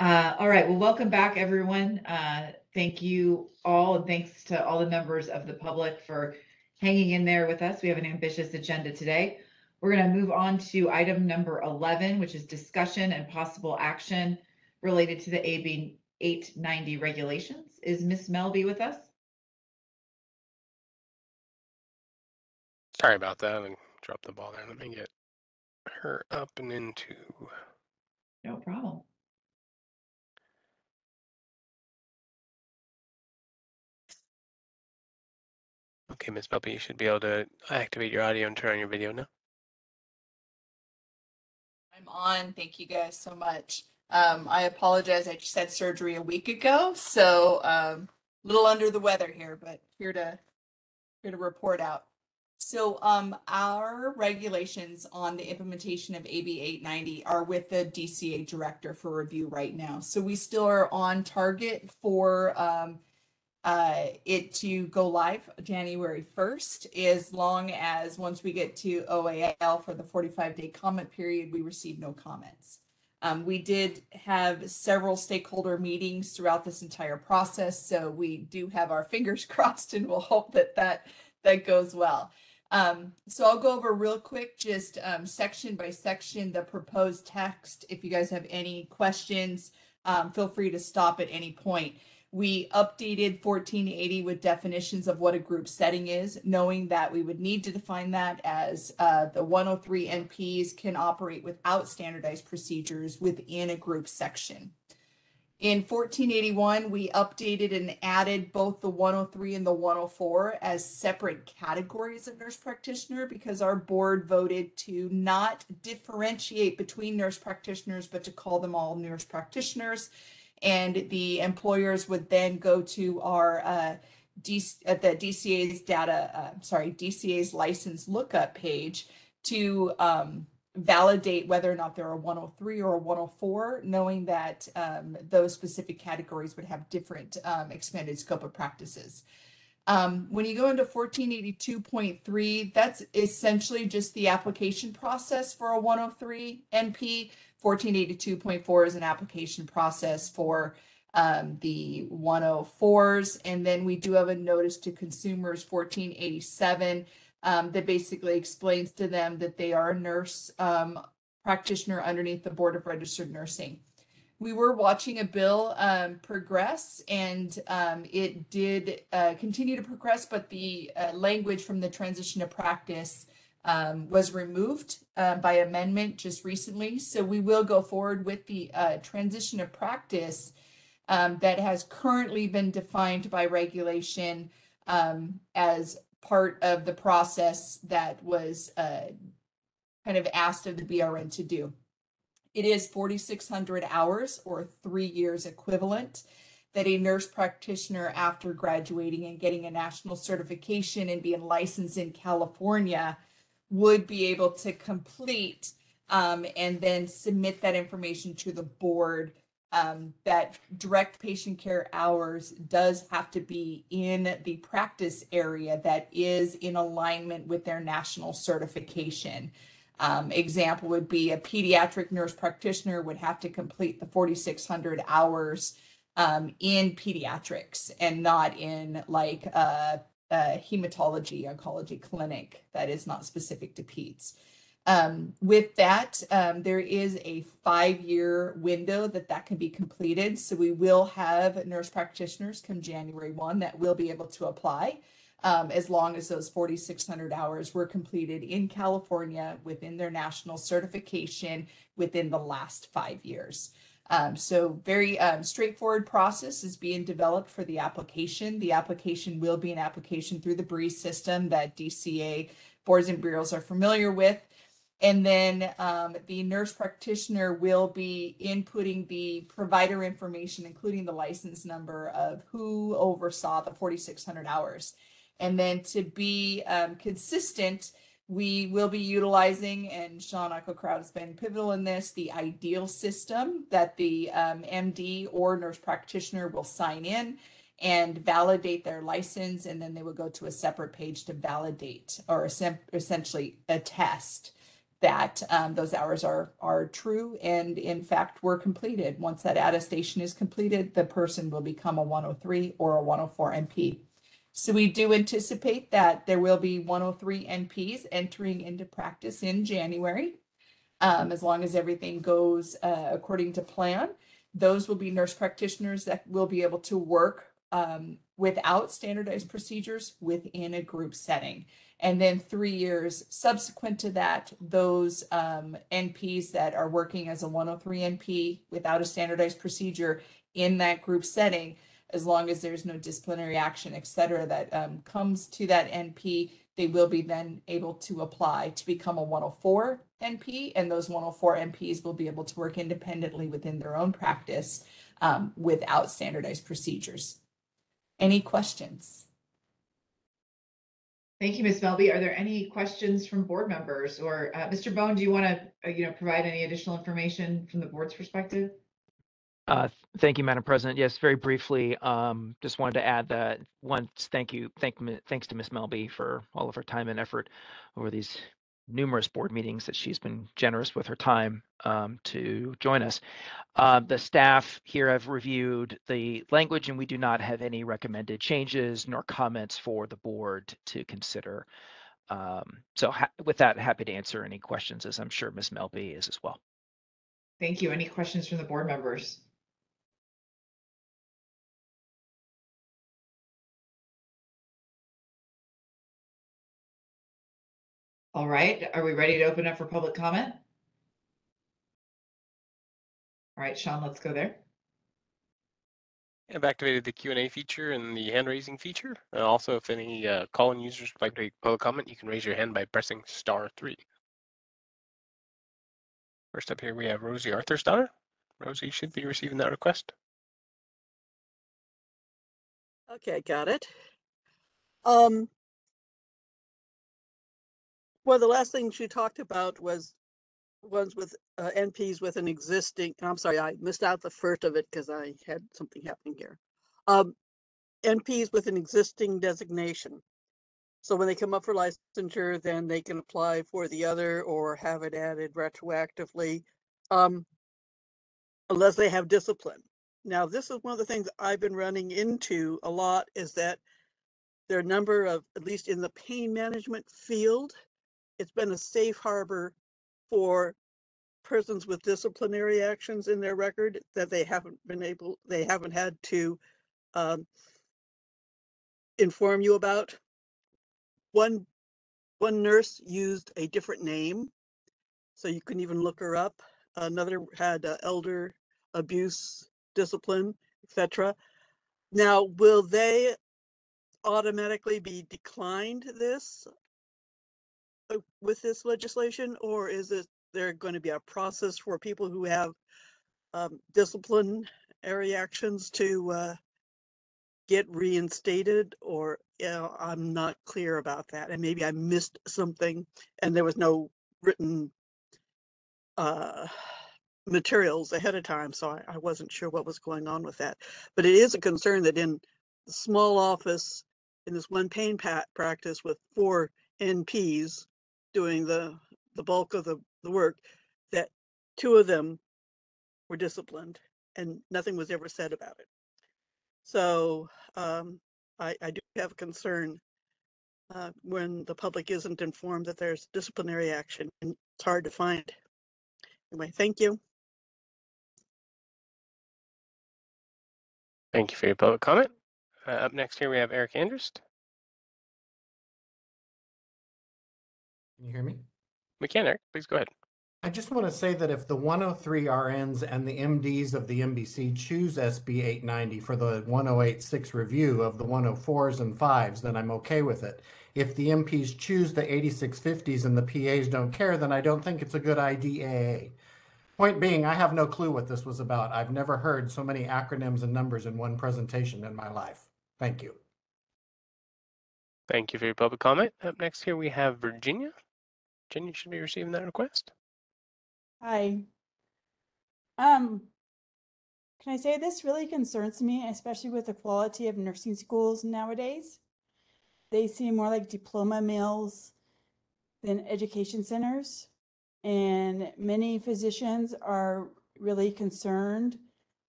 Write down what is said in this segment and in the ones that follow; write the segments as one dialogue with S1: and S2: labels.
S1: All right, well, welcome back, everyone. Thank you all, and thanks to all the members of the public for hanging in there with us. We have an ambitious agenda today. We're going to move on to item number 11, which is discussion and possible action related to the AB 890 regulations. Is Miss Melby with us?
S2: Sorry about that. I dropped the ball there. Let me get her up and into.
S1: No problem.
S2: Okay, Miss Melby, you should be able to activate your audio and turn on your video now.
S3: I'm on. Thank you guys so much. I apologize. I just had surgery a week ago, so a little under the weather here, but here to report out. So our regulations on the implementation of AB 890 are with the DCA director for review right now. So we still are on target for it to go live January 1st, as long as once we get to OAL for the 45-day comment period, we receive no comments. We did have several stakeholder meetings throughout this entire process, so we do have our fingers crossed, and we'll hope that that goes well. So I'll go over real quick, just section by section, the proposed text. If you guys have any questions, feel free to stop at any point. We updated 1480 with definitions of what a group setting is, knowing that we would need to define that as the 103 NPs can operate without standardized procedures within a group section. In 1481, we updated and added both the 103 and the 104 as separate categories of nurse practitioner because our board voted to not differentiate between nurse practitioners, but to call them all nurse practitioners. And the employers would then go to our DCA's DCA's license lookup page to validate whether or not they're a 103 or a 104, knowing that those specific categories would have different expanded scope of practices. When you go into 1482.3, that's essentially just the application process for a 103 NP. 1482.4 is an application process for the 104s. And then we do have a notice to consumers, 1487, that basically explains to them that they are a nurse practitioner underneath the Board of Registered Nursing. We were watching a bill progress, and it did continue to progress, but the language from the transition to practice was removed by amendment just recently. So we will go forward with the transition of practice that has currently been defined by regulation as part of the process that was kind of asked of the BRN to do. It is 4,600 hours or 3 years equivalent that a nurse practitioner, after graduating and getting a national certification and being licensed in California, would be able to complete and then submit that information to the board. That direct patient care hours does have to be in the practice area that is in alignment with their national certification. Example would be a pediatric nurse practitioner would have to complete the 4,600 hours in pediatrics and not in like a hematology oncology clinic that is not specific to peds. With that, there is a 5-year window that can be completed. So we will have nurse practitioners come January 1 that will be able to apply as long as those 4,600 hours were completed in California within their national certification within the last 5 years. So very straightforward process is being developed for the application. The application will be an application through the BREEZE system that DCA boards and bureaus are familiar with. And then the nurse practitioner will be inputting the provider information, including the license number of who oversaw the 4,600 hours. And then to be consistent, we will be utilizing, and Sean Eichelkraut has been pivotal in this, the ideal system that the MD or nurse practitioner will sign in and validate their license, and then they will go to a separate page to validate or essentially attest that those hours are true and in fact were completed. Once that attestation is completed, the person will become a 103 or a 104 NP. So we do anticipate that there will be 103 NPs entering into practice in January. As long as everything goes according to plan, those will be nurse practitioners that will be able to work without standardized procedures within a group setting. And then 3 years subsequent to that, those NPs that are working as a 103 NP without a standardized procedure in that group setting, as long as there's no disciplinary action, et cetera, that comes to that NP, they will be then able to apply to become a 104 NP, and those 104 NPs will be able to work independently within their own practice without standardized procedures. Any questions?
S1: Thank you, Ms. Melby. Are there any questions from board members, or Mr. Bone, do you want to provide any additional information from the board's perspective?
S4: Thank you, Madam President. Yes, very briefly, just wanted to add that thanks to Ms. Melby for all of her time and effort over these numerous board meetings that she's been generous with her time to join us. The staff here have reviewed the language, and we do not have any recommended changes nor comments for the board to consider. So with that, happy to answer any questions, as I'm sure Ms. Melby is as well.
S1: Thank you. Any questions from the board members? All right, are we ready to open up for public comment? All right, Sean, let's go there.
S2: I've activated the Q&A feature and the hand raising feature. Also, if any call-in users would like to make public comment, you can raise your hand by pressing *3. First up here, we have Rosie Arthur's-daughter. Rosie, you should be receiving that request.
S5: Okay, got it. Well, the last thing she talked about was ones with NPs with an existing, I'm sorry, I missed out the first of it because I had something happening here. NPs with an existing designation. So when they come up for licensure, then they can apply for the other or have it added retroactively, unless they have discipline. Now, this is one of the things I've been running into a lot, is that there are a number of, at least in the pain management field, it's been a safe harbor for persons with disciplinary actions in their record that they haven't had to inform you about. One nurse used a different name, so you couldn't even look her up. Another had elder abuse, discipline, etc. Now, will they automatically be declined this with this legislation, or is there going to be a process for people who have disciplinary actions to get reinstated? Or I'm not clear about that, and maybe I missed something and there was no written materials ahead of time, so I wasn't sure what was going on with that. But it is a concern that in the small office, in this one pain practice with 4 NPs doing the bulk of the work, that 2 of them were disciplined and nothing was ever said about it. So I do have a concern when the public isn't informed that there's disciplinary action, and it's hard to find. Anyway, thank you.
S2: Thank you for your public comment. Up next here, we have Eric Andrist.
S6: Can you hear me?
S2: We can, Eric. Please go ahead.
S6: I just want to say that if the 103 RNs and the MDs of the MBC choose SB 890 for the 1086 review of the 104s and 5s, then I'm okay with it. If the MPs choose the 8650s and the PAs don't care, then I don't think it's a good IDAA. Point being, I have no clue what this was about. I've never heard so many acronyms and numbers in one presentation in my life. Thank you.
S2: Thank you for your public comment. Up next here, we have Virginia. Virginia should be receiving that request.
S7: Hi. Can I say this really concerns me, especially with the quality of nursing schools nowadays? They seem more like diploma mills than education centers. And many physicians are really concerned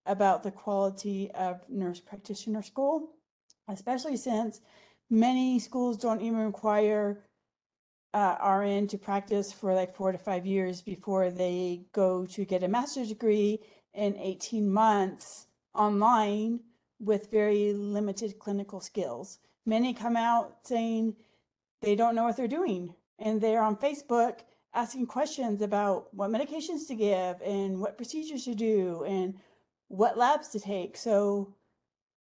S7: about the quality of nurse practitioner school, especially since many schools don't even require RN to practice for like 4 to 5 years before they go to get a master's degree in 18 months online with very limited clinical skills. Many come out saying they don't know what they're doing, and they're on Facebook asking questions about what medications to give and what procedures to do and what labs to take. So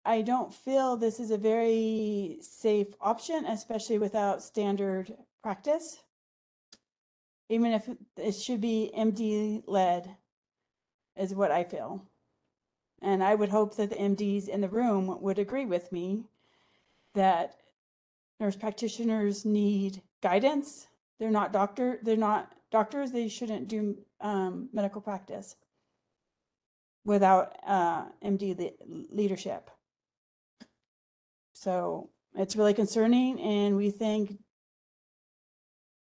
S7: I don't feel this is a very safe option, especially without standard practice, even if it should be MD led, is what I feel. And I would hope that the MDs in the room would agree with me that nurse practitioners need guidance. They're not doctors. They shouldn't do medical practice without MD leadership. So it's really concerning, and we think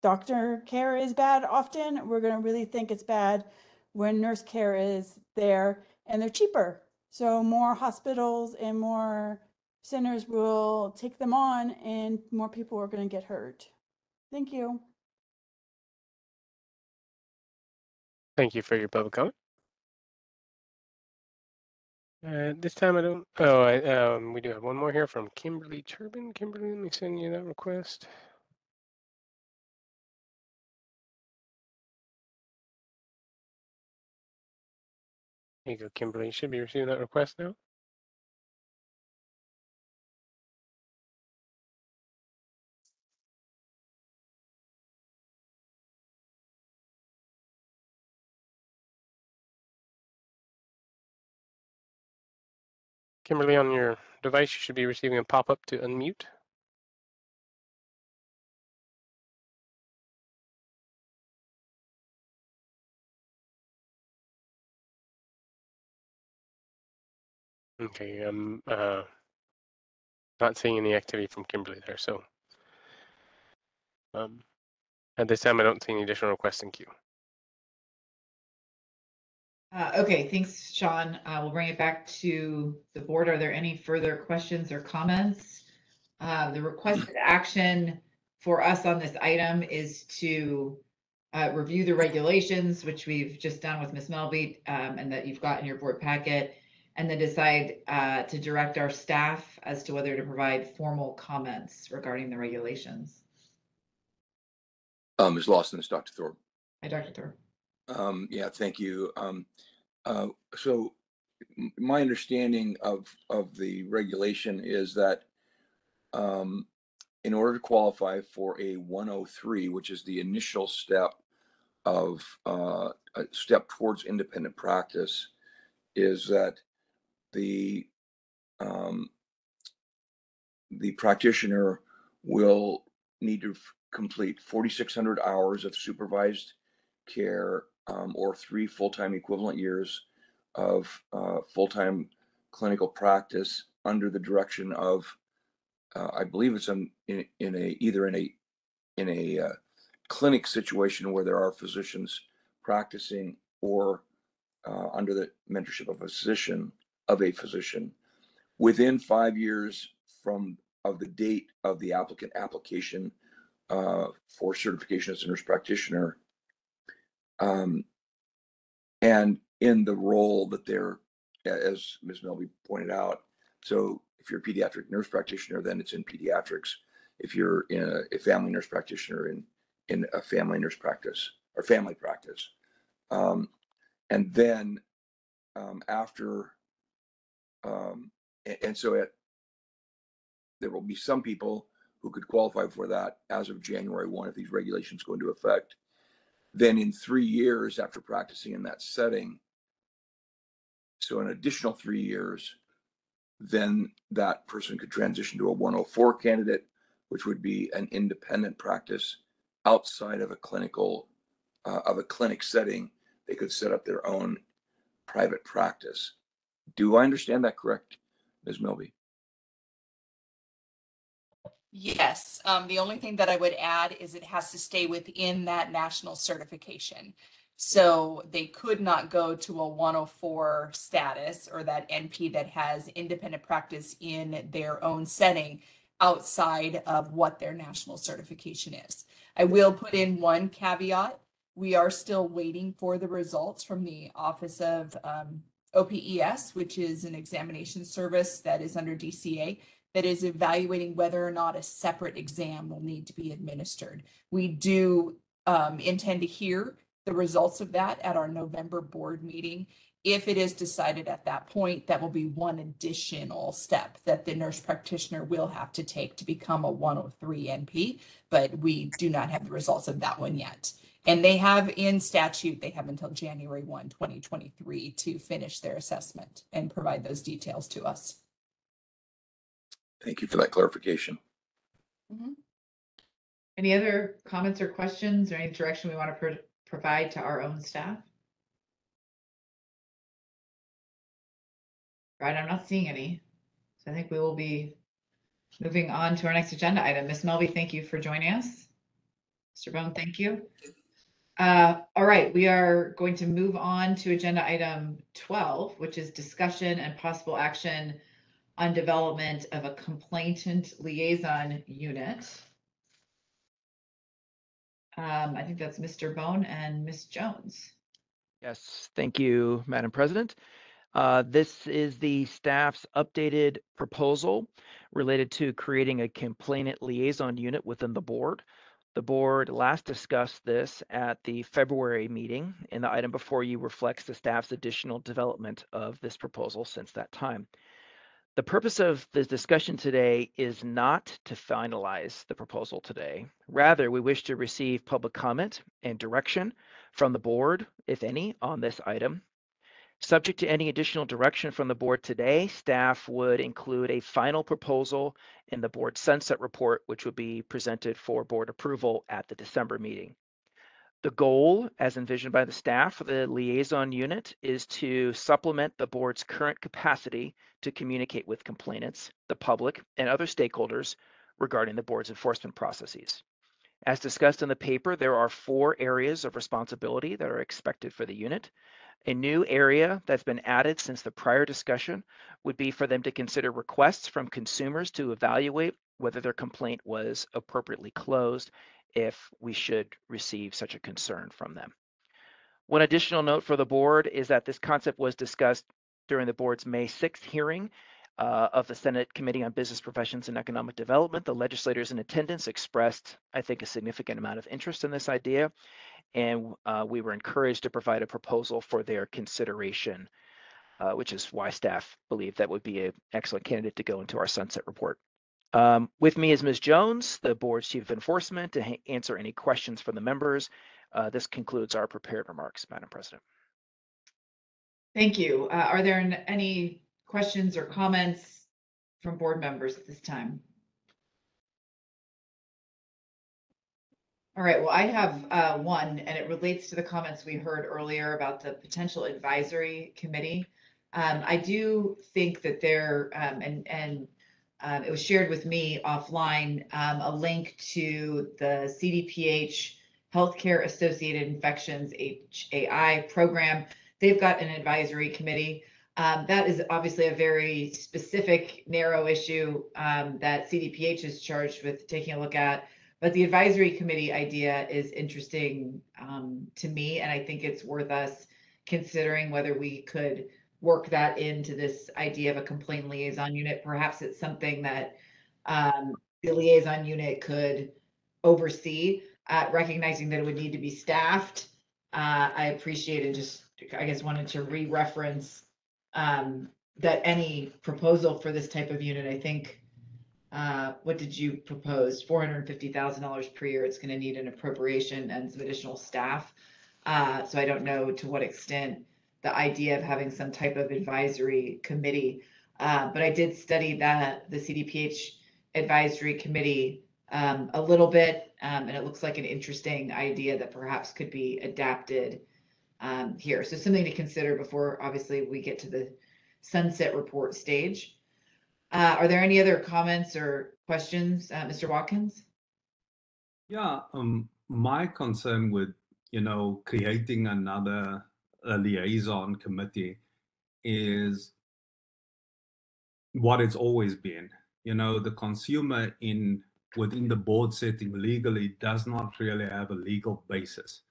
S7: doctor care is bad often. We're going to really think it's bad when nurse care is there and they're cheaper. So more hospitals and more centers will take them on, and more people are going to get hurt. Thank you.
S2: Thank you for your public comment. This time I don't. Oh, we do have one more here from Kimberly Turbin. Kimberly, let me send you that request. There you go, Kimberly. You should be receiving that request now. Kimberly, on your device, you should be receiving a pop-up to unmute. Okay, I'm not seeing any activity from Kimberly there, so at this time I don't see any additional requests in queue.
S1: Okay, thanks, Sean. We'll bring it back to the board. Are there any further questions or comments? The requested action for us on this item is to review the regulations, which we've just done with Ms. Melby, and that you've got in your board packet, and then decide to direct our staff as to whether to provide formal comments regarding the regulations.
S8: Ms. Lawson, it's Dr. Thorpe.
S1: Hi, Dr. Thorpe.
S8: Yeah, thank you. So my understanding of the regulation is that in order to qualify for a 103, which is the initial step of a step towards independent practice, is that the practitioner will need to complete 4,600 hours of supervised care or 3 full-time equivalent years of full-time clinical practice under the direction of, I believe it's either in a clinic situation where there are physicians practicing, or under the mentorship of a physician within 5 years of the date of the applicant application for certification as a nurse practitioner, and in the role that they're, as Ms. Melby pointed out. So if you're a pediatric nurse practitioner, then it's in pediatrics. If you're a family nurse practitioner, in a family nurse practice or family practice, and then after, and so there will be some people who could qualify for that as of January 1 if these regulations go into effect. Then in 3 years after practicing in that setting, so an additional 3 years, then that person could transition to a 104 candidate, which would be an independent practice outside of a clinic setting. They could set up their own private practice. Do I understand that correct, Ms. Melby?
S3: Yes, the only thing that I would add is it has to stay within that national certification. So they could not go to a 104 status or that NP that has independent practice in their own setting outside of what their national certification is. I will put in one caveat. We are still waiting for the results from the Office of OPES, which is an examination service that is under DCA, that is evaluating whether or not a separate exam will need to be administered. We do intend to hear the results of that at our November board meeting. If it is decided at that point, that will be one additional step that the nurse practitioner will have to take to become a 103 NP, but we do not have the results of that one yet. And they have in statute, they have until January 1, 2023 to finish their assessment and provide those details to us.
S8: Thank you for that clarification.
S1: Any other comments or questions or any direction we want to provide to our own staff? Right, I'm not seeing any. So I think we will be moving on to our next agenda item. Ms. Melby, thank you for joining us. Mr. Bone, thank you. All right, we are going to move on to agenda item 12, which is discussion and possible action on development of a complainant liaison unit. I think that's Mr. Bone and Ms. Jones.
S4: Yes, thank you, Madam President. This is the staff's updated proposal related to creating a complainant liaison unit within the board. The board last discussed this at the February meeting, and the item before you reflects the staff's additional development of this proposal since that time. The purpose of this discussion today is not to finalize the proposal today. Rather, we wish to receive public comment and direction from the board, if any, on this item. Subject to any additional direction from the board today, staff would include a final proposal in the board sunset report, which would be presented for board approval at the December meeting. The goal, as envisioned by the staff for the liaison unit, is to supplement the board's current capacity to communicate with complainants, the public, and other stakeholders regarding the board's enforcement processes. As discussed in the paper, there are 4 areas of responsibility that are expected for the unit. A new area that's been added since the prior discussion would be for them to consider requests from consumers to evaluate whether their complaint was appropriately closed if we should receive such a concern from them. One additional note for the board is that this concept was discussed during the board's May 6th hearing of the Senate Committee on Business Professions and Economic Development. The legislators in attendance expressed, I think, a significant amount of interest in this idea, and we were encouraged to provide a proposal for their consideration, which is why staff believed that would be an excellent candidate to go into our sunset report. With me is Ms. Jones, the board's chief of enforcement, to answer any questions from the members. This concludes our prepared remarks, Madam President.
S1: Thank you. Are there any questions or comments from board members at this time? All right, well, I have one, and it relates to the comments we heard earlier about the potential advisory committee. I do think that there, it was shared with me offline, a link to the CDPH Healthcare Associated Infections, HAI program. They've got an advisory committee. That is obviously a very specific, narrow issue that CDPH is charged with taking a look at. But the advisory committee idea is interesting to me, and I think it's worth us considering whether we could work that into this idea of a complaint liaison unit. Perhaps it's something that the liaison unit could oversee, recognizing that it would need to be staffed. I appreciate and just, I guess, wanted to re-reference that any proposal for this type of unit, I think, what did you propose? $450,000 per year. It's going to need an appropriation and some additional staff. So I don't know to what extent the idea of having some type of advisory committee, but I did study the CDPH advisory committee a little bit, and it looks like an interesting idea that perhaps could be adapted here. So something to consider before, obviously, we get to the sunset report stage. Are there any other comments or questions, Mr. Watkins?
S9: Yeah, my concern with, creating another liaison committee is what it's always been. The consumer within the board setting legally does not really have a legal basis.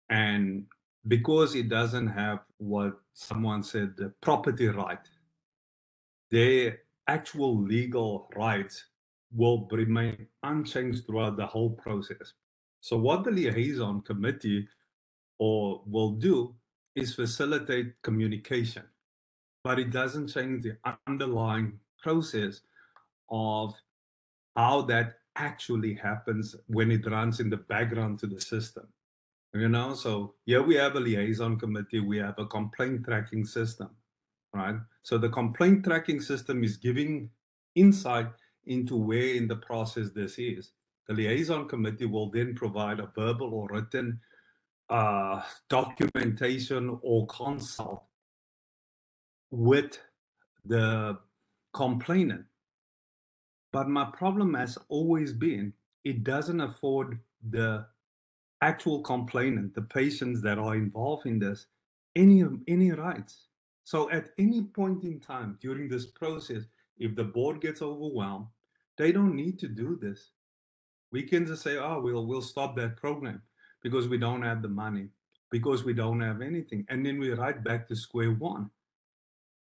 S9: And because it doesn't have what someone said, the property right, their actual legal rights will remain unchanged throughout the whole process. So what the liaison committee will do is facilitate communication, but it doesn't change the underlying process of how that actually happens when it runs in the background to the system. So here we have a liaison committee, we have a complaint tracking system, right? So the complaint tracking system is giving insight into where in the process this is. The liaison committee will then provide a verbal or written documentation or consult with the complainant. But my problem has always been it doesn't afford the actual complainant, the patients that are involved in this, any rights. So at any point in time during this process, if the board gets overwhelmed, they don't need to do this. We can just say, oh, we'll stop that program because we don't have the money, because we don't have anything. And then we're right back to square one.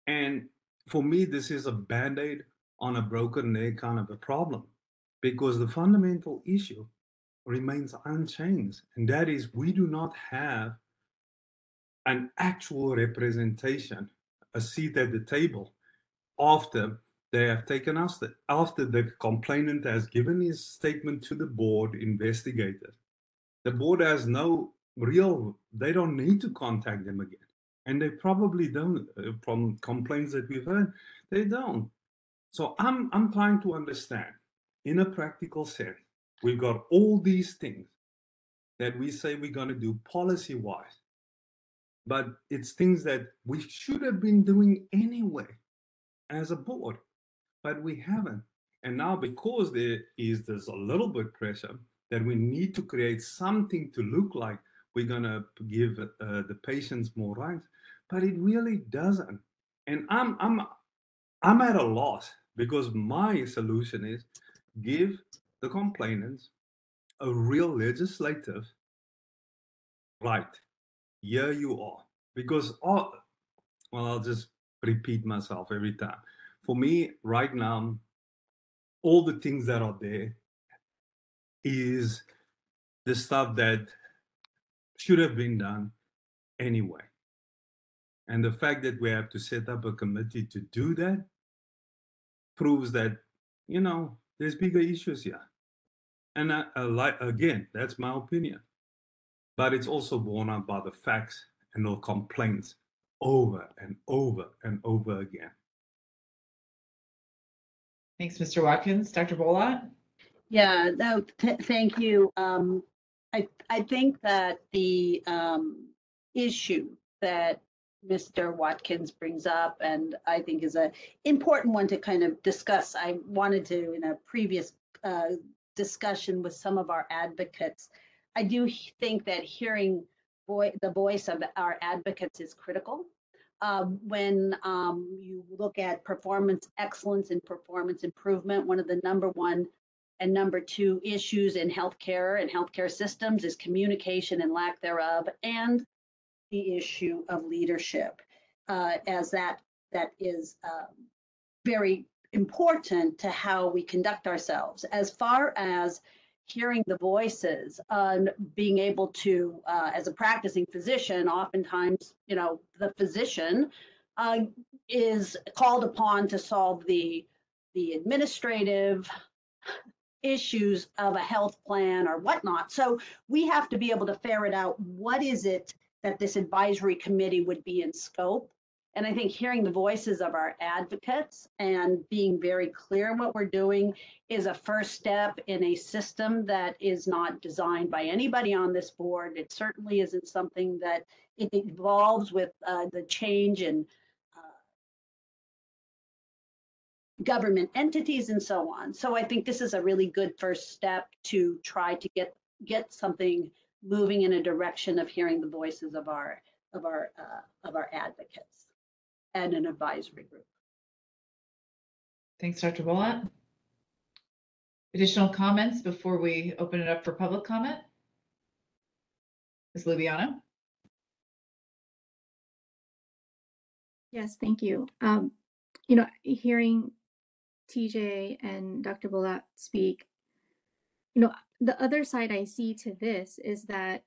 S9: And for me, this is a band-aid on a broken leg kind of a problem, because the fundamental issue remains unchanged. And that is, we do not have an actual representation, a seat at the table after they have taken us, after the complainant has given his statement to the board investigator. The board has they don't need to contact them again. And they probably don't, from complaints that we've heard, they don't. So I'm trying to understand, in a practical sense, we've got all these things that we say we're going to do policy-wise, but it's things that we should have been doing anyway as a board, but we haven't. And now, because there's a little bit pressure that we need to create something to look like we're going to give the patients more rights, but it really doesn't. And I'm at a loss, because my solution is give the complainants a real legislative right. Here you are. Because, I'll just repeat myself every time. For me, right now, all the things that are there is the stuff that should have been done anyway. And the fact that we have to set up a committee to do that proves that, there's bigger issues here. And again, that's my opinion. But it's also borne out by the facts and the complaints over and over and over again.
S1: Thanks, Mr. Watkins. Dr. Bolot?
S10: Yeah, no, thank you. I think that the issue that Mr. Watkins brings up, and I think is an important one to kind of discuss. I wanted to, in a previous discussion with some of our advocates, I do think that hearing the voice of our advocates is critical. When you look at performance excellence and performance improvement, one of the number one and number two issues in healthcare and healthcare systems is communication and lack thereof, and the issue of leadership, as that is very important to how we conduct ourselves. As far as hearing the voices, being able to, as a practicing physician, oftentimes, the physician is called upon to solve the administrative issues of a health plan or whatnot. So we have to be able to ferret out what is it that this advisory committee would be in scope. And I think hearing the voices of our advocates and being very clear in what we're doing is a first step in a system that is not designed by anybody on this board. It certainly isn't something that it evolves with the change in government entities and so on. So I think this is a really good first step to try to get something moving in a direction of hearing the voices of our advocates and an advisory group.
S1: Thanks, Dr. Bullock. Additional comments before we open it up for public comment? Ms. Lubiano?
S11: Yes, thank you. Hearing TJ and Dr. Bullock speak, the other side I see to this is that,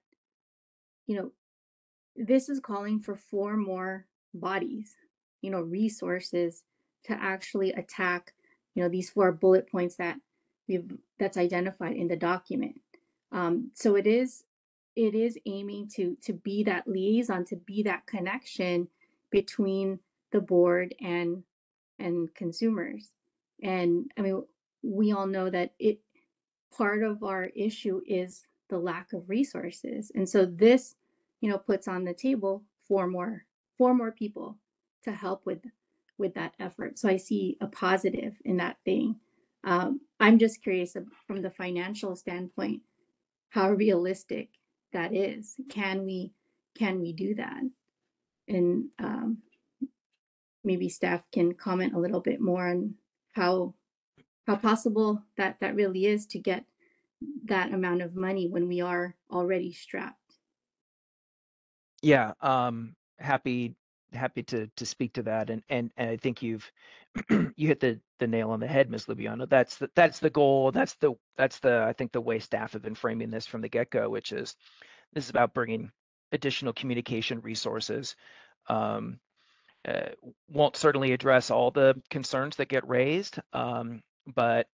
S11: this is calling for 4 more bodies, resources to actually attack, these 4 bullet points that's identified in the document. So it is aiming to be that liaison, to be that connection between the board and consumers. And I mean, we all know that part of our issue is the lack of resources. And so this, puts on the table 4 more people to help with that effort. So I see a positive in that thing. I'm just curious from the financial standpoint, how realistic that is. Can we do that? And maybe staff can comment a little bit more on how possible that really is to get that amount of money when we are already strapped.
S4: Yeah, happy to speak to that, and I think you've you hit the nail on the head, Ms. Lubiano. That's the goal. That's the I think the way staff have been framing this from the get-go, which is this is about bringing additional communication resources. Won't certainly address all the concerns that get raised, but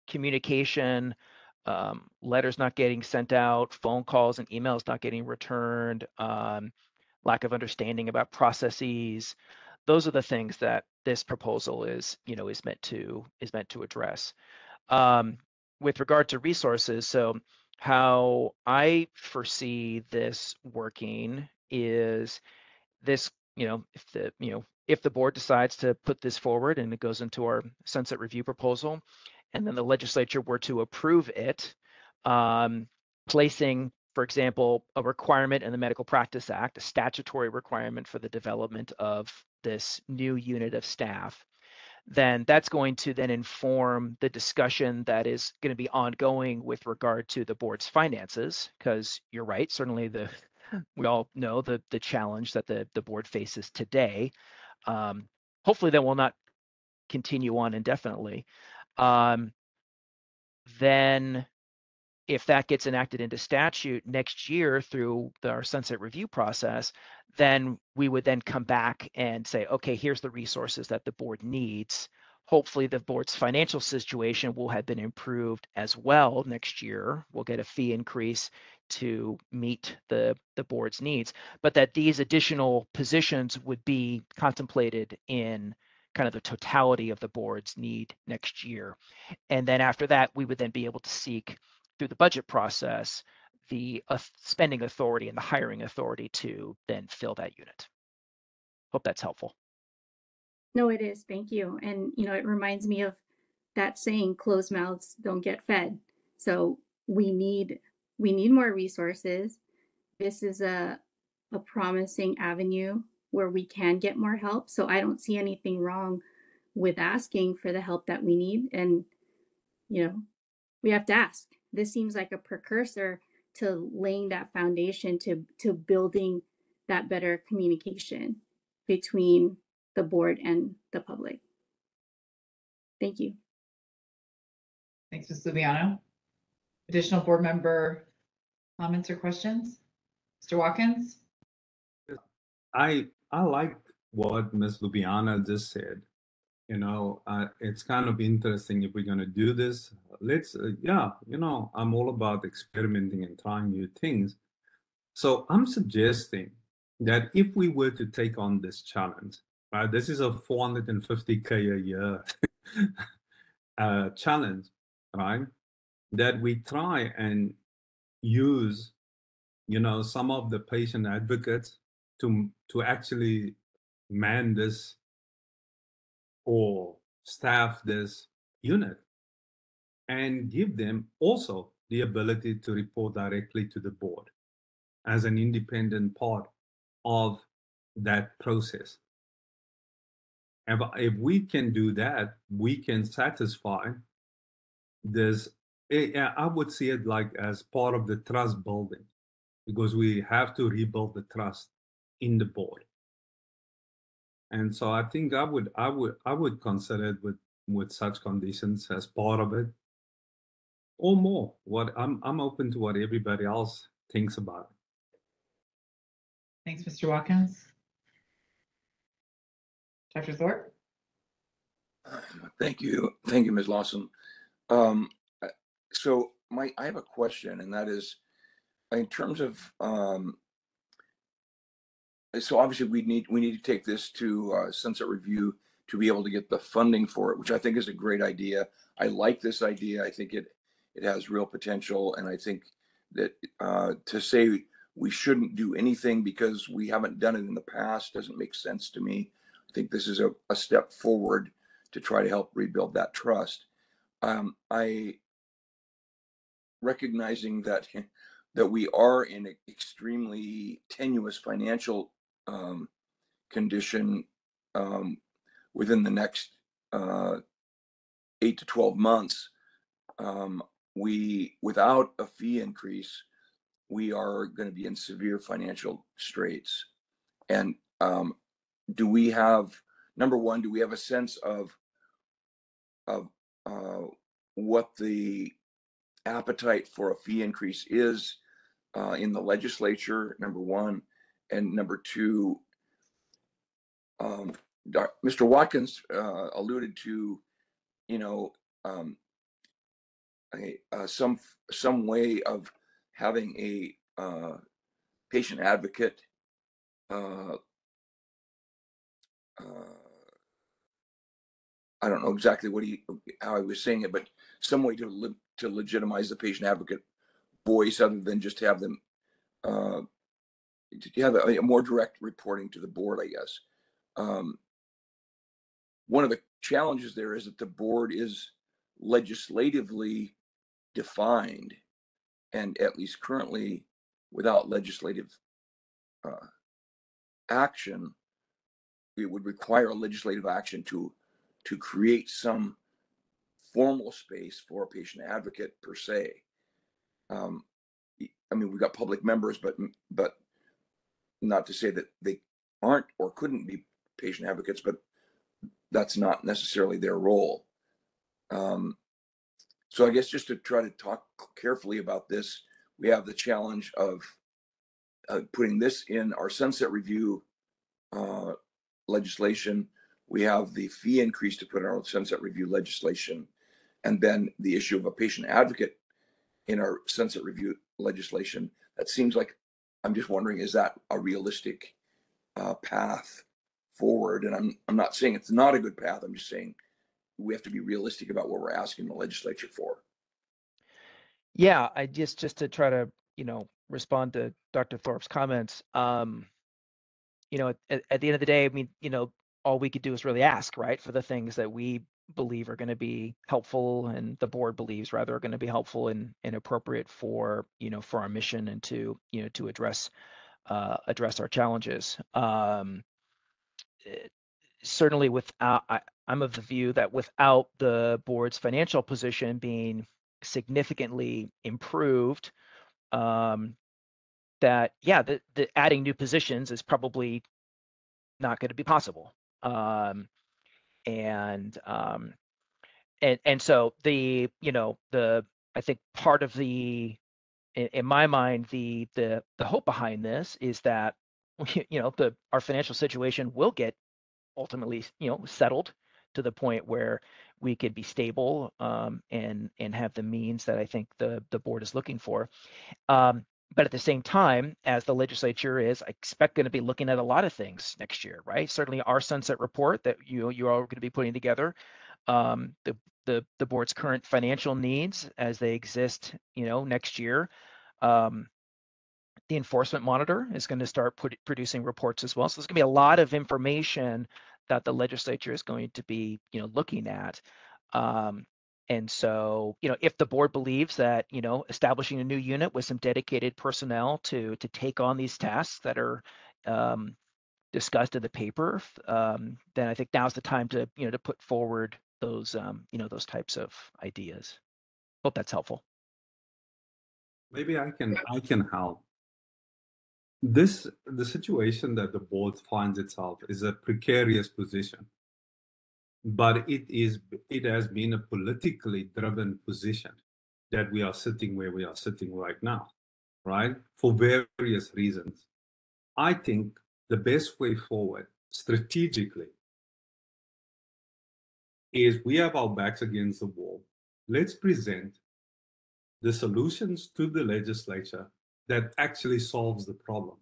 S4: communication, letters not getting sent out, phone calls and emails not getting returned, lack of understanding about processes. Those are the things that this proposal is meant to address. With regard to resources, so how I foresee this working is this, if the board decides to put this forward and it goes into our sunset review proposal, and then the legislature were to approve it, placing, for example, a requirement in the Medical Practice Act, a statutory requirement for the development of this new unit of staff, then that's going to then inform the discussion that is going to be ongoing with regard to the board's finances, because you're right, certainly we all know the challenge that the board faces today. Hopefully that will not continue on indefinitely. Then if that gets enacted into statute next year through our sunset review process, then we would then come back and say, okay, here's the resources that the board needs. Hopefully the board's financial situation will have been improved as well next year. We'll get a fee increase to meet the board's needs, but that these additional positions would be contemplated in kind of the totality of the board's need next year. And then after that, we would then be able to seek through the budget process the spending authority and the hiring authority to then fill that unit. Hope that's helpful.
S11: No, it is. Thank you. And, it reminds me of that saying, closed mouths don't get fed. So we need more resources. This is a promising avenue where we can get more help. So I don't see anything wrong with asking for the help that we need. And, we have to ask. This seems like a precursor to laying that foundation to building that better communication between the board and the public. Thank you.
S1: Thanks, Ms. Lubiano. Additional board member comments or questions? Mr. Watkins?
S9: I like what Ms. Lubiana just said. It's kind of interesting if we're going to do this. Let's, I'm all about experimenting and trying new things. So I'm suggesting that if we were to take on this challenge, right, this is a $450K a year challenge, right, that we try and use, some of the patient advocates to actually man this or staff this unit and give them also the ability to report directly to the board as an independent part of that process. If we can do that, we can satisfy this. I would see it like as part of the trust building, because we have to rebuild the trust in the board. And so I think I would consider it with such conditions as part of it, or more. I'm open to what everybody else thinks about it.
S1: Thanks, Mr. Watkins. Dr. Thorpe?
S8: Thank you, Ms. Lawson. So I have a question, and that is, in terms of, so obviously we need to take this to Sunset Review to be able to get the funding for it, which I think is a great idea. I like this idea. I think it has real potential, and I think that to say we shouldn't do anything because we haven't done it in the past doesn't make sense to me. I think this is a step forward to try to help rebuild that trust. I recognizing that we are in an extremely tenuous financial condition within the next 8 to 12 months. Without a fee increase, we are going to be in severe financial straits. And do we have, number one, do we have a sense of what the appetite for a fee increase is in the legislature, number one, and number two, Mr. Watkins alluded to, some way of having a patient advocate I don't know exactly how I was saying it, but some way to legitimize the patient advocate voice, other than just have them to have a more direct reporting to the board, I guess. One of the challenges there is that the board is legislatively defined, and at least currently, without legislative action, it would require legislative action to create some formal space for a patient advocate per se. I mean, we've got public members, but not to say that they aren't or couldn't be patient advocates, but that's not necessarily their role. So I guess just to try to talk carefully about this, we have the challenge of putting this in our Sunset Review legislation. We have the fee increase to put in our Sunset Review legislation, and then the issue of a patient advocate in our Sunset Review legislation. That seems like, I'm just wondering, is that a realistic path forward? And I'm not saying it's not a good path. I'm just saying we have to be realistic about what we're asking the legislature for.
S4: Yeah, I just to try to, respond to Dr. Thorpe's comments. At the end of the day, I mean, all we could do is really ask, right, for the things that we believe are going to be helpful, and the board believes rather are going to be helpful and appropriate for, for our mission, and to, to address our challenges. Certainly without, I'm of the view that without the board's financial position being significantly improved, that, yeah, the adding new positions is probably not going to be possible. And so I think part of in my mind, the hope behind this is that, our financial situation will get ultimately, settled to the point where we could be stable, and have the means that I think the board is looking for. But at the same time, as the legislature is, I expect, going to be looking at a lot of things next year, right? Certainly our sunset report that you are going to be putting together, the board's current financial needs as they exist, next year. The enforcement monitor is going to start producing reports as well. So there's going to be a lot of information that the legislature is going to be, looking at. And so, if the board believes that, establishing a new unit with some dedicated personnel to take on these tasks that are discussed in the paper, then I think now's the time to, to put forward those, those types of ideas. Hope that's helpful.
S9: Maybe I can help. The situation that the board finds itself is a precarious position, but it has been a politically driven position that we are sitting where we are sitting right now, right? For various reasons. I think the best way forward strategically is we have our backs against the wall. Let's present the solutions to the legislature that actually solves the problem.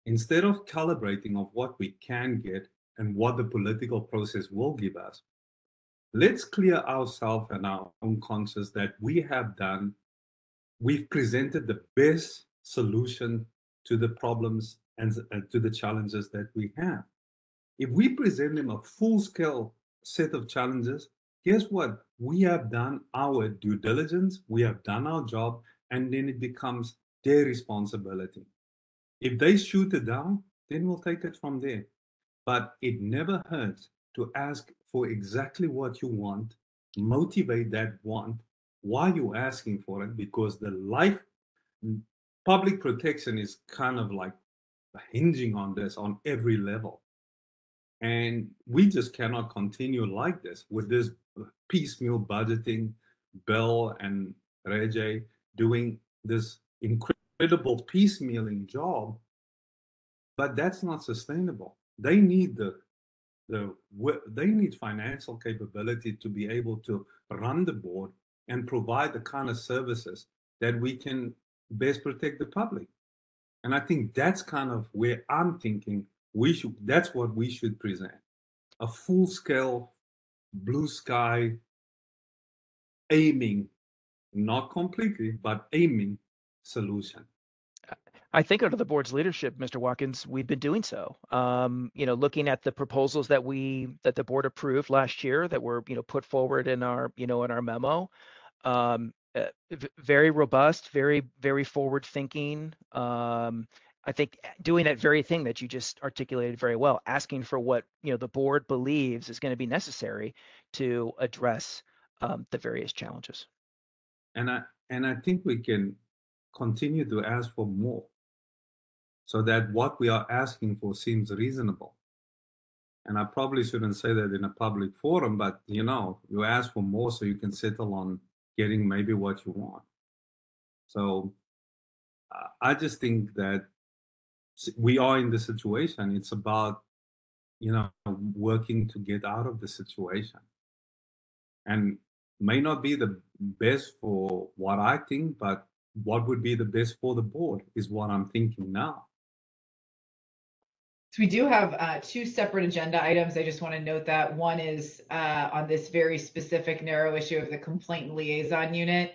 S9: Instead of calibrating of what we can get and what the political process will give us, let's clear ourselves and our own conscience that we've presented the best solution to the problems and to the challenges that we have. If we present them a full-scale set of challenges, guess what? We have done our due diligence, we have done our job, and then it becomes their responsibility. If they shoot it down, then we'll take it from there. But it never hurts to ask for exactly what you want, motivate that want, why you're asking for it, because public protection is kind of like hinging on this on every level. And we just cannot continue like this with this piecemeal budgeting. Bill and Rejay doing this incredible piecemealing job, but that's not sustainable. They need they need financial capability to be able to run the board and provide the kind of services that we can best protect the public. And I think that's kind of where I'm thinking that's what we should present. A full-scale, blue sky, aiming, not completely, but aiming solution.
S4: I think under the board's leadership, Mr. Watkins, we've been doing so. Looking at the proposals that the board approved last year that were, put forward in our, in our memo, very robust, very, very forward thinking. I think doing that very thing that you just articulated very well, asking for what, the board believes is going to be necessary to address the various challenges.
S9: And I think we can continue to ask for more, so that what we are asking for seems reasonable. And I probably shouldn't say that in a public forum, but you ask for more so you can settle on getting maybe what you want. So I just think that we are in the situation. It's about, working to get out of the situation. And may not be the best for what I think, but what would be the best for the board is what I'm thinking now.
S1: So we do have two separate agenda items. I just want to note that one is on this very specific narrow issue of the complaint liaison unit.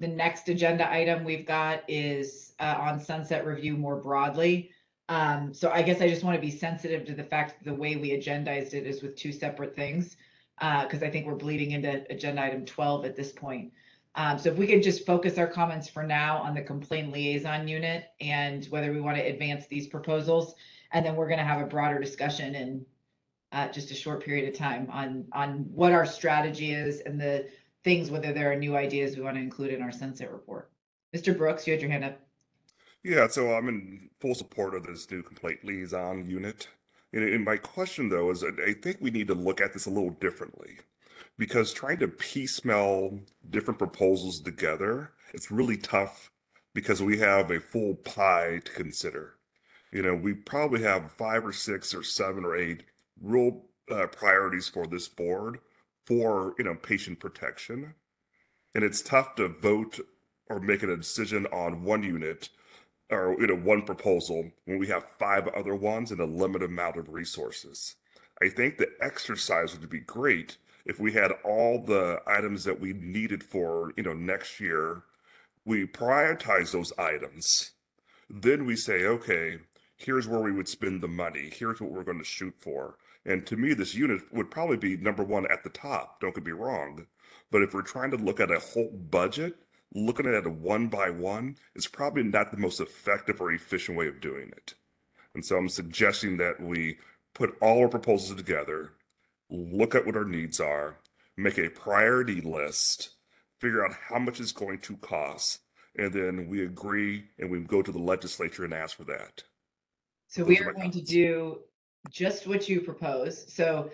S1: The next agenda item we've got is on sunset review more broadly. So I guess I just want to be sensitive to the fact that the way we agendized it is with two separate things, because I think we're bleeding into agenda item 12 at this point. So if we could just focus our comments for now on the complaint liaison unit and whether we want to advance these proposals. And then we're going to have a broader discussion in just a short period of time on what our strategy is and the things, whether there are new ideas we want to include in our sunset report. Mr. Brooks, you had your hand up.
S12: Yeah, so I'm in full support of this new complaint liaison unit. And my question, though, is I think we need to look at this a little differently, because trying to piecemeal different proposals together, it's really tough because we have a full pie to consider. We probably have 5 or 6 or 7 or 8 real priorities for this board for, patient protection. And it's tough to vote or make a decision on one unit or, one proposal when we have 5 other ones and a limited amount of resources. I think the exercise would be great if we had all the items that we needed for, next year. We prioritize those items. Then we say, okay, here's where we would spend the money. Here's what we're going to shoot for. And to me, this unit would probably be number one at the top, don't get me wrong. But if we're trying to look at a whole budget, looking at it one by one is probably not the most effective or efficient way of doing it. And so I'm suggesting that we put all our proposals together, look at what our needs are, make a priority list, figure out how much it's going to cost, and then we agree and we go to the legislature and ask for that.
S1: So
S12: Those
S1: we
S12: are
S1: are
S12: my
S1: going to
S12: comments.
S1: do just what you propose. So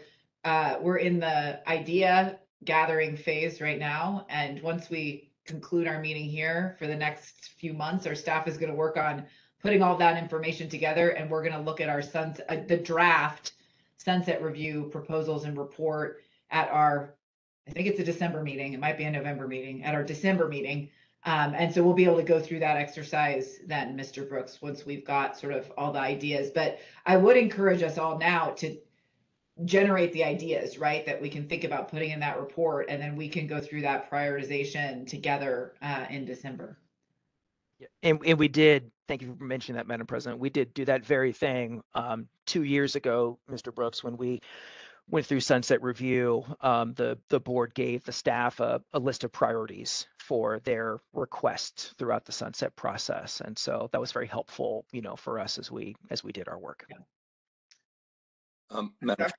S1: we're in the idea gathering phase right now. And once we conclude our meeting here for the next few months, our staff is going to work on putting all that information together. And we're going to look at our the draft sunset review proposals and report at our, I think it's a December meeting. It might be a November meeting, at our December meeting. And so we'll be able to go through that exercise then, Mr. Brooks, once we've got sort of all the ideas. But I would encourage us all now to generate the ideas, right, that we can think about putting in that report, and then we can go through that prioritization together in December.
S4: Yeah, and we did, thank you for mentioning that, Madam President. We did do that very thing 2 years ago, Mr. Brooks, when we went through sunset review. The board gave the staff a list of priorities for their requests throughout the sunset process, and so that was very helpful, for us as we did our work.
S8: Madam,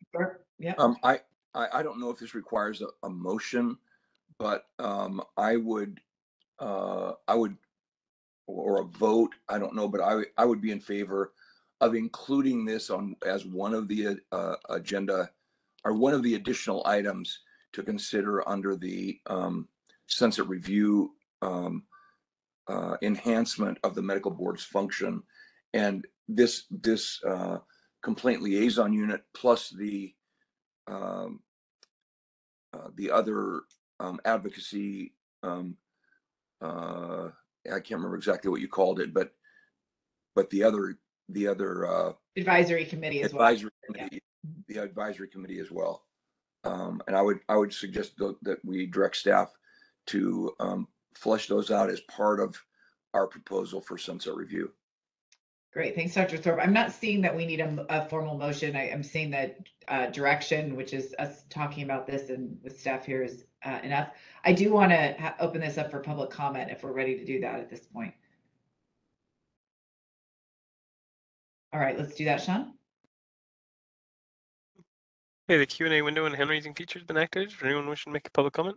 S1: Yeah.
S8: I don't know if this requires a motion, but I would or a vote, I don't know, but I would be in favor of including this as one of the agenda, or one of the additional items to consider under the sunset review enhancement of the medical board's function. And this complaint liaison unit plus the other advocacy, I can't remember exactly what you called it, but the other
S1: Advisory committee as well.
S8: advisory committee, the advisory committee as well. And I would suggest that we direct staff to flesh those out as part of our proposal for sunset review.
S1: Great, thanks, Dr. Thorpe. I'm not seeing that we need a formal motion. I'm seeing that direction, which is us talking about this and with staff here, is enough. I do want to open this up for public comment if we're ready to do that at this point. All right, let's do that, Sean.
S2: Okay, the Q&A window and hand-raising feature has been activated for anyone wishing to make a public comment.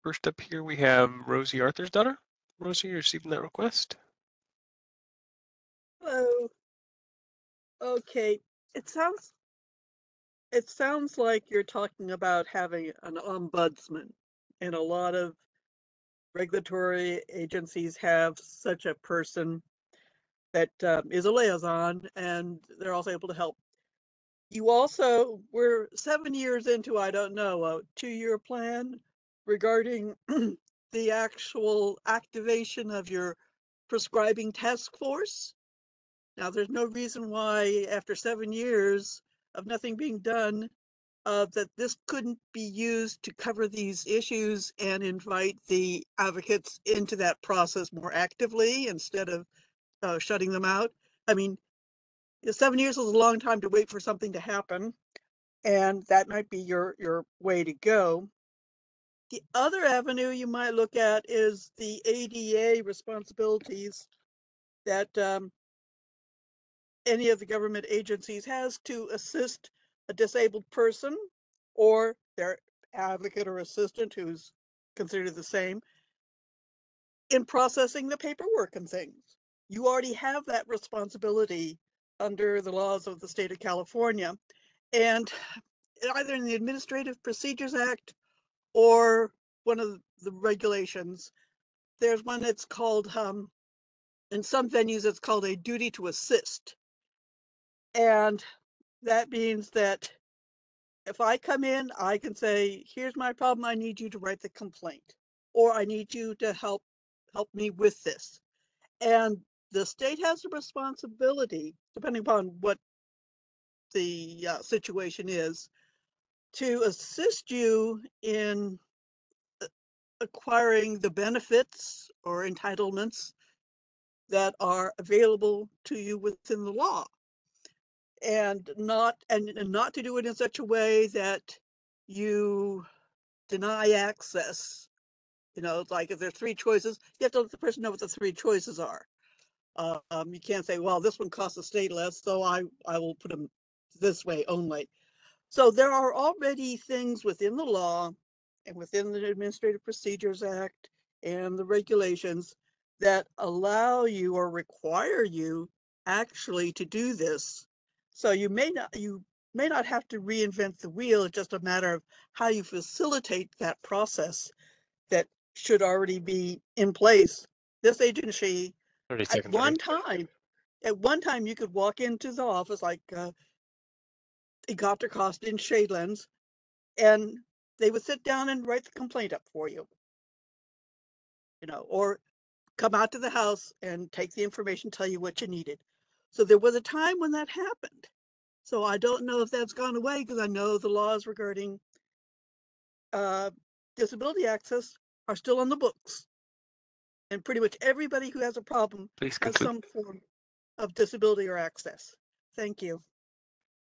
S2: First up here, we have Rosie Arthur's daughter. Rosie, you're receiving that request.
S5: Hello. Okay, it sounds like you're talking about having an ombudsman, and a lot of regulatory agencies have such a person that is a liaison, and they're also able to help. You also, we're 7 years into, I don't know, a 2-year plan regarding the actual activation of your prescribing task force. Now, there's no reason why, after 7 years of nothing being done, that this couldn't be used to cover these issues and invite the advocates into that process more actively instead of shutting them out. I mean, 7 years is a long time to wait for something to happen, and that might be your way to go. The other avenue you might look at is the ADA responsibilities that any of the government agencies has to assist a disabled person or their advocate or assistant, who's considered the same, in processing the paperwork and things. You already have that responsibility under the laws of the state of California. And either in the Administrative Procedures Act or one of the regulations, there's one that's called, in some venues, it's called a duty to assist. And that means that if I come in, I can say, here's my problem, I need you to write the complaint, or I need you to help me with this. And the state has a responsibility, depending upon what the situation is, to assist you in acquiring the benefits or entitlements that are available to you within the law. and not to do it in such a way that you deny access. You know, like if there's 3 choices, you have to let the person know what the 3 choices are. You can't say, well, this one costs the state less, so I will put them this way only. So there are already things within the law and within the Administrative Procedures Act and the regulations that allow you or require you actually to do this. So you may not have to reinvent the wheel. It's just a matter of how you facilitate that process that should already be in place. This agency,
S2: 30
S5: at
S2: seconds.
S5: one time, you could walk into the office like Dr. Costa in Shadelands, and they would sit down and write the complaint up for you, you know, or come out to the house and take the information, tell you what you needed. So there was a time when that happened. So I don't know if that's gone away, because I know the laws regarding disability access are still on the books. And pretty much everybody who has a problem
S2: Please
S5: has
S2: conclude.
S5: some form of disability or access. Thank you.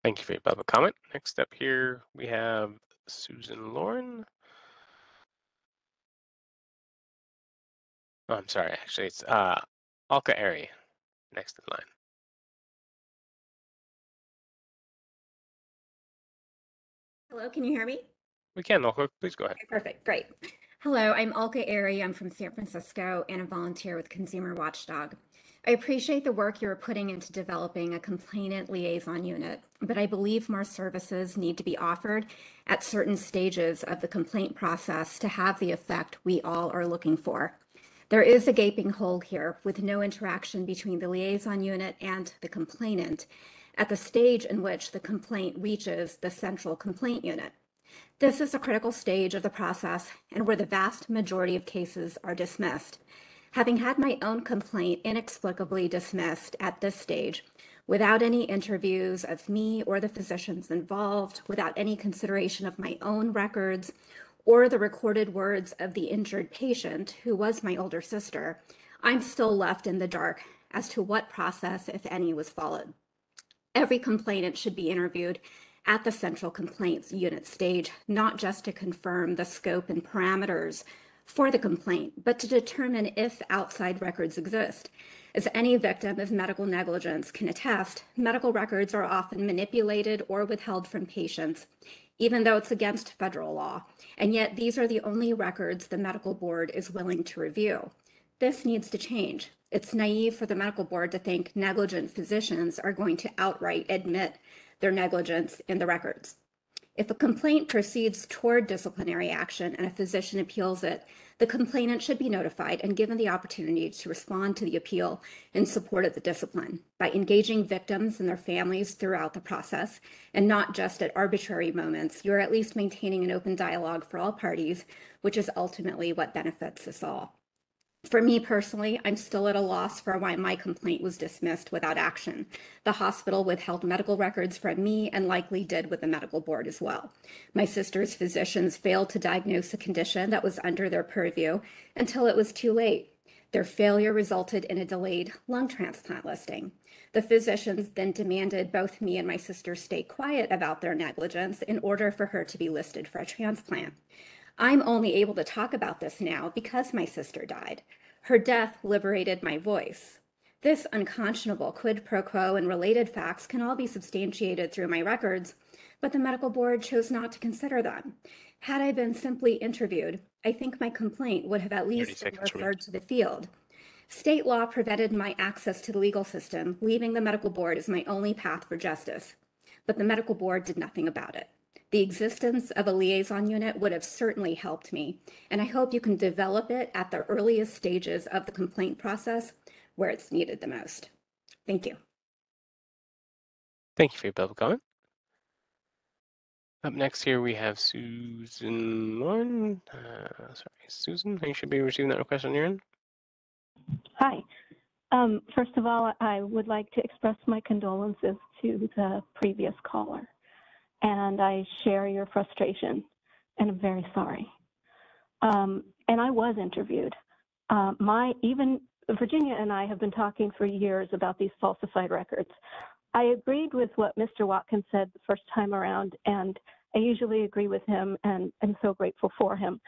S2: Thank you for your public comment. Next up here, we have Susan Lauren. Oh, I'm sorry, actually, it's Alka Ari next in line.
S13: Hello, can you hear me?
S2: We can, Alka, please go ahead.
S13: Okay, perfect, great. Hello, I'm Alka Ari. I'm from San Francisco and a volunteer with Consumer Watchdog. I appreciate the work you're putting into developing a complainant liaison unit, but I believe more services need to be offered at certain stages of the complaint process to have the effect we all are looking for. There is a gaping hole here with no interaction between the liaison unit and the complainant at the stage in which the complaint reaches the central complaint unit. This is a critical stage of the process and where the vast majority of cases are dismissed. Having had my own complaint inexplicably dismissed at this stage, without any interviews of me or the physicians involved, without any consideration of my own records, or the recorded words of the injured patient, who was my older sister, I'm still left in the dark as to what process, if any, was followed. Every complainant should be interviewed at the central complaints unit stage, not just to confirm the scope and parameters for the complaint, but to determine if outside records exist. As any victim of medical negligence can attest, medical records are often manipulated or withheld from patients, even though it's against federal law. And yet these are the only records the medical board is willing to review. This needs to change. It's naive for the medical board to think negligent physicians are going to outright admit their negligence in the records. If a complaint proceeds toward disciplinary action and a physician appeals it, the complainant should be notified and given the opportunity to respond to the appeal in support of the discipline by engaging victims and their families throughout the process, and not just at arbitrary moments. You're at least maintaining an open dialogue for all parties, which is ultimately what benefits us all. For me personally, I'm still at a loss for why my complaint was dismissed without action. The hospital withheld medical records from me and likely did with the medical board as well. My sister's physicians failed to diagnose a condition that was under their purview until it was too late. Their failure resulted in a delayed lung transplant listing. The physicians then demanded both me and my sister stay quiet about their negligence in order for her to be listed for a transplant. I'm only able to talk about this now because my sister died. Her death liberated my voice. This unconscionable quid pro quo and related facts can all be substantiated through my records, but the medical board chose not to consider them. Had I been simply interviewed, I think my complaint would have at least been referred to the field. State law prevented my access to the legal system, leaving the medical board as my only path for justice. But the medical board did nothing about it. The existence of a liaison unit would have certainly helped me, and I hope you can develop it at the earliest stages of the complaint process where it's needed the most. Thank you.
S2: Thank you for your public comment. Up next here, we have Susan Lauren. Sorry, Susan, you should be receiving that request on your end.
S14: Hi. First of all, I would like to express my condolences to the previous caller. And I share your frustration, and I'm very sorry. And I was interviewed. Even Virginia and I have been talking for years about these falsified records. I agreed with what Mr. Watkins said the first time around, and I usually agree with him, and I'm so grateful for him.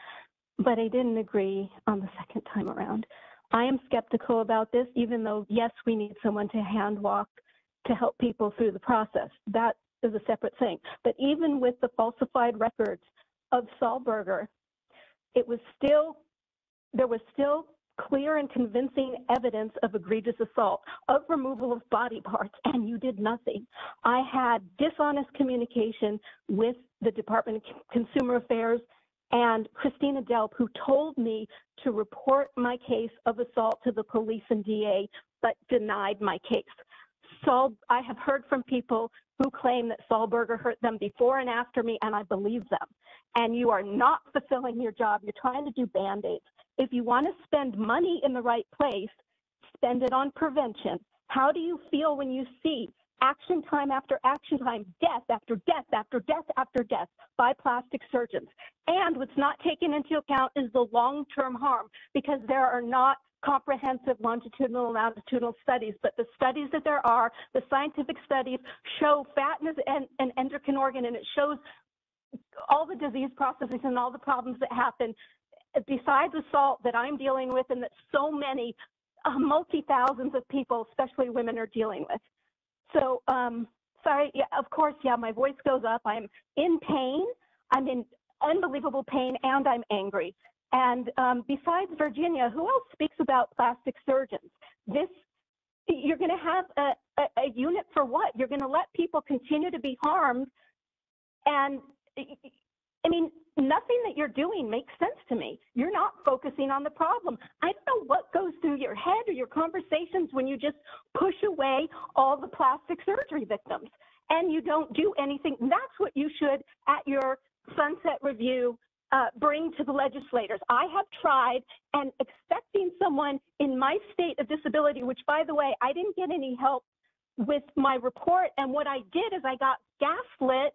S14: But I didn't agree on the second time around. I am skeptical about this, even though, yes, we need someone to hand walk to help people through the process. That is a separate thing. But even with the falsified records of Saulberger, there was still clear and convincing evidence of egregious assault, of removal of body parts, and you did nothing. I had dishonest communication with the Department of Consumer Affairs and Christina Delp, who told me to report my case of assault to the police and DA, but denied my case. I have heard from people who claim that Saulberger hurt them before and after me, and I believe them. And you are not fulfilling your job. You're trying to do Band-Aids. If you want to spend money in the right place, spend it on prevention. How do you feel when you see action time after action time, death after death after death after death by plastic surgeons? And what's not taken into account is the long-term harm, because there are not comprehensive longitudinal and longitudinal studies, but the studies that there are, the scientific studies, show fatness and endocrine organ, and it shows all the disease processes and all the problems that happen besides assault that I'm dealing with, and that so many multi-thousands of people, especially women, are dealing with. So, sorry, yeah, of course, yeah, my voice goes up. I'm in pain. I'm in unbelievable pain, and I'm angry. And besides Virginia, who else speaks about plastic surgeons? You're going to have a unit for what? You're going to let people continue to be harmed. And I mean, nothing that you're doing makes sense to me. You're not focusing on the problem. I don't know what goes through your head or your conversations when you just push away all the plastic surgery victims and you don't do anything. That's what you should, at your sunset review, bring to the legislators. I have tried, and expecting someone in my state of disability, which, by the way, I didn't get any help with my report, and what I did is I got gaslit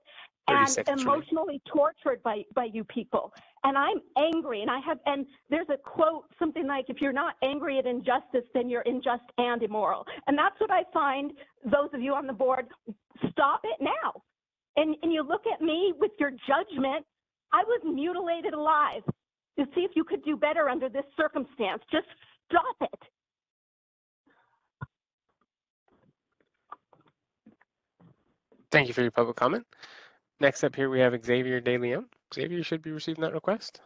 S14: and emotionally tortured by you people. And I'm angry, and there's a quote, something like, if you're not angry at injustice, then you're unjust and immoral. And that's what I find, those of you on the board, stop it now. And you look at me with your judgment. I was mutilated alive. To see if you could do better under this circumstance. Just stop it.
S2: Thank you for your public comment. Next up here, we have Xavier De Leon. Xavier, you should be receiving that request.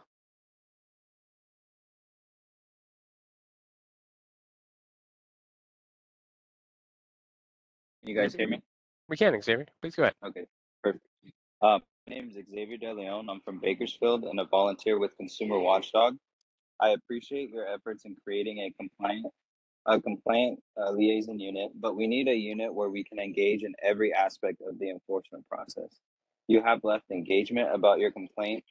S15: Can you guys hear me?
S2: We can, Xavier. Please go ahead.
S15: Okay, perfect. My name is Xavier De Leon. I'm from Bakersfield and a volunteer with Consumer Watchdog. I appreciate your efforts in creating a complaint liaison unit, but we need a unit where we can engage in every aspect of the enforcement process. You have left engagement about your complaint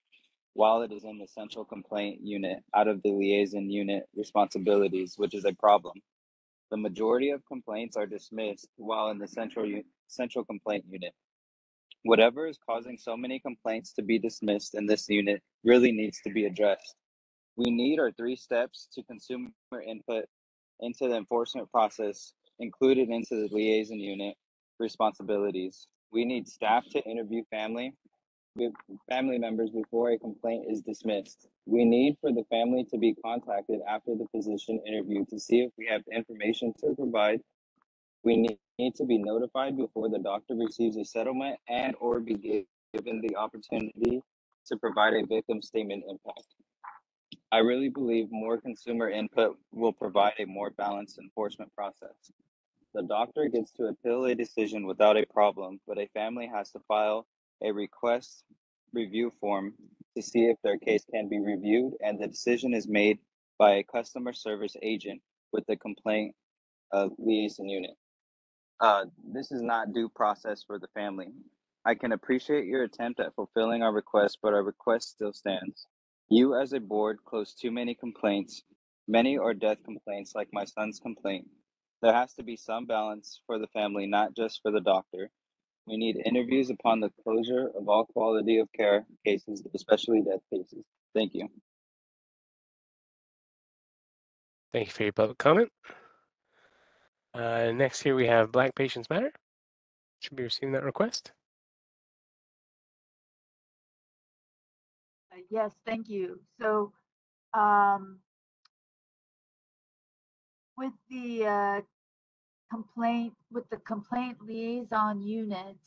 S15: while it is in the central complaint unit out of the liaison unit responsibilities, which is a problem. The majority of complaints are dismissed while in the central complaint unit. Whatever is causing so many complaints to be dismissed in this unit really needs to be addressed. We need our 3 steps to consumer input into the enforcement process included into the liaison unit responsibilities. We need staff to interview family members before a complaint is dismissed. We need for the family to be contacted after the physician interview to see if we have information to provide. We need to be notified before the doctor receives a settlement and or be given the opportunity to provide a victim statement impact. I really believe more consumer input will provide a more balanced enforcement process. The doctor gets to appeal a decision without a problem, but a family has to file a request review form to see if their case can be reviewed, and the decision is made by a customer service agent with the complaint liaison unit. This is not due process for the family. I can appreciate your attempt at fulfilling our request, but our request still stands. You as a board close too many complaints. Many are death complaints like my son's complaint. There has to be some balance for the family, not just for the doctor. We need interviews upon the closure of all quality of care cases, especially death cases. Thank you.
S2: Thank you for your public comment. Next here we have Black Patients Matter. Should be receiving that request.
S16: Yes, thank you. So um, with the complaint liaison unit,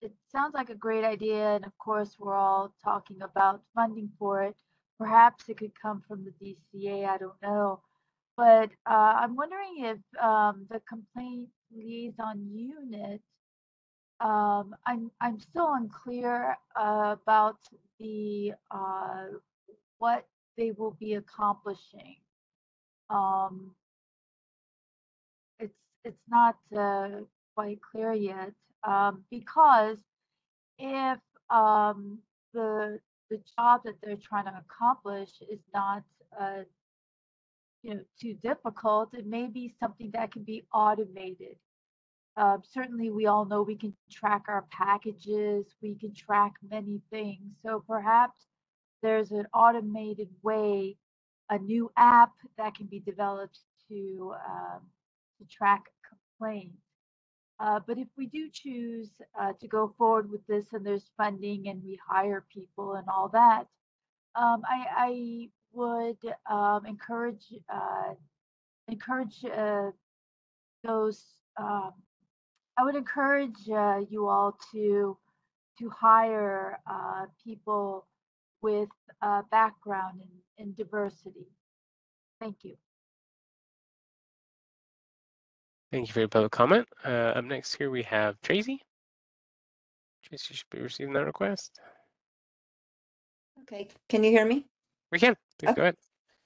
S16: it sounds like a great idea, and of course we're all talking about funding for it. Perhaps it could come from the DCA, I don't know. But I'm wondering if the complaint liaison unit, I'm still unclear about the what they will be accomplishing. Um, it's not quite clear yet, because if the job that they're trying to accomplish is not too difficult, it may be something that can be automated. Certainly, we all know we can track our packages, we can track many things. So perhaps there's an automated way, a new app that can be developed to track complaints. But if we do choose to go forward with this and there's funding and we hire people and all that, I would encourage those. I would encourage you all to hire people with background in diversity. Thank you.
S2: Thank you for your public comment. Up next here we have Tracy. Tracy should be receiving that request.
S17: Okay, can you hear me?
S2: We can. Please go ahead.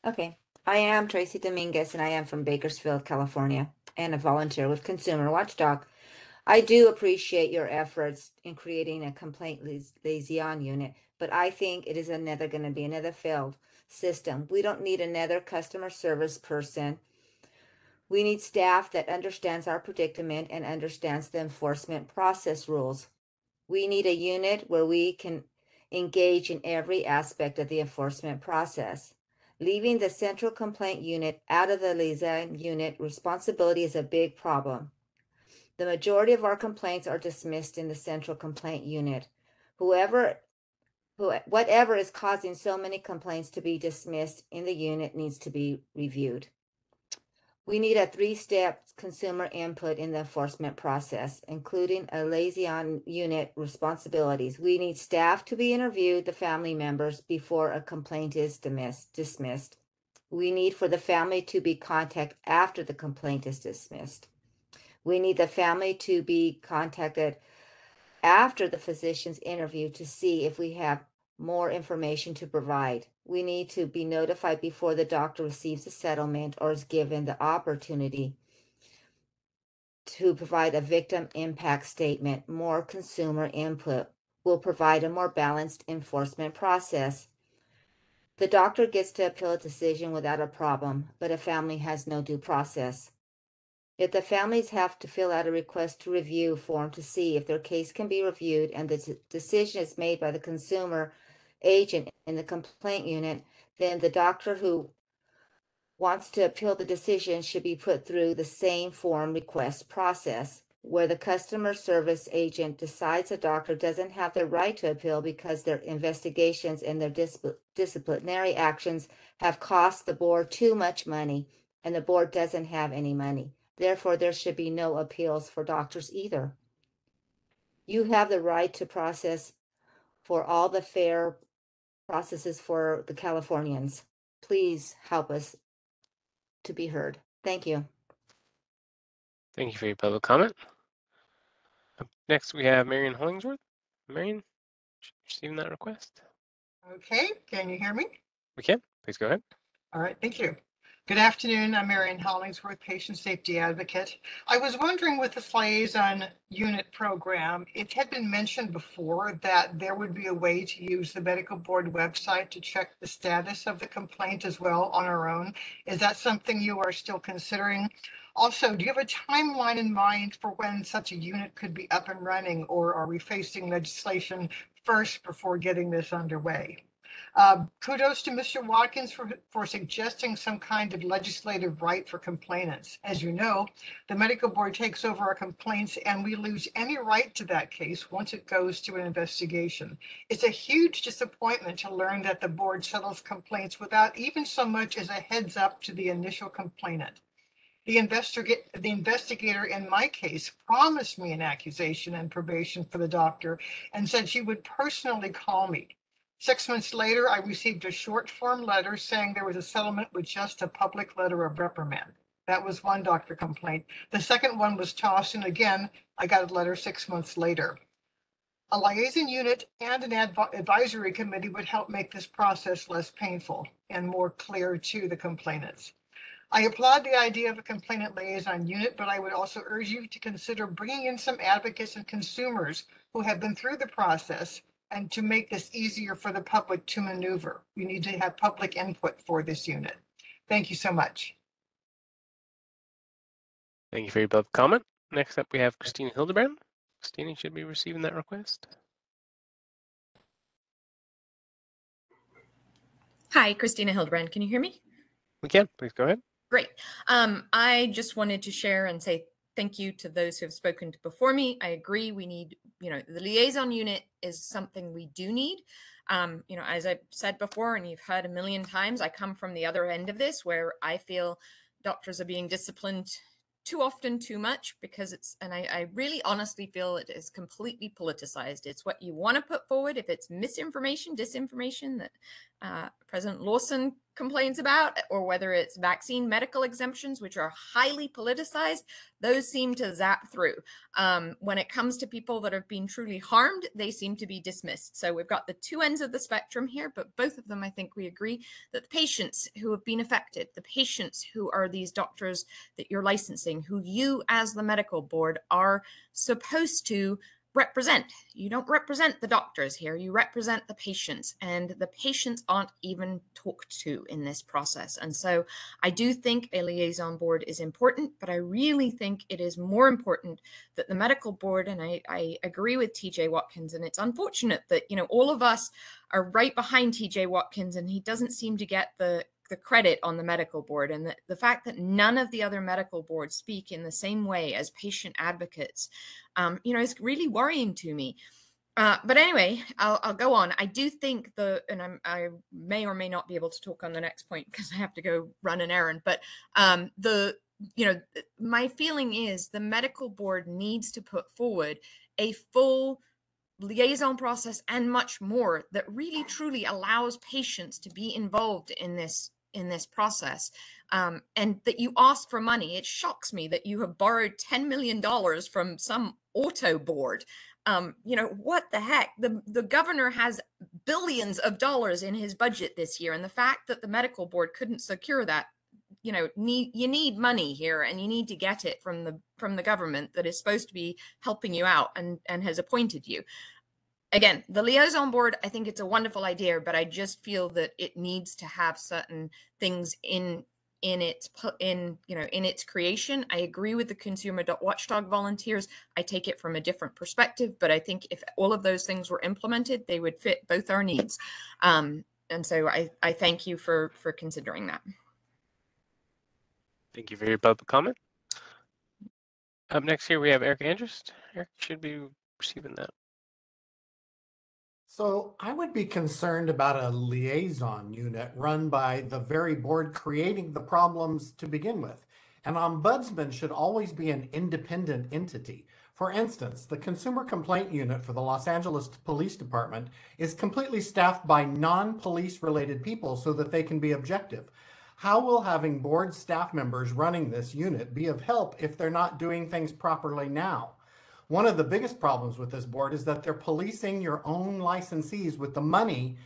S17: Okay, I am Tracy Dominguez and I am from Bakersfield, California, and a volunteer with Consumer Watchdog. I do appreciate your efforts in creating a complaint liaison unit, but I think it is going to be another failed system. We don't need another customer service person. We need staff that understands our predicament and understands the enforcement process rules. We need a unit where we can engage in every aspect of the enforcement process. Leaving the central complaint unit out of the liaison unit responsibility is a big problem. The majority of our complaints are dismissed in the central complaint unit. Whatever is causing so many complaints to be dismissed in the unit needs to be reviewed. We need a 3-step consumer input in the enforcement process, including a liaison unit responsibilities. We need staff to be interviewed, the family members, before a complaint is dismissed. We need for the family to be contacted after the complaint is dismissed. We need the family to be contacted after the physician's interview to see if we have more information to provide. We need to be notified before the doctor receives a settlement or is given the opportunity to provide a victim impact statement. More consumer input will provide a more balanced enforcement process. The doctor gets to appeal a decision without a problem, but a family has no due process. If the families have to fill out a request to review form to see if their case can be reviewed and the decision is made by the consumer agent in the complaint unit, then the doctor who wants to appeal the decision should be put through the same form request process, where the customer service agent decides a doctor doesn't have the right to appeal because their investigations and their disciplinary actions have cost the board too much money and the board doesn't have any money. Therefore, there should be no appeals for doctors either. You have the right to process for all the fair processes for the Californians. Please help us to be heard. Thank you.
S2: Thank you for your public comment. Up next, we have Marion Hollingsworth. Marion, receiving that request.
S18: Okay, can you hear me?
S2: We can. Please go ahead.
S18: All right, thank you. Good afternoon. I'm Marion Hollingsworth, patient safety advocate. I was wondering with this liaison unit program, it had been mentioned before that there would be a way to use the medical board website to check the status of the complaint as well on our own. Is that something you are still considering? Also, do you have a timeline in mind for when such a unit could be up and running, or are we facing legislation first before getting this underway? Kudos to Mr. Watkins for suggesting some kind of legislative right for complainants. As you know, the medical board takes over our complaints and we lose any right to that case once it goes to an investigation. It's a huge disappointment to learn that the board settles complaints without even so much as a heads up to the initial complainant. The investigator in my case promised me an accusation and probation for the doctor and said she would personally call me. 6 months later, I received a short form letter saying there was a settlement with just a public letter of reprimand. That was one doctor complaint. The second one was tossed, and again, I got a letter 6 months later. A liaison unit and an advisory committee would help make this process less painful and more clear to the complainants. I applaud the idea of a complainant liaison unit, but I would also urge you to consider bringing in some advocates and consumers who have been through the process and to make this easier for the public to maneuver. We need to have public input for this unit. Thank you so much.
S2: Thank you for your public comment. Next up, we have Christina Hildebrand. Christina, should be receiving that request.
S19: Hi, Christina Hildebrand. Can you hear me?
S2: We can. Please go ahead.
S19: Great. I just wanted to share and say thank you to those who have spoken before me. I agree. We need, the liaison unit is something we do need. As I've said before, and you've heard a million times, I come from the other end of this where I feel doctors are being disciplined too often, too much, because I really honestly feel it is completely politicized. It's what you want to put forward. If it's misinformation, disinformation that President Lawson complains about, or whether it's vaccine medical exemptions, which are highly politicized, those seem to zap through. When it comes to people that have been truly harmed, they seem to be dismissed. So we've got the two ends of the spectrum here, but both of them, I think we agree that the patients who have been affected, the patients who are these doctors that you're licensing, who you as the medical board are supposed to represent. You don't represent the doctors here, you represent the patients, and the patients aren't even talked to in this process. And so I do think a liaison board is important, but I really think it is more important that the medical board, and I agree with TJ Watkins, and it's unfortunate that, all of us are right behind TJ Watkins and he doesn't seem to get the credit on the medical board, and the fact that none of the other medical boards speak in the same way as patient advocates, is really worrying to me. But anyway, I'll go on. I do think I may or may not be able to talk on the next point because I have to go run an errand, but my feeling is the medical board needs to put forward a full liaison process and much more that really truly allows patients to be involved in this process, and that you ask for money. It shocks me that you have borrowed $10 million from some auto board. What the heck? The governor has billions of dollars in his budget this year, and the fact that the medical board couldn't secure that, you need money here, and you need to get it from the government that is supposed to be helping you out and has appointed you. Again, the liaison board, I think it's a wonderful idea, but I just feel that it needs to have certain things in its creation. I agree with the consumer watchdog volunteers. I take it from a different perspective, but I think if all of those things were implemented, they would fit both our needs. And so I thank you for considering that.
S2: Thank you for your public comment. Up next here, we have Eric Andrus. Eric should be receiving that.
S6: So I would be concerned about a liaison unit run by the very board creating the problems to begin with. An ombudsman should always be an independent entity. For instance, the Consumer Complaint Unit for the Los Angeles Police Department is completely staffed by non-police related people so that they can be objective. How will having board staff members running this unit be of help if they're not doing things properly now? One of the biggest problems with this board is that they're policing your own licensees with the money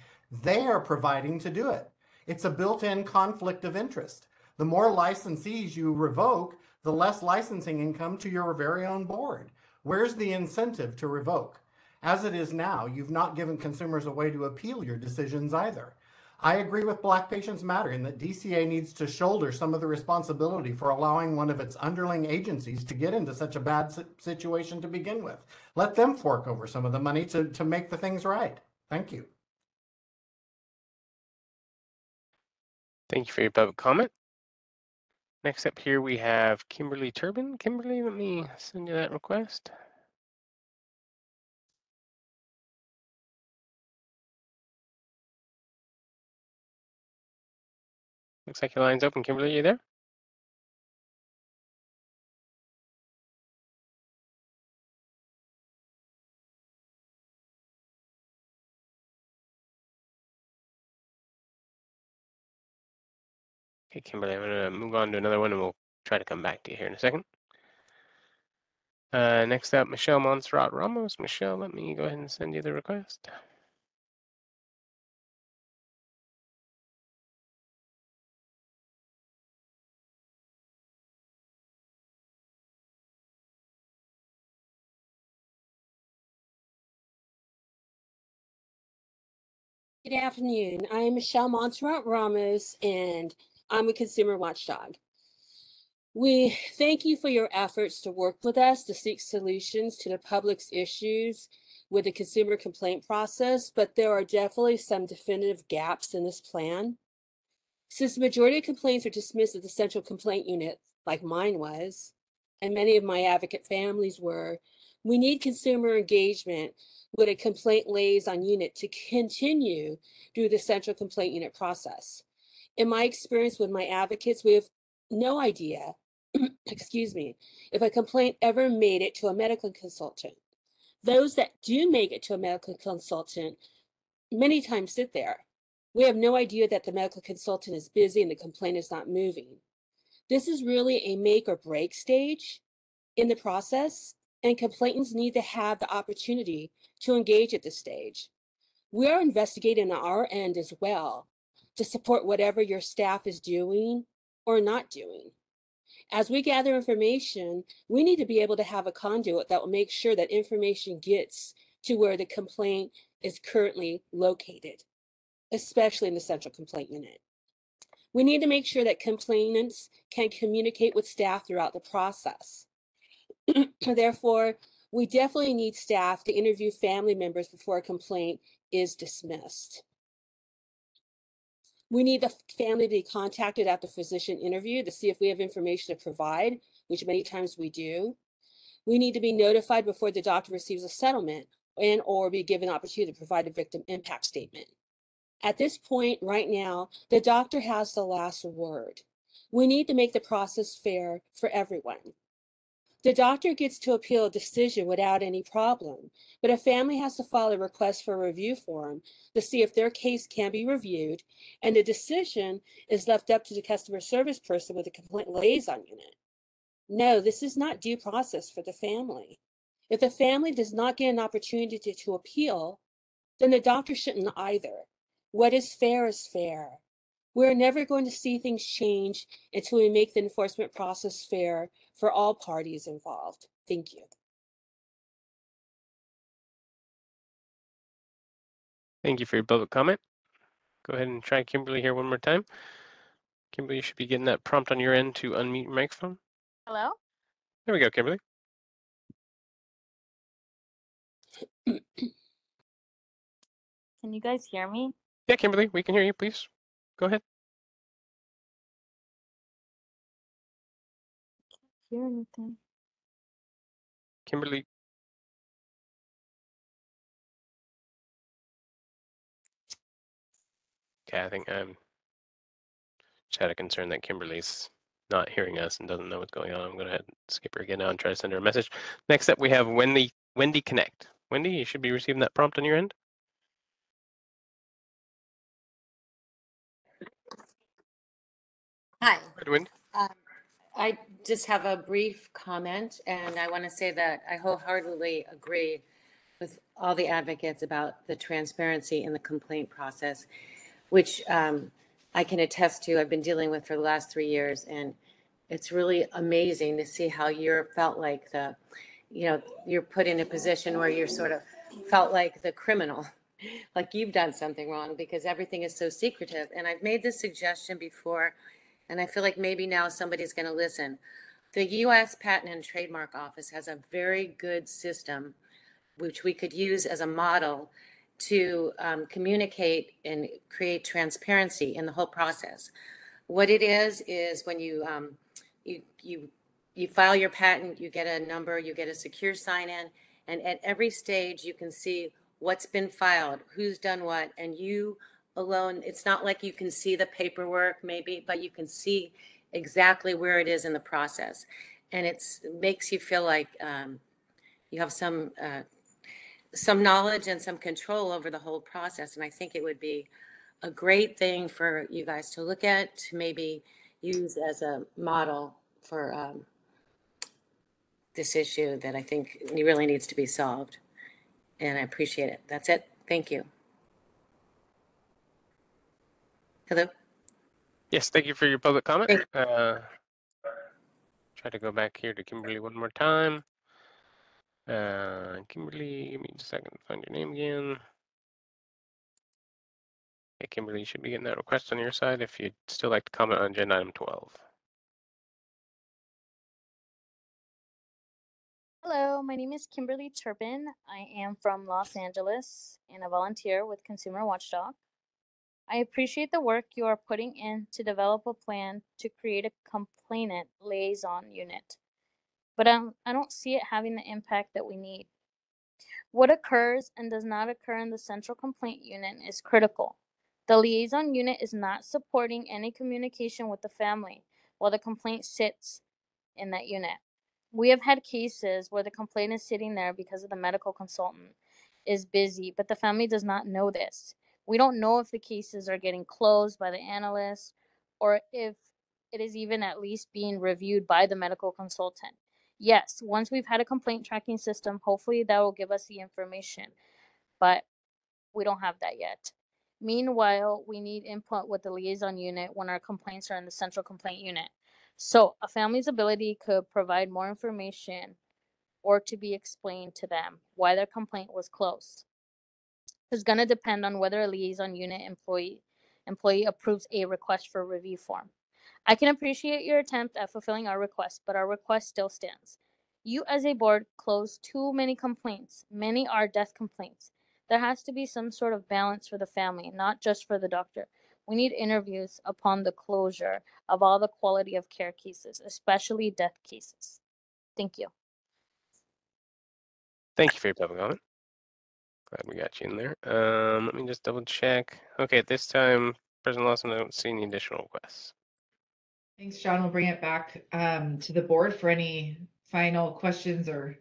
S6: they are providing to do it. It's a built-in conflict of interest. The more licensees you revoke, the less licensing income to your very own board. Where's the incentive to revoke? As it is now, you've not given consumers a way to appeal your decisions either. I agree with Black Patients Matter in that DCA needs to shoulder some of the responsibility for allowing one of its underling agencies to get into such a bad situation to begin with. Let them fork over some of the money to make the things right. Thank you.
S2: Thank you for your public comment. Next up here, we have Kimberly Turbin. Kimberly, let me send you that request. Looks like your line's open. Kimberly, are you there? Okay, Kimberly, I'm going to move on to another one and we'll try to come back to you here in a second. Next up, Michelle Montserrat Ramos. Michelle, let me go ahead and send you the request.
S20: Good afternoon. I'm Michelle Montserrat Ramos, and I'm a consumer watchdog. We thank you for your efforts to work with us to seek solutions to the public's issues with the consumer complaint process, but there are definitely some definitive gaps in this plan. Since the majority of complaints are dismissed at the central complaint unit, like mine was, and many of my advocate families were, we need consumer engagement with a complaint liaison unit to continue through the central complaint unit process. In my experience with my advocates, we have no idea, excuse me, if a complaint ever made it to a medical consultant. Those that do make it to a medical consultant many times sit there. We have no idea that the medical consultant is busy and the complaint is not moving. This is really a make or break stage in the process, and complainants need to have the opportunity to engage at this stage. We are investigating on our end as well to support whatever your staff is doing or not doing. As we gather information, we need to be able to have a conduit that will make sure that information gets to where the complaint is currently located, especially in the central complaint unit. We need to make sure that complainants can communicate with staff throughout the process. Therefore, we definitely need staff to interview family members before a complaint is dismissed. We need the family to be contacted at the physician interview to see if we have information to provide, which many times we do. We need to be notified before the doctor receives a settlement and or be given an opportunity to provide a victim impact statement. At this point right now, the doctor has the last word. We need to make the process fair for everyone. The doctor gets to appeal a decision without any problem, but a family has to file a request for a review form to see if their case can be reviewed, and the decision is left up to the customer service person with the complaint liaison unit. No, this is not due process for the family. If the family does not get an opportunity to appeal, then the doctor shouldn't either. What is fair is fair. We're never going to see things change until we make the enforcement process fair for all parties involved. Thank you.
S2: Thank you for your public comment. Go ahead and try Kimberly here one more time. Kimberly, you should be getting that prompt on your end to unmute your microphone.
S21: Hello?
S2: There we go, Kimberly.
S21: Can you guys hear me?
S2: Yeah, Kimberly, we can hear you. Please go ahead.
S21: Hear anything?
S2: Kimberly. Okay, I think I'm just had a concern that Kimberly's not hearing us and doesn't know what's going on. I'm going to skip her again now and try to send her a message. Next up, we have Wendy Connect. Wendy, you should be receiving that prompt on your end.
S22: Hi.
S2: Good, Wendy.
S22: I just have a brief comment, and I want to say that I wholeheartedly agree with all the advocates about the transparency in the complaint process, which I can attest to. I've been dealing with for the last 3 years, and it's really amazing to see how you're felt like you're put in a position where you're sort of felt like the criminal, like you've done something wrong because everything is so secretive. And I've made this suggestion before, and I feel like maybe now somebody's going to listen. The U.S. Patent and Trademark Office has a very good system, which we could use as a model to communicate and create transparency in the whole process. What it is when you you file your patent, you get a number, you get a secure sign-in, and at every stage you can see what's been filed, who's done what, and you alone, it's not like you can see the paperwork maybe, but you can see exactly where it is in the process. And it makes you feel like you have some knowledge and some control over the whole process. And I think it would be a great thing for you guys to look at, to maybe use as a model for this issue that I think really needs to be solved. And I appreciate it. That's it. Thank you. Hello?
S2: Yes, thank you for your public comment. Try to go back here to Kimberly one more time. Kimberly, give me just a second to find your name again. Okay, Kimberly, you should be getting that request on your side if you'd still like to comment on agenda item 12.
S21: Hello, my name is Kimberly Turpin. I am from Los Angeles and a volunteer with Consumer Watchdog. I appreciate the work you are putting in to develop a plan to create a complainant liaison unit, but I don't see it having the impact that we need. What occurs and does not occur in the central complaint unit is critical. The liaison unit is not supporting any communication with the family while the complaint sits in that unit. We have had cases where the complaint is sitting there because of the medical consultant is busy, but the family does not know this. We don't know if the cases are getting closed by the analyst or if it is even at least being reviewed by the medical consultant. Yes, once we've had a complaint tracking system, hopefully that will give us the information, but we don't have that yet. Meanwhile, we need input with the liaison unit when our complaints are in the central complaint unit. So a family's ability could provide more information or to be explained to them why their complaint was closed. It's going to depend on whether a liaison unit employee approves a request for review form. I can appreciate your attempt at fulfilling our request, but our request still stands. You as a board closed too many complaints. Many are death complaints. There has to be some sort of balance for the family, not just for the doctor. We need interviews upon the closure of all the quality of care cases, especially death cases. Thank you.
S2: Thank you for your public comment. Glad we got you in there. Let me just double check. Okay, at this time, President Lawson, I don't see any additional requests.
S1: Thanks, John. We'll bring it back to the board for any final questions or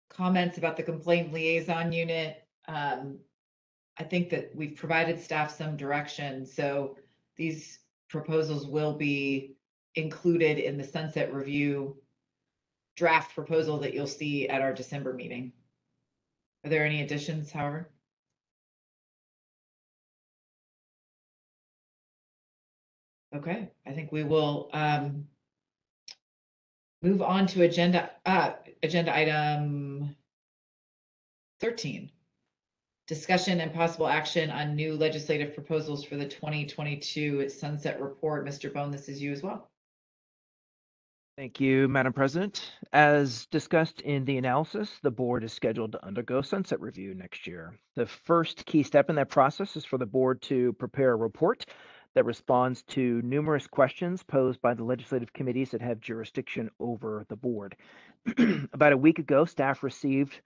S1: comments about the complaint liaison unit. I think that we've provided staff some direction, so these proposals will be included in the sunset review draft proposal that you'll see at our December meeting. Are there any additions, however? Okay, I think we will move on to agenda item 13. Discussion and possible action on new legislative proposals for the 2022 Sunset Report. Mr. Bone, this is you as well.
S4: Thank you, Madam President. As discussed in the analysis, the board is scheduled to undergo sunset review next year. The first key step in that process is for the board to prepare a report that responds to numerous questions posed by the legislative committees that have jurisdiction over the board. About a week ago, staff received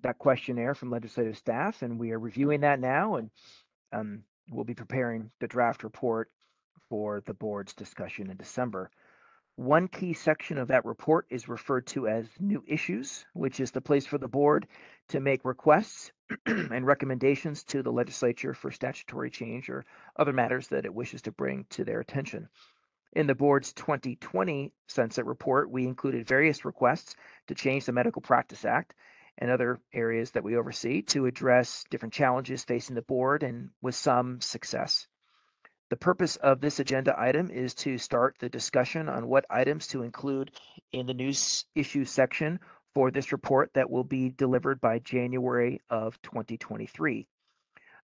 S4: that questionnaire from legislative staff, and we are reviewing that now, and we'll be preparing the draft report for the board's discussion in December. One key section of that report is referred to as new issues, which is the place for the board to make requests and recommendations to the legislature for statutory change or other matters that it wishes to bring to their attention. In the board's 2020 Sunset Report, we included various requests to change the Medical Practice Act and other areas that we oversee to address different challenges facing the board, and with some success. The purpose of this agenda item is to start the discussion on what items to include in the news issues section for this report that will be delivered by January of 2023.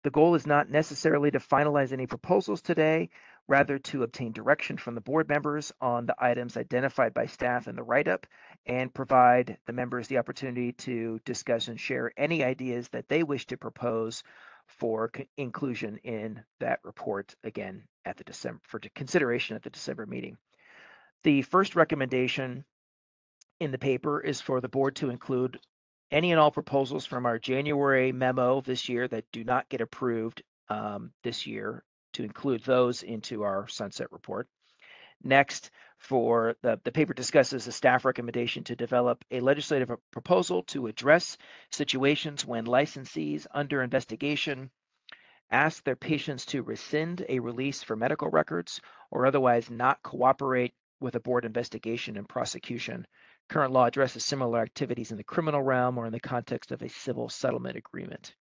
S4: The goal is not necessarily to finalize any proposals today, rather to obtain direction from the board members on the items identified by staff in the write-up and provide the members the opportunity to discuss and share any ideas that they wish to propose for inclusion in that report again at the consideration at the December meeting. The first recommendation in the paper is for the board to include any and all proposals from our January memo this year that do not get approved this year, to include those into our sunset report. Next, for the paper discusses a staff recommendation to develop a legislative proposal to address situations when licensees under investigation ask their patients to rescind a release for medical records or otherwise not cooperate with a board investigation and prosecution. Current law addresses similar activities in the criminal realm or in the context of a civil settlement agreement.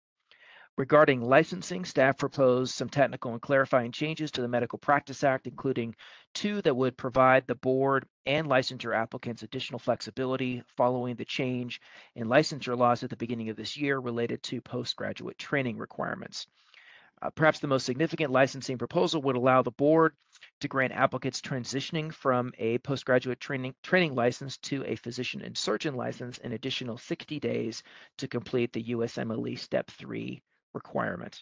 S4: Regarding licensing, staff proposed some technical and clarifying changes to the Medical Practice Act, including 2 that would provide the board and licensure applicants additional flexibility following the change in licensure laws at the beginning of this year related to postgraduate training requirements. Perhaps the most significant licensing proposal would allow the board to grant applicants transitioning from a postgraduate training license to a physician and surgeon license an additional 60 days to complete the USMLE Step 3 requirement.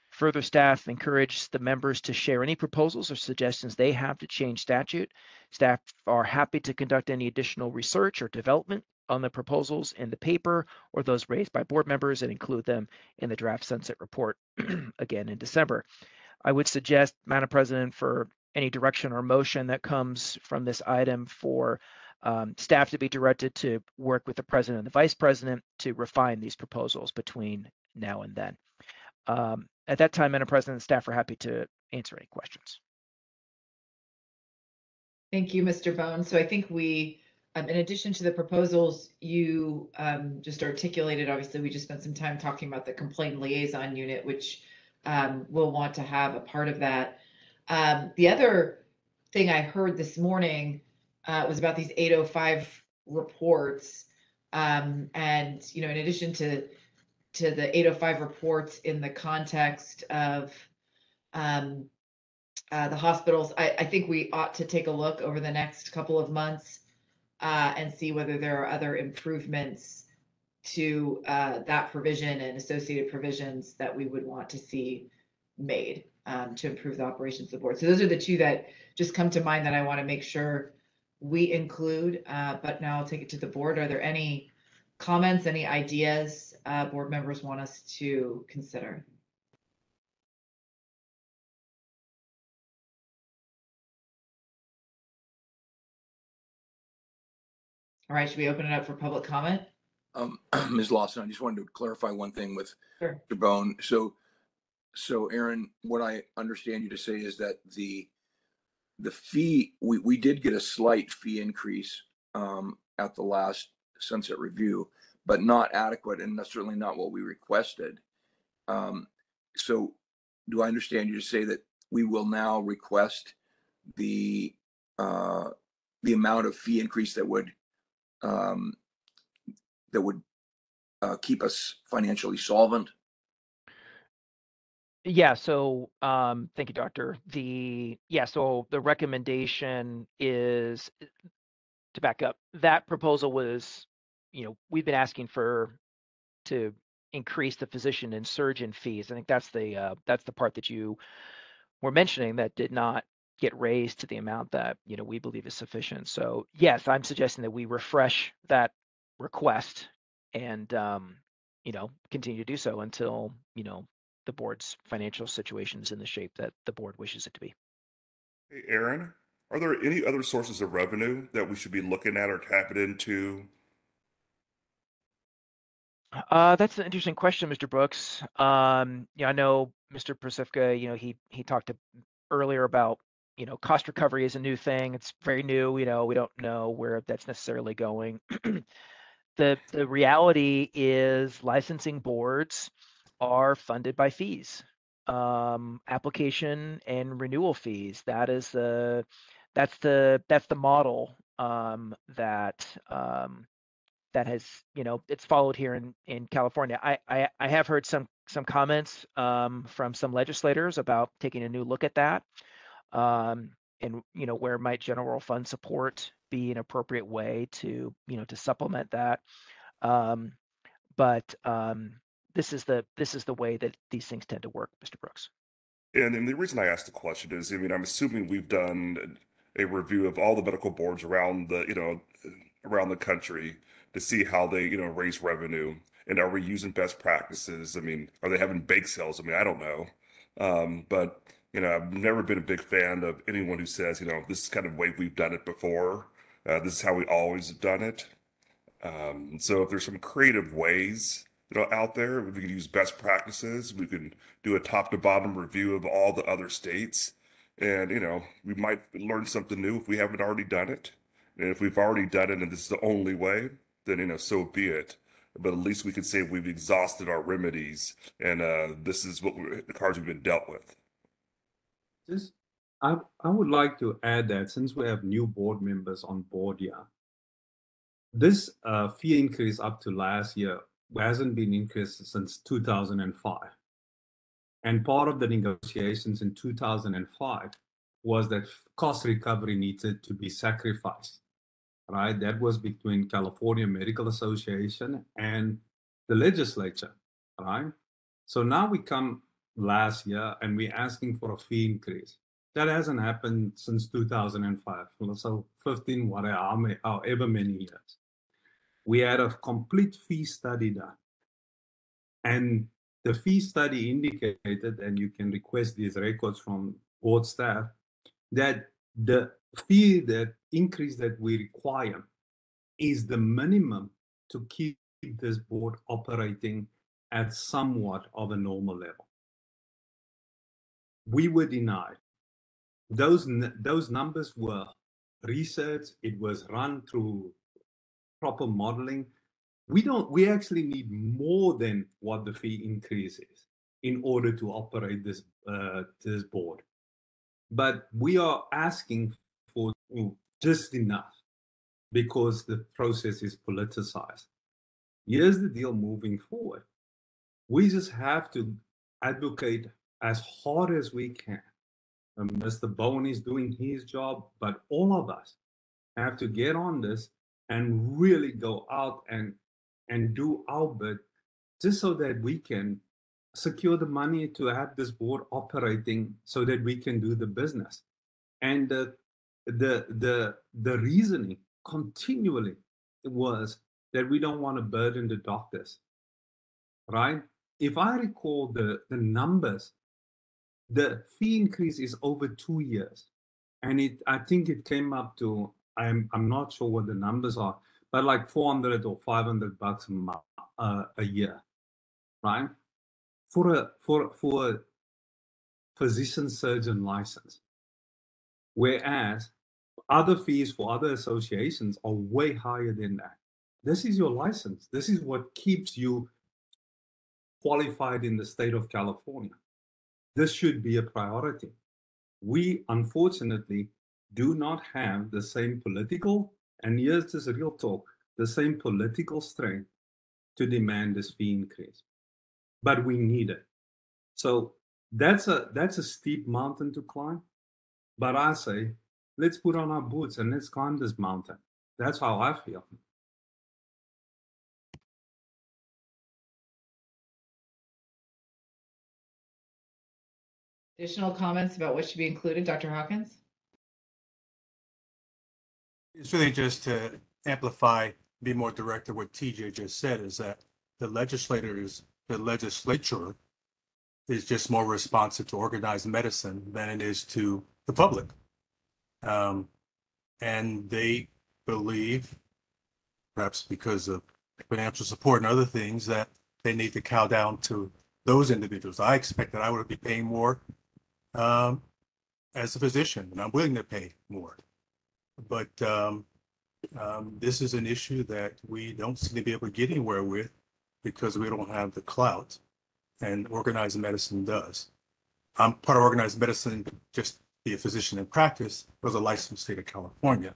S4: Further, staff encourage the members to share any proposals or suggestions they have to change statute. Staff are happy to conduct any additional research or development on the proposals in the paper or those raised by board members and include them in the draft sunset report again in December. I would suggest, Madam President, for any direction or motion that comes from this item for staff to be directed to work with the president and the vice president to refine these proposals between now and then. At that time, Madam President, staff are happy to answer any questions.
S1: Thank you, Mr. Bone. So I think we, in addition to the proposals you just articulated, obviously we just spent some time talking about the complaint liaison unit, which we'll want to have a part of that. The other thing I heard this morning was about these 805 reports. And, you know, in addition to the 805 reports in the context of the hospitals, I think we ought to take a look over the next couple of months and see whether there are other improvements to that provision and associated provisions that we would want to see made to improve the operations of the board. So those are the 2 that just come to mind that I want to make sure we include, but now I'll take it to the board. Are there any comments, any ideas board members want us to consider? All right, should we open it up for public comment?
S8: Ms. Lawson, I just wanted to clarify one thing with
S1: Sure.
S8: Mr. Bone. So Aaron, what I understand you to say is that the fee, we did get a slight fee increase at the last sunset review, but not adequate, and that's certainly not what we requested. So do I understand you to say that we will now request the amount of fee increase that would keep us financially solvent?
S4: Yeah, so thank you, Doctor. So the recommendation is, to back up, that proposal was, you know, we've been asking to increase the physician and surgeon fees. I think that's the part that you were mentioning that did not get raised to the amount that, you know, we believe is sufficient. So yes, I'm suggesting that we refresh that request and you know, continue to do so until, you know, the board's financial situation is in the shape that the board wishes it to be.
S12: Hey, Aaron, are there any other sources of revenue that we should be looking at or tapping into?
S4: That's an interesting question, Mr. Brooks. Yeah, I know Mr. Persifka, you know, he talked earlier about, you know, cost recovery is a new thing. It's very new, you know, we don't know where that's necessarily going. The reality is licensing boards are funded by fees, application and renewal fees. That's the model that has, you know, it's followed here in California. I have heard some comments from some legislators about taking a new look at that, and, you know, where might general fund support be an appropriate way to, you know, to supplement that. But this is the way that these things tend to work, Mr. Brooks.
S12: And the reason I asked the question is, I mean, I'm assuming we've done a review of all the medical boards around around the country to see how they, raise revenue. And are we using best practices? I mean, are they having bake sales? I mean, I don't know. But, I've never been a big fan of anyone who says, this is kind of the way we've done it before. This is how we always have done it. So if there's some creative ways, out there, we can use best practices. We can do a top to bottom review of all the other states. And, we might learn something new if we haven't already done it. And if we've already done it and this is the only way, then, so be it. But at least we can say we've exhausted our remedies and this is what the cards we've been dealt with.
S9: Just, I would like to add that since we have new board members on board here, this fee increase up to last year hasn't been increased since 2005. And part of the negotiations in 2005 was that cost recovery needed to be sacrificed, right? That was between California Medical Association and the legislature, right? So now we come last year and we're asking for a fee increase. That hasn't happened since 2005, so 15, whatever, however many years. We had a complete fee study done. And the fee study indicated, and you can request these records from board staff, that the fee, that increase that we require is the minimum to keep this board operating at somewhat of a normal level. We were denied. Those numbers were researched, it was run through proper modeling. We actually need more than what the fee increase is in order to operate this board. But we are asking for just enough because the process is politicized. Here's the deal moving forward. We just have to advocate as hard as we can. Mr. Bowen is doing his job, but all of us have to get on this and really go out and do our bit just so that we can secure the money to have this board operating so that we can do the business. And the reasoning continually was that we don't want to burden the doctors, right? If I recall the numbers, the fee increase is over 2 years. And I think it came up to, I'm not sure what the numbers are, but like $400 or $500 a year, right? For a physician surgeon license. Whereas other fees for other associations are way higher than that. This is your license. This is what keeps you qualified in the state of California. This should be a priority. We, unfortunately, do not have the same political, and here's this real talk, the same political strength to demand this fee increase. But we need it. So that's a steep mountain to climb. But I say, let's put on our boots and let's climb this mountain. That's how I feel.
S1: Additional comments about what should be included, Dr. Hawkins?
S3: It's really just to amplify, be more direct to what TJ just said, is that the legislature is just more responsive to organized medicine than it is to the public. And they believe, perhaps because of financial support and other things, that they need to cow down to those individuals. I expect that I would be paying more as a physician, and I'm willing to pay more. But this is an issue that we don't seem to be able to get anywhere with because we don't have the clout, and organized medicine does. I'm part of organized medicine, just be a physician in practice, was a licensed state of California.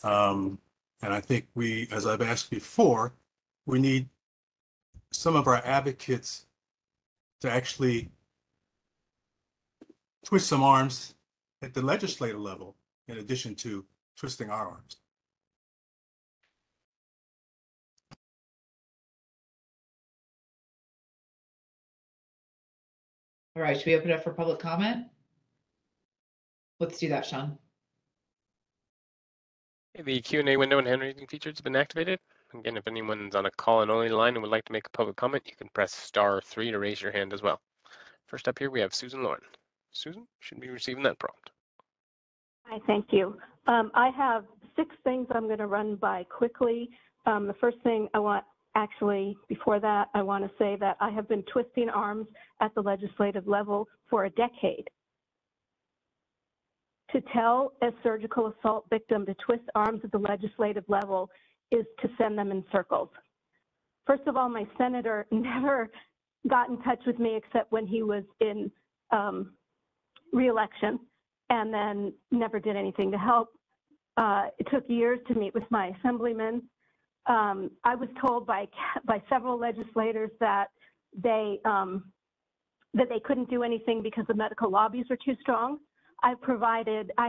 S3: And I think we, as I've asked before, we need some of our advocates to actually twist some arms at the legislative level, in addition to twisting our arms.
S1: All right, should we open it up for public comment? Let's do that, Sean.
S2: The Q&A window and hand raising feature has been activated. Again, if anyone's on a call and only line and would like to make a public comment, you can press *3 to raise your hand as well. First up here, we have Susan Lauren. Susan, should be receiving that prompt.
S14: Hi, thank you. I have 6 things I'm going to run by quickly. The first thing I want, actually, before that, I want to say that I have been twisting arms at the legislative level for a decade. To tell a surgical assault victim to twist arms at the legislative level is to send them in circles. First of all, my senator never got in touch with me except when he was in re-election, and then never did anything to help. It took years to meet with my assemblyman. I was told by several legislators that they couldn't do anything because the medical lobbies are too strong. I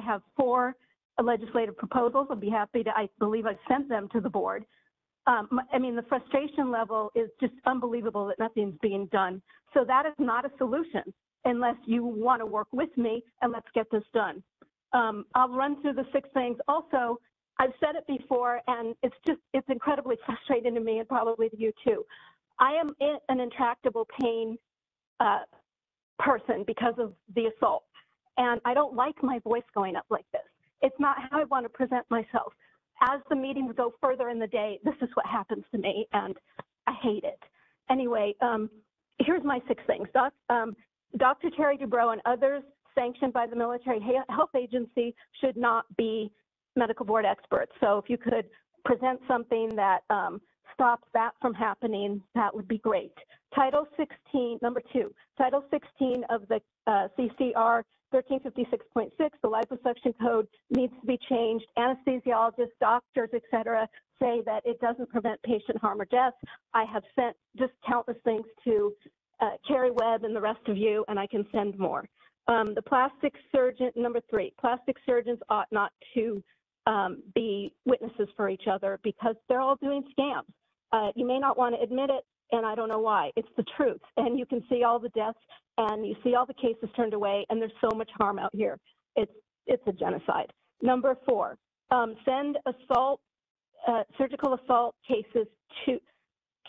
S14: have 4 legislative proposals. I'll be happy to, I believe I've sent them to the board. I mean, the frustration level is just unbelievable that nothing's being done. So that is not a solution unless you want to work with me, and let's get this done. I'll run through the 6 things. Also, I've said it before, and it's incredibly frustrating to me and probably to you too. I am an intractable pain person because of the assault. And I don't like my voice going up like this. It's not how I want to present myself. As the meetings go further in the day, this is what happens to me, and I hate it. Anyway, here's my 6 things. Dr. Terry Dubrow and others sanctioned by the Military Health Agency should not be medical board experts. So if you could present something that stops that from happening, that would be great. Title 16, number 2, Title 16 of the CCR 1356.6, the liposuction code needs to be changed. Anesthesiologists, doctors, et cetera, say that it doesn't prevent patient harm or death. I have sent just countless things to Carrie Webb and the rest of you, and I can send more. The plastic surgeon, number 3, plastic surgeons ought not to be witnesses for each other because they're all doing scams. You may not want to admit it, and I don't know why. It's the truth, and you can see all the deaths, and you see all the cases turned away, and there's so much harm out here. It's a genocide. Number 4, send surgical assault cases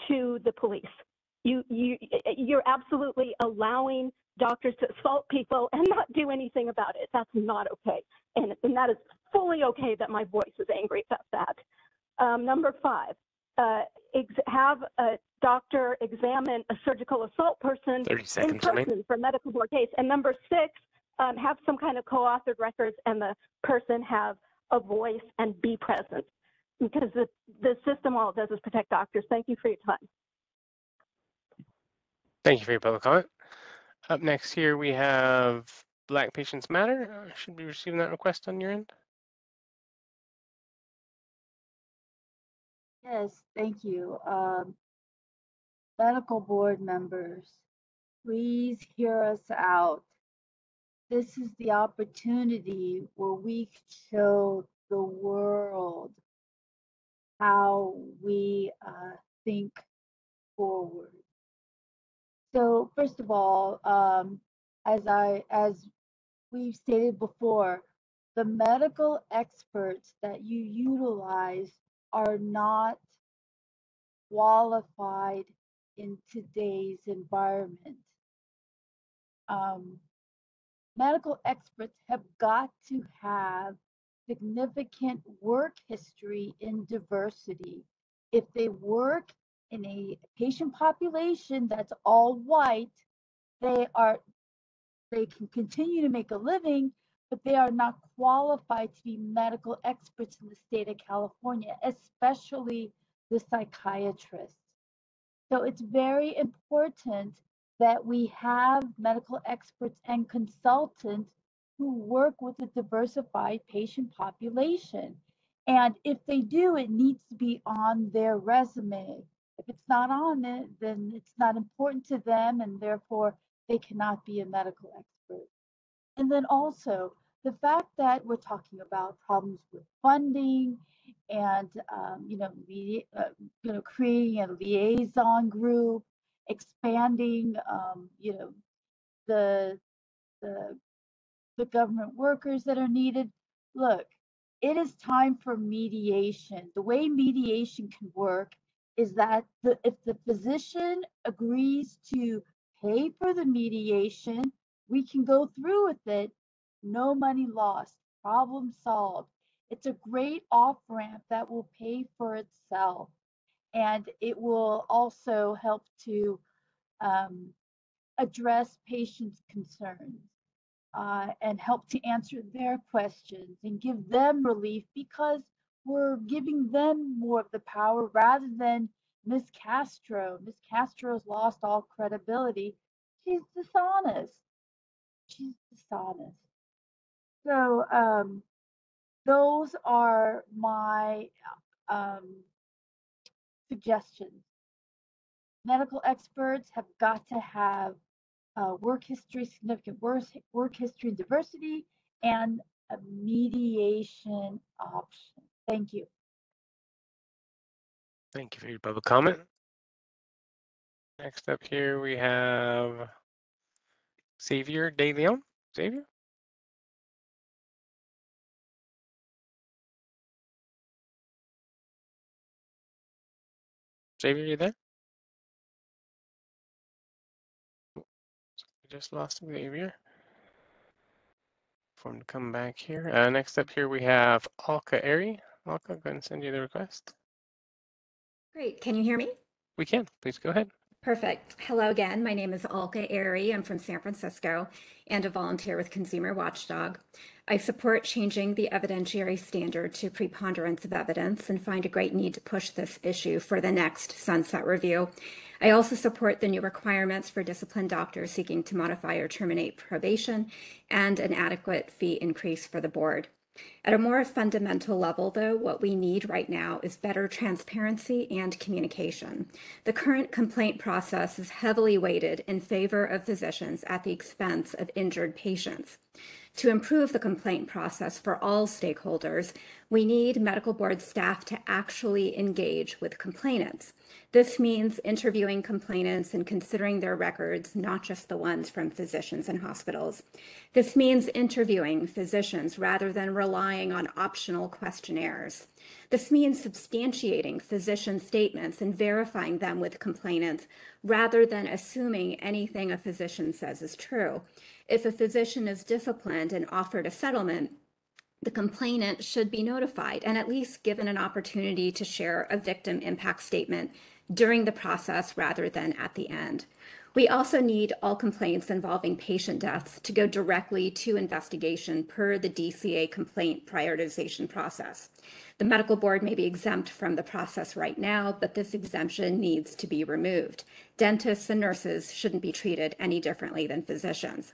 S14: to the police. You're absolutely allowing doctors to assault people and not do anything about it. That's not okay, and that is fully okay that my voice is angry about that. Number 5, have a doctor examine a surgical assault person
S2: 30 seconds
S14: in person for a medical board case. And number 6, have some kind of co-authored records and the person have a voice and be present, because the system, all it does is protect doctors. Thank you for your time.
S2: Thank you for your public comment. Up next here, we have Black Patients Matter. Should be receiving that request on your end.
S16: Yes, thank you. Medical board members, please hear us out. This is the opportunity where we can show the world how we think forward. So first of all, as we've stated before, the medical experts that you utilize are not qualified in today's environment. Medical experts have got to have significant work history in diversity. If they work in a patient population that's all white, they can continue to make a living, but they are not qualified to be medical experts in the state of California, especially the psychiatrists. So it's very important that we have medical experts and consultants who work with a diversified patient population. And if they do, it needs to be on their resume. If it's not on it, then it's not important to them, and therefore they cannot be a medical expert. And then also the fact that we're talking about problems with funding and creating a liaison group, expanding the the government workers that are needed. Look, it is time for mediation. The way mediation can work is that if the physician agrees to pay for the mediation, we can go through with it. No money lost, problem solved. It's a great off ramp that will pay for itself. And it will also help to address patients' concerns. And help to answer their questions and give them relief, because we're giving them more of the power rather than Miss Castro. Miss Castro's lost all credibility. She's dishonest. She's dishonest. So those are my suggestions. Medical experts have got to have work history, significant work history and diversity, and a mediation option. Thank you.
S2: Thank you for your public comment. Next up here we have Xavier De Leon. Xavier? Xavier, you there? We just lost Xavier. For him to come back here. Next up here we have Alka Airy. Alka, go ahead and send you the request.
S13: Great. Can you hear me?
S2: We can. Please go ahead.
S13: Perfect. Hello again. My name is Alka Airy. I'm from San Francisco and a volunteer with Consumer Watchdog. I support changing the evidentiary standard to preponderance of evidence and find a great need to push this issue for the next sunset review. I also support the new requirements for disciplined doctors seeking to modify or terminate probation and an adequate fee increase for the board. At a more fundamental level, though, what we need right now is better transparency and communication. The current complaint process is heavily weighted in favor of physicians at the expense of injured patients. To improve the complaint process for all stakeholders, we need medical board staff to actually engage with complainants. This means interviewing complainants and considering their records, not just the ones from physicians and hospitals. This means interviewing physicians rather than relying on optional questionnaires. This means substantiating physician statements and verifying them with complainants rather than assuming anything a physician says is true. If a physician is disciplined and offered a settlement, the complainant should be notified and at least given an opportunity to share a victim impact statement during the process rather than at the end. We also need all complaints involving patient deaths to go directly to investigation per the DCA complaint prioritization process. The medical board may be exempt from the process right now, but this exemption needs to be removed. Dentists and nurses shouldn't be treated any differently than physicians.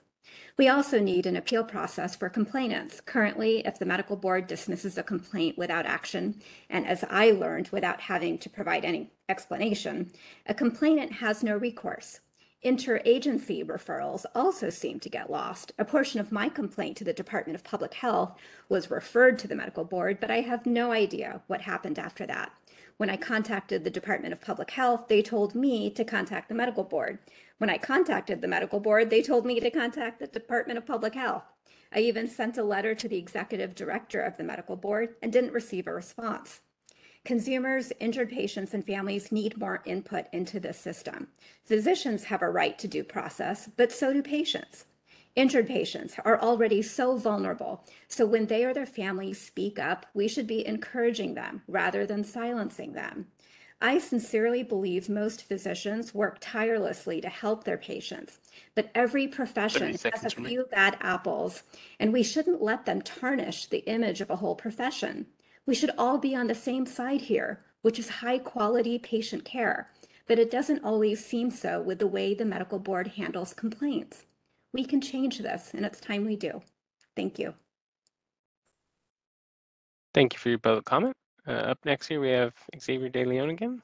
S13: We also need an appeal process for complainants. Currently, if the medical board dismisses a complaint without action, and as I learned, without having to provide any explanation, a complainant has no recourse. Interagency referrals also seem to get lost. A portion of my complaint to the Department of Public Health was referred to the medical board, but I have no idea what happened after that. When I contacted the Department of Public Health, they told me to contact the medical board. When I contacted the medical board, they told me to contact the Department of Public Health. I even sent a letter to the executive director of the medical board and didn't receive a response. Consumers, injured patients, and families need more input into this system. Physicians have a right to due process, but so do patients. Injured patients are already so vulnerable, so when they or their families speak up, we should be encouraging them rather than silencing them. I sincerely believe most physicians work tirelessly to help their patients, but every profession has a few bad apples, and we shouldn't let them tarnish the image of a whole profession. We should all be on the same side here, which is high quality patient care, but it doesn't always seem so with the way the medical board handles complaints. We can change this, and it's time we do. Thank you.
S2: Thank you for your public comment. Up next here we have Xavier De Leon again.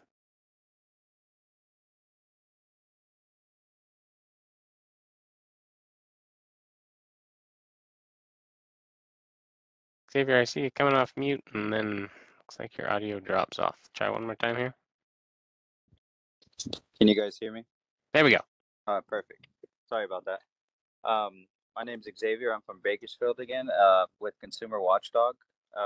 S2: Xavier, I see you coming off mute, and then looks like your audio drops off. Try one more time here.
S15: Can you guys hear me?
S2: There we go.
S15: Perfect. Sorry about that. My name's Xavier. I'm from Bakersfield again, with Consumer Watchdog.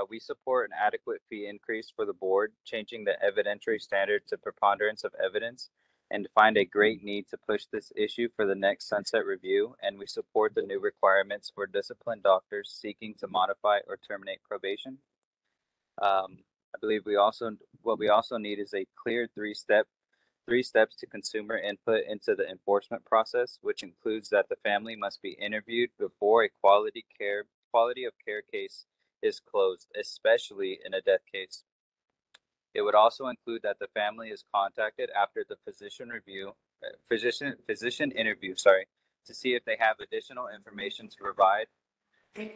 S15: We support an adequate fee increase for the board, changing the evidentiary standard to preponderance of evidence, and find a great need to push this issue for the next sunset review. And we support the new requirements for disciplined doctors seeking to modify or terminate probation. I believe what we also need is a clear three steps to consumer input into the enforcement process, which includes that the family must be interviewed before a quality of care case is closed, especially in a death case. It would also include that the family is contacted after the physician interview, to see if they have additional information to provide. Consumers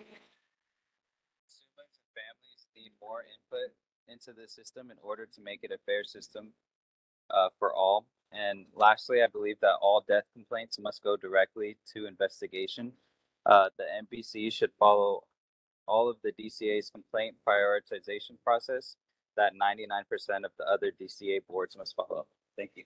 S15: and families need more input into the system in order to make it a fair system for all. And lastly, I believe that all death complaints must go directly to investigation. The MPC should follow all of the DCA's complaint prioritization process that 99% of the other DCA boards must follow. Thank you.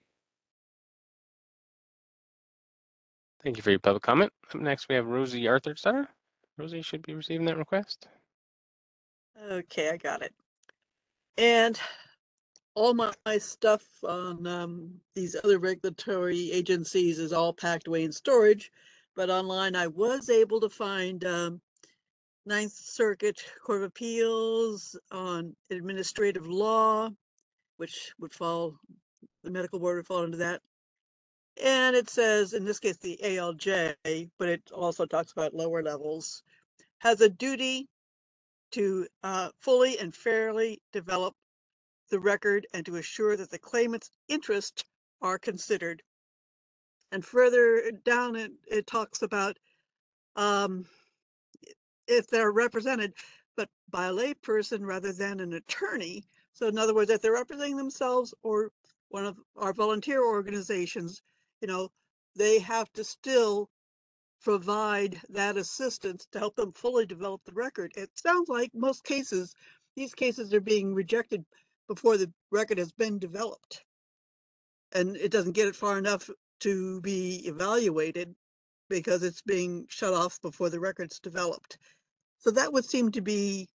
S2: Thank you for your public comment. Up next, we have Rosie Arthur-Sutter. Rosie should be receiving that request.
S5: Okay, I got it. And all my stuff on these other regulatory agencies is all packed away in storage, but online I was able to find Ninth Circuit Court of Appeals on administrative law, which would fall, the medical board would fall into that. And it says, in this case, the ALJ, but it also talks about lower levels, has a duty to fully and fairly develop the record and to assure that the claimant's interests are considered. And further down, it talks about if they're represented, but by a lay person rather than an attorney. So in other words, if they're representing themselves or one of our volunteer organizations, you know, they have to still provide that assistance to help them fully develop the record. It sounds like most cases, these cases are being rejected before the record has been developed. And it doesn't get it far enough to be evaluated because it's being shut off before the record's developed. So that would seem to be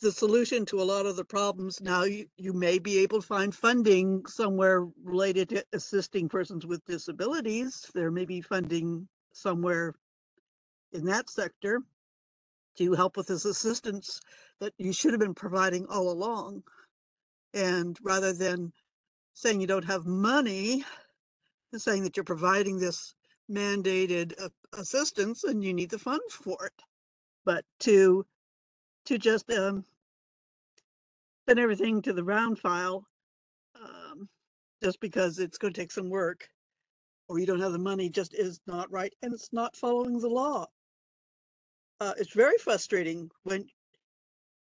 S5: the solution to a lot of the problems. Now, you may be able to find funding somewhere related to assisting persons with disabilities. There may be funding somewhere in that sector to help with this assistance that you should have been providing all along. And rather than saying you don't have money, saying that you're providing this mandated assistance and you need the funds for it. But to just send everything to the round file just because it's going to take some work or you don't have the money just is not right, and it's not following the law. It's very frustrating when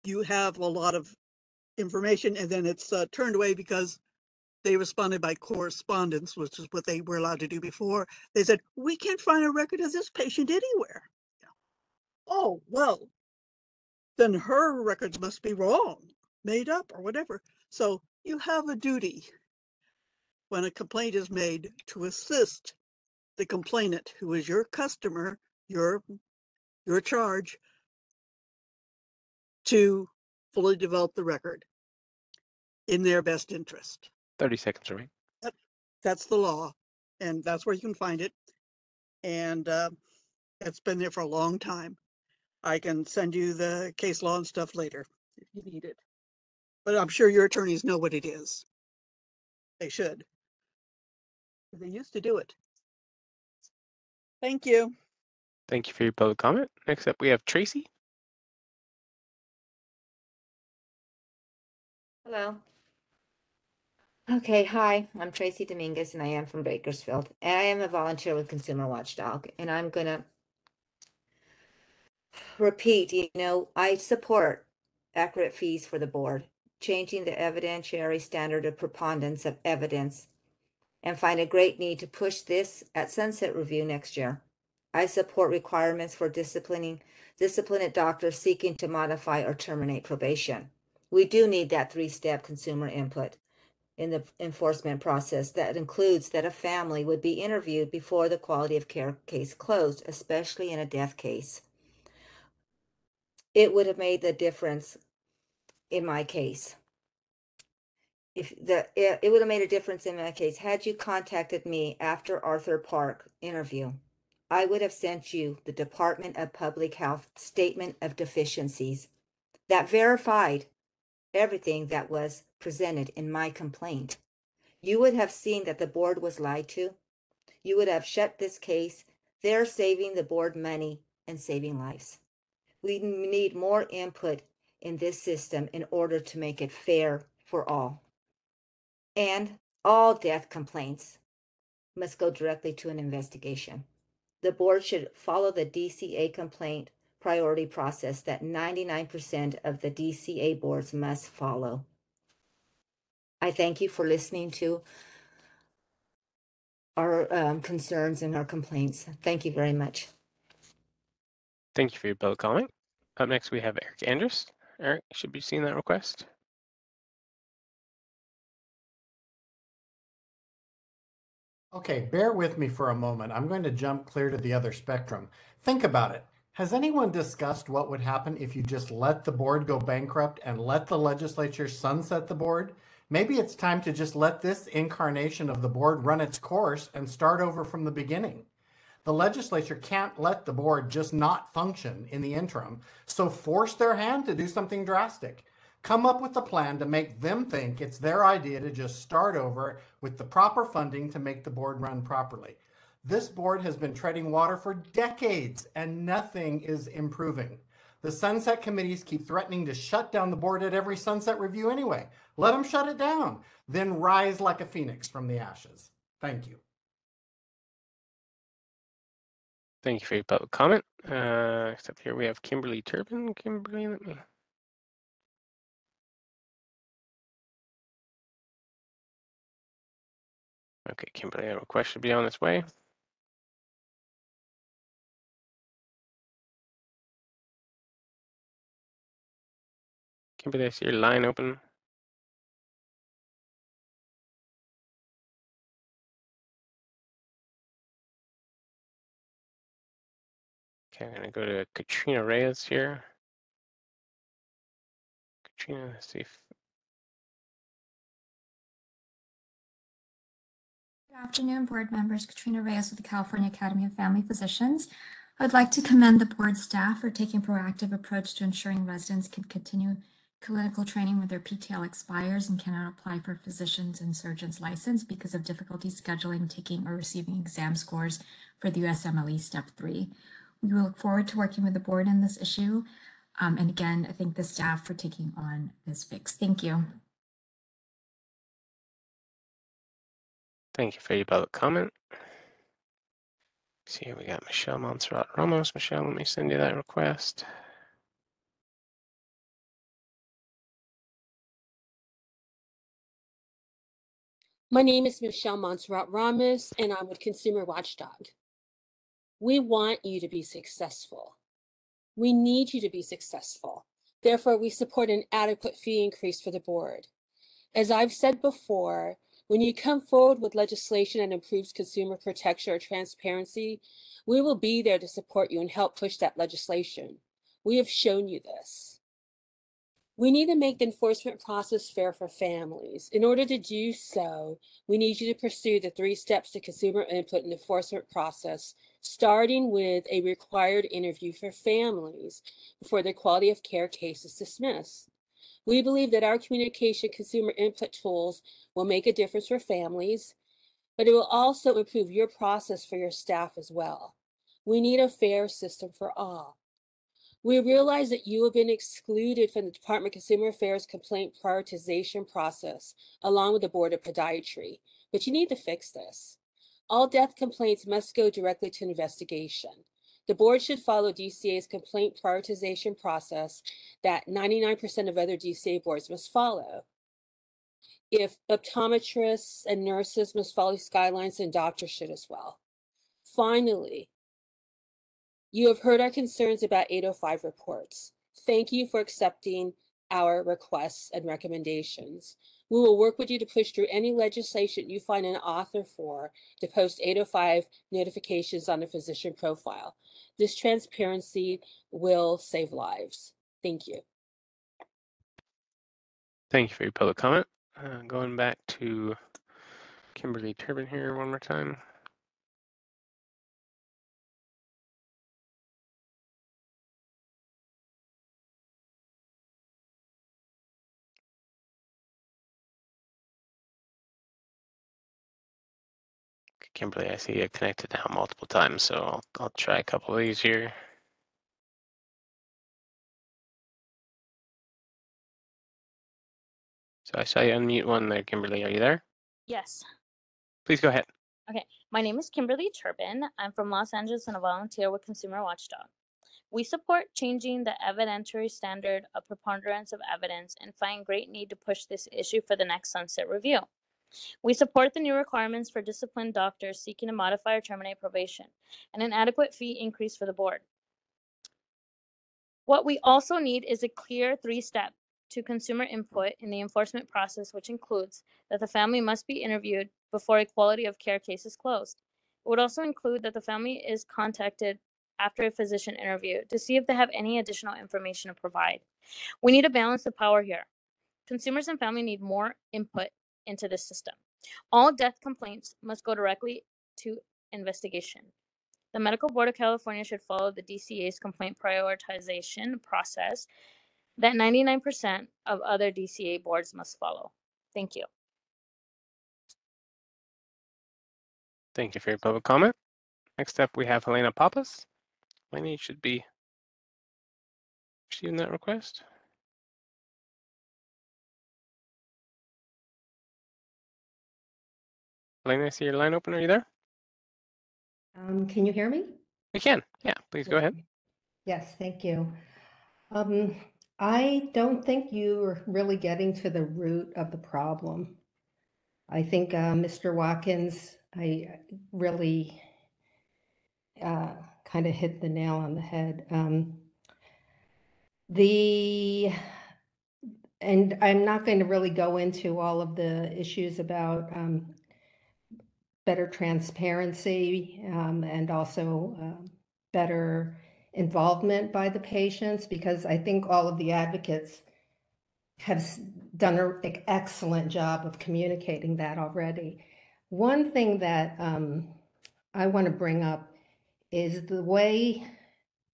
S5: you have a lot of information and then it's turned away because they responded by correspondence, which is what they were allowed to do before. They said, we can't find a record of this patient anywhere. Oh, well, then her records must be wrong, made up or whatever. So you have a duty when a complaint is made to assist the complainant, who is your customer, your charge, to fully develop the record in their best interest.
S2: 30 seconds remaining.
S5: That's the law, and that's where you can find it. And it's been there for a long time. I can send you the case law and stuff later if you need it. But I'm sure your attorneys know what it is. They should. They used to do it. Thank you.
S2: Thank you for your public comment. Next up, we have Tracy.
S17: Hello. Okay, hi, I'm Tracy Dominguez and I am from Bakersfield. And I am a volunteer with Consumer Watchdog. And I'm going to repeat, I support accurate fees for the board, changing the evidentiary standard of preponderance of evidence, and find a great need to push this at sunset review next year. I support requirements for disciplining doctors seeking to modify or terminate probation. We do need that three-step consumer input. in the enforcement process that includes that a family would be interviewed before the quality of care case closed, especially in a death case. It would have made the difference in my case. It would have made a difference in my case. Had you contacted me after Arthur Park interview, I would have sent you the Department of Public Health Statement of Deficiencies that verified everything that was presented in my complaint. You would have seen that the board was lied to. You would have shut this case. They're saving the board money and saving lives. We need more input in this system in order to make it fair for all. And all death complaints must go directly to an investigation. The board should follow the DCA complaint priority process that 99% of the DCA boards must follow. I thank you for listening to our concerns and our complaints. Thank you very much.
S2: Thank you for your public comment. Up next, we have Eric Andrus. Eric, you should be seeing that request.
S6: Okay, bear with me for a moment. I'm going to jump clear to the other spectrum. Think about it. Has anyone discussed what would happen if you just let the board go bankrupt and let the legislature sunset the board? Maybe it's time to just let this incarnation of the board run its course and start over from the beginning. The legislature can't let the board just not function in the interim, so force their hand to do something drastic. Come up with a plan to make them think it's their idea to just start over with the proper funding to make the board run properly. This board has been treading water for decades and nothing is improving. The sunset committees keep threatening to shut down the board at every sunset review anyway. Let them shut it down, then rise like a phoenix from the ashes. Thank you.
S2: Thank you for your public comment. Except here we have Kimberly Turbin. Kimberly, let me. Okay, Kimberly, a request should be on its way. Kimberly, I see your line open. Okay, I'm gonna go to Katrina Reyes here. Katrina, let's see if.
S7: Good afternoon, board members. Katrina Reyes with the California Academy of Family Physicians. I would like to commend the board staff for taking a proactive approach to ensuring residents can continue clinical training when their PTL expires and cannot apply for physicians and surgeons license because of difficulty scheduling, taking, or receiving exam scores for the USMLE Step 3. We will look forward to working with the board on this issue. And again, I thank the staff for taking on this fix. Thank you.
S2: Thank you for your public comment. See here we got Michelle Montserrat Ramos. Michelle, let me send you that request.
S20: My name is Michelle Montserrat Ramos, and I'm with Consumer Watchdog. We want you to be successful. We need you to be successful. Therefore, we support an adequate fee increase for the board. As I've said before, when you come forward with legislation that improves consumer protection or transparency, we will be there to support you and help push that legislation. We have shown you this. We need to make the enforcement process fair for families. In order to do so, we need you to pursue the 3 steps to consumer input and enforcement process, starting with a required interview for families before the quality of care case is dismissed. We believe that our communication consumer input tools will make a difference for families, but it will also improve your process for your staff as well. We need a fair system for all. We realize that you have been excluded from the Department of Consumer Affairs complaint prioritization process, along with the Board of Podiatry, but you need to fix this. All death complaints must go directly to investigation. The board should follow DCA's complaint prioritization process that 99% of other DCA boards must follow. If optometrists and nurses must follow these guidelines, then doctors should as well. Finally, you have heard our concerns about 805 reports. Thank you for accepting our requests and recommendations. We will work with you to push through any legislation you find an author for to post 805 notifications on the physician profile. This transparency will save lives. Thank you.
S2: Thank you for your public comment. Going back to Kimberly Turbin here one more time. Kimberly, I see you connected now multiple times, so I'll try a couple of these here. So I saw you unmute one there, Kimberly. Are you there?
S21: Yes.
S2: Please go ahead.
S21: Okay. My name is Kimberly Turbin. I'm from Los Angeles and a volunteer with Consumer Watchdog. We support changing the evidentiary standard of preponderance of evidence and find great need to push this issue for the next sunset review. We support the new requirements for disciplined doctors seeking to modify or terminate probation and an adequate fee increase for the board. What we also need is a clear 3-step to consumer input in the enforcement process, which includes that the family must be interviewed before a quality of care case is closed. It would also include that the family is contacted after a physician interview to see if they have any additional information to provide. We need to balance the power here. Consumers and family need more input into this system. All death complaints must go directly to investigation. The Medical Board of California should follow the DCA's complaint prioritization process that 99% of other DCA boards must follow. Thank you.
S2: Thank you for your public comment. Next up, we have Helena Pappas. Helena, you should be receiving that request. Helena, I see your line open. Are you there?
S10: Can you hear me?
S2: We can. Yeah, please go ahead.
S10: Yes, thank you. I don't think you're really getting to the root of the problem. I think Mr. Watkins, I really kind of hit the nail on the head. And I'm not going to really go into all of the issues about better transparency and also better involvement by the patients, because I think all of the advocates have done an excellent job of communicating that already. One thing that I want to bring up is the way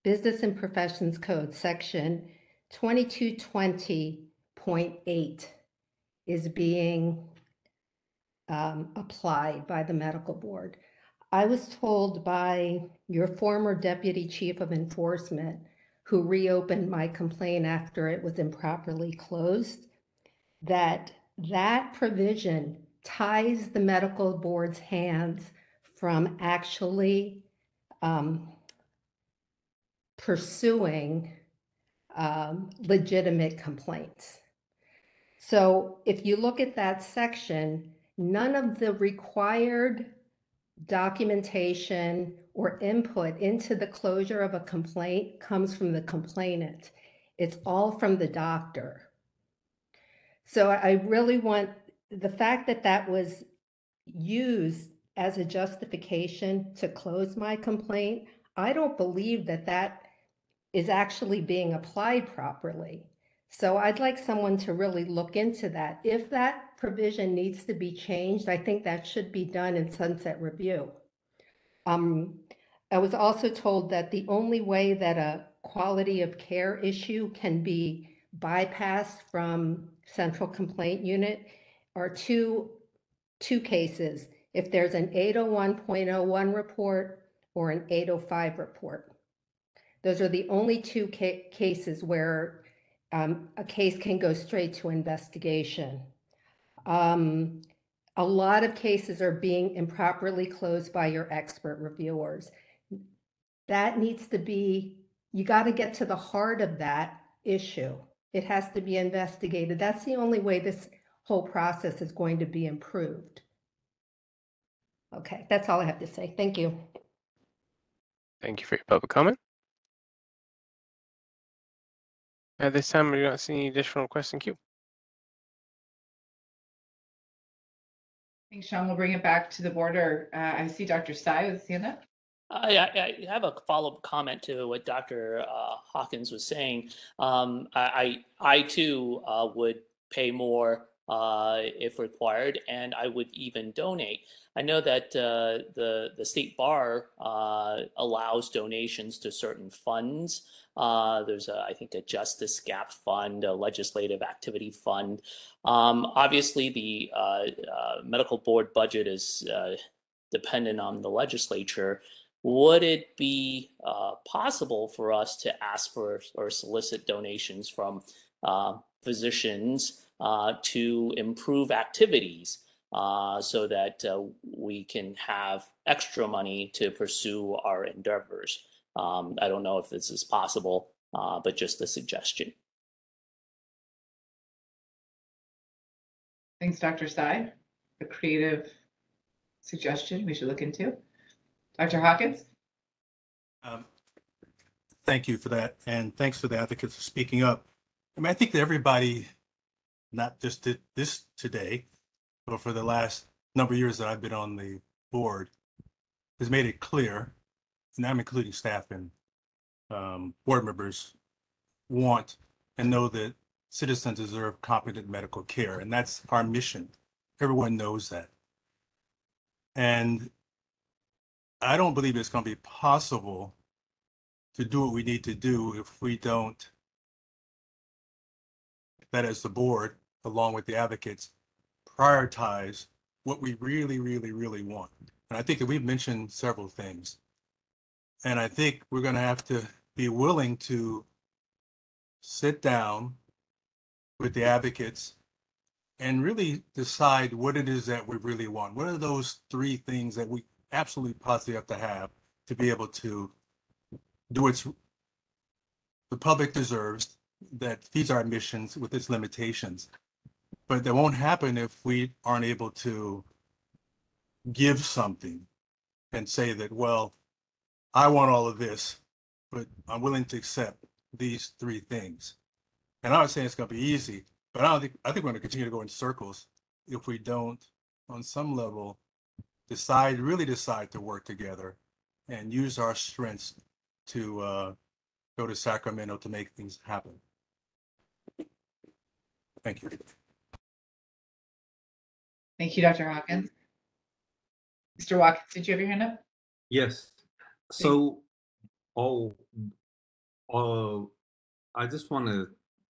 S10: Business and Professions Code section 2220.8 is being applied by the medical board. I was told by your former deputy chief of enforcement, who reopened my complaint after it was improperly closed, that that provision ties the medical board's hands from actually pursuing legitimate complaints. So if you look at that section, none of the required documentation or input into the closure of a complaint comes from the complainant. It's all from the doctor. So I really want the fact that that was used as a justification to close my complaint. I don't believe that that is actually being applied properly. So I'd like someone to really look into that. If that provision needs to be changed, I think that should be done in sunset review. I was also told that the only way that a quality of care issue can be bypassed from central complaint unit are two cases. If there's an 801.01 report or an 805 report. Those are the only two cases where a case can go straight to investigation. A lot of cases are being improperly closed by your expert reviewers. That needs to be, you got to get to the heart of that issue. It has to be investigated. That's the only way this whole process is going to be improved. Okay, that's all I have to say. Thank you.
S2: Thank you for your public comment. At this time, we don't see any additional requests in queue.
S1: Thanks, Sean. We'll bring it back to the board. I see Dr. Tsai with his hand up.
S11: I have a follow-up comment to what Dr. Hawkins was saying. I too would pay more if required, and I would even donate. I know that the state bar allows donations to certain funds. There's I think a Justice Gap Fund, a Legislative Activity Fund. Obviously, the medical board budget is dependent on the legislature. Would it be possible for us to ask for or solicit donations from physicians to improve activities so that we can have extra money to pursue our endeavors? I don't know if this is possible, but just a suggestion.
S1: Thanks, Dr. Tsai. A creative suggestion we should look into. Dr. Hawkins?
S3: Thank you for that. And thanks for the advocates for speaking up. I mean, I think that everybody, not just did this today, but for the last number of years that I've been on the board, has made it clear, and I'm including staff and board members, want and know that citizens deserve competent medical care. And that's our mission. Everyone knows that. And I don't believe it's going to be possible to do what we need to do if we don't, that as the board, along with the advocates, prioritize what we really, really, really want. And I think that we've mentioned several things. And I think we're going to have to be willing to sit down with the advocates and really decide what it is that we really want. What are those three things that we absolutely positively have to have to be able to do what the public deserves, that feeds our missions with its limitations. But that won't happen if we aren't able to give something and say that, well, I want all of this, but I'm willing to accept these three things. And I'm not saying it's going to be easy, but I think we're going to continue to go in circles if we don't, on some level, really decide to work together and use our strengths to go to Sacramento to make things happen. Thank you.
S1: Thank you, Dr. Hawkins. Mr. Watkins, did you have your hand up?
S9: Yes. So, I just want to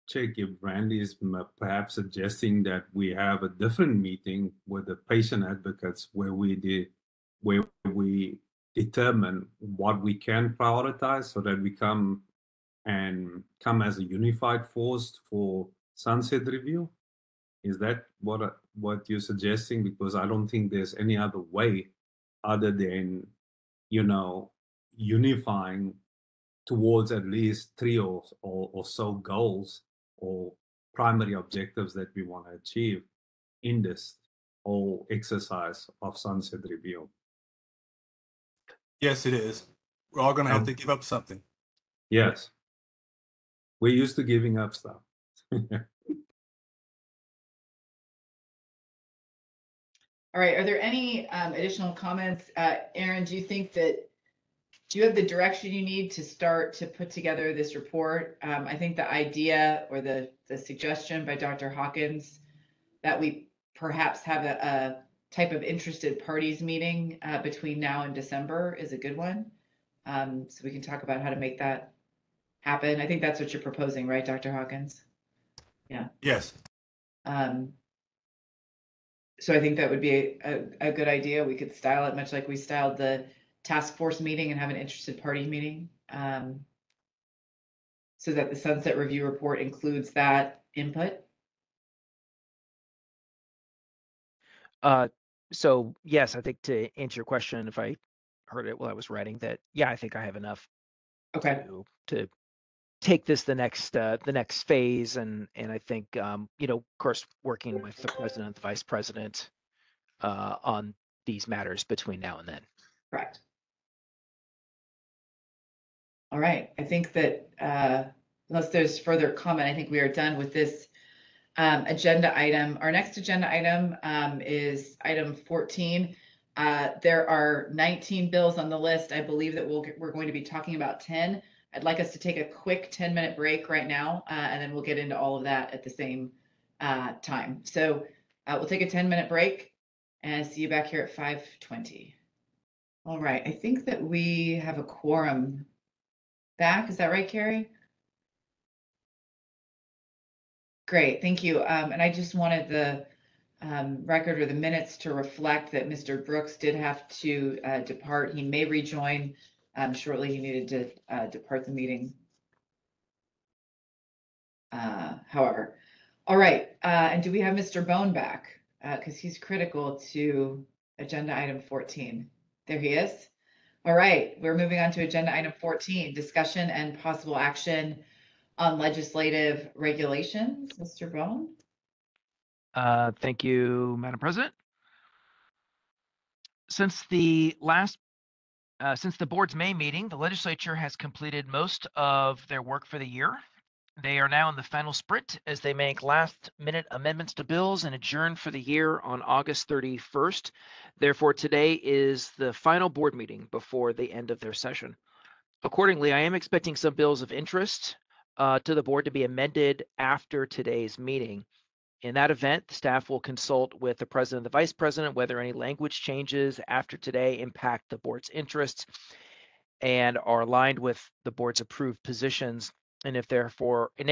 S9: check if Randy is perhaps suggesting that we have a different meeting with the patient advocates where we determine what we can prioritize so that we come as a unified force for sunset review. Is that what you're suggesting? Because I don't think there's any other way other than, unifying towards at least three or so goals or primary objectives that we want to achieve in this whole exercise of sunset review.
S3: Yes, it is. We're all going to have to give up something.
S9: Yes. We're used to giving up stuff.
S1: All right. Are there any additional comments? Aaron, do you have the direction you need to start to put together this report? I think the idea or the suggestion by Dr. Hawkins that we perhaps have a type of interested parties meeting between now and December is a good one. So we can talk about how to make that happen. I think that's what you're proposing, right, Dr. Hawkins? Yeah.
S3: Yes.
S1: So I think that would be a good idea. We could style it much like we styled the task force meeting and have an interested party meeting, so that the sunset review report includes that input.
S4: So yes, I think to answer your question, if I heard it while I was writing, that yeah, I think I have enough to take this the next phase, and I think of course working with the president and the vice president on these matters between now and then.
S1: Correct. All right. I think that unless there's further comment, I think we are done with this agenda item. Our next agenda item is item 14. There are 19 bills on the list. I believe that we're going to be talking about 10. I'd like us to take a quick 10-minute break right now, and then we'll get into all of that at the same time. So we'll take a 10-minute break and see you back here at 5:20. All right, I think that we have a quorum back. Is that right, Carrie? Great, thank you. And I just wanted the record or the minutes to reflect that Mr. Brooks did have to depart. He may rejoin shortly. He needed to depart the meeting. However, all right. And do we have Mr. Bone back? Because he's critical to agenda item 14. There he is. All right, we're moving on to agenda item 14, discussion and possible action on legislative regulations. Mr. Bone?
S4: Thank you, Madam President. Since the board's May meeting, the legislature has completed most of their work for the year. They are now in the final sprint as they make last-minute amendments to bills and adjourn for the year on August 31st. Therefore, today is the final board meeting before the end of their session. Accordingly, I am expecting some bills of interest to the board to be amended after today's meeting. In that event, the staff will consult with the president and the vice president whether any language changes after today impact the board's interests and are aligned with the board's approved positions. And if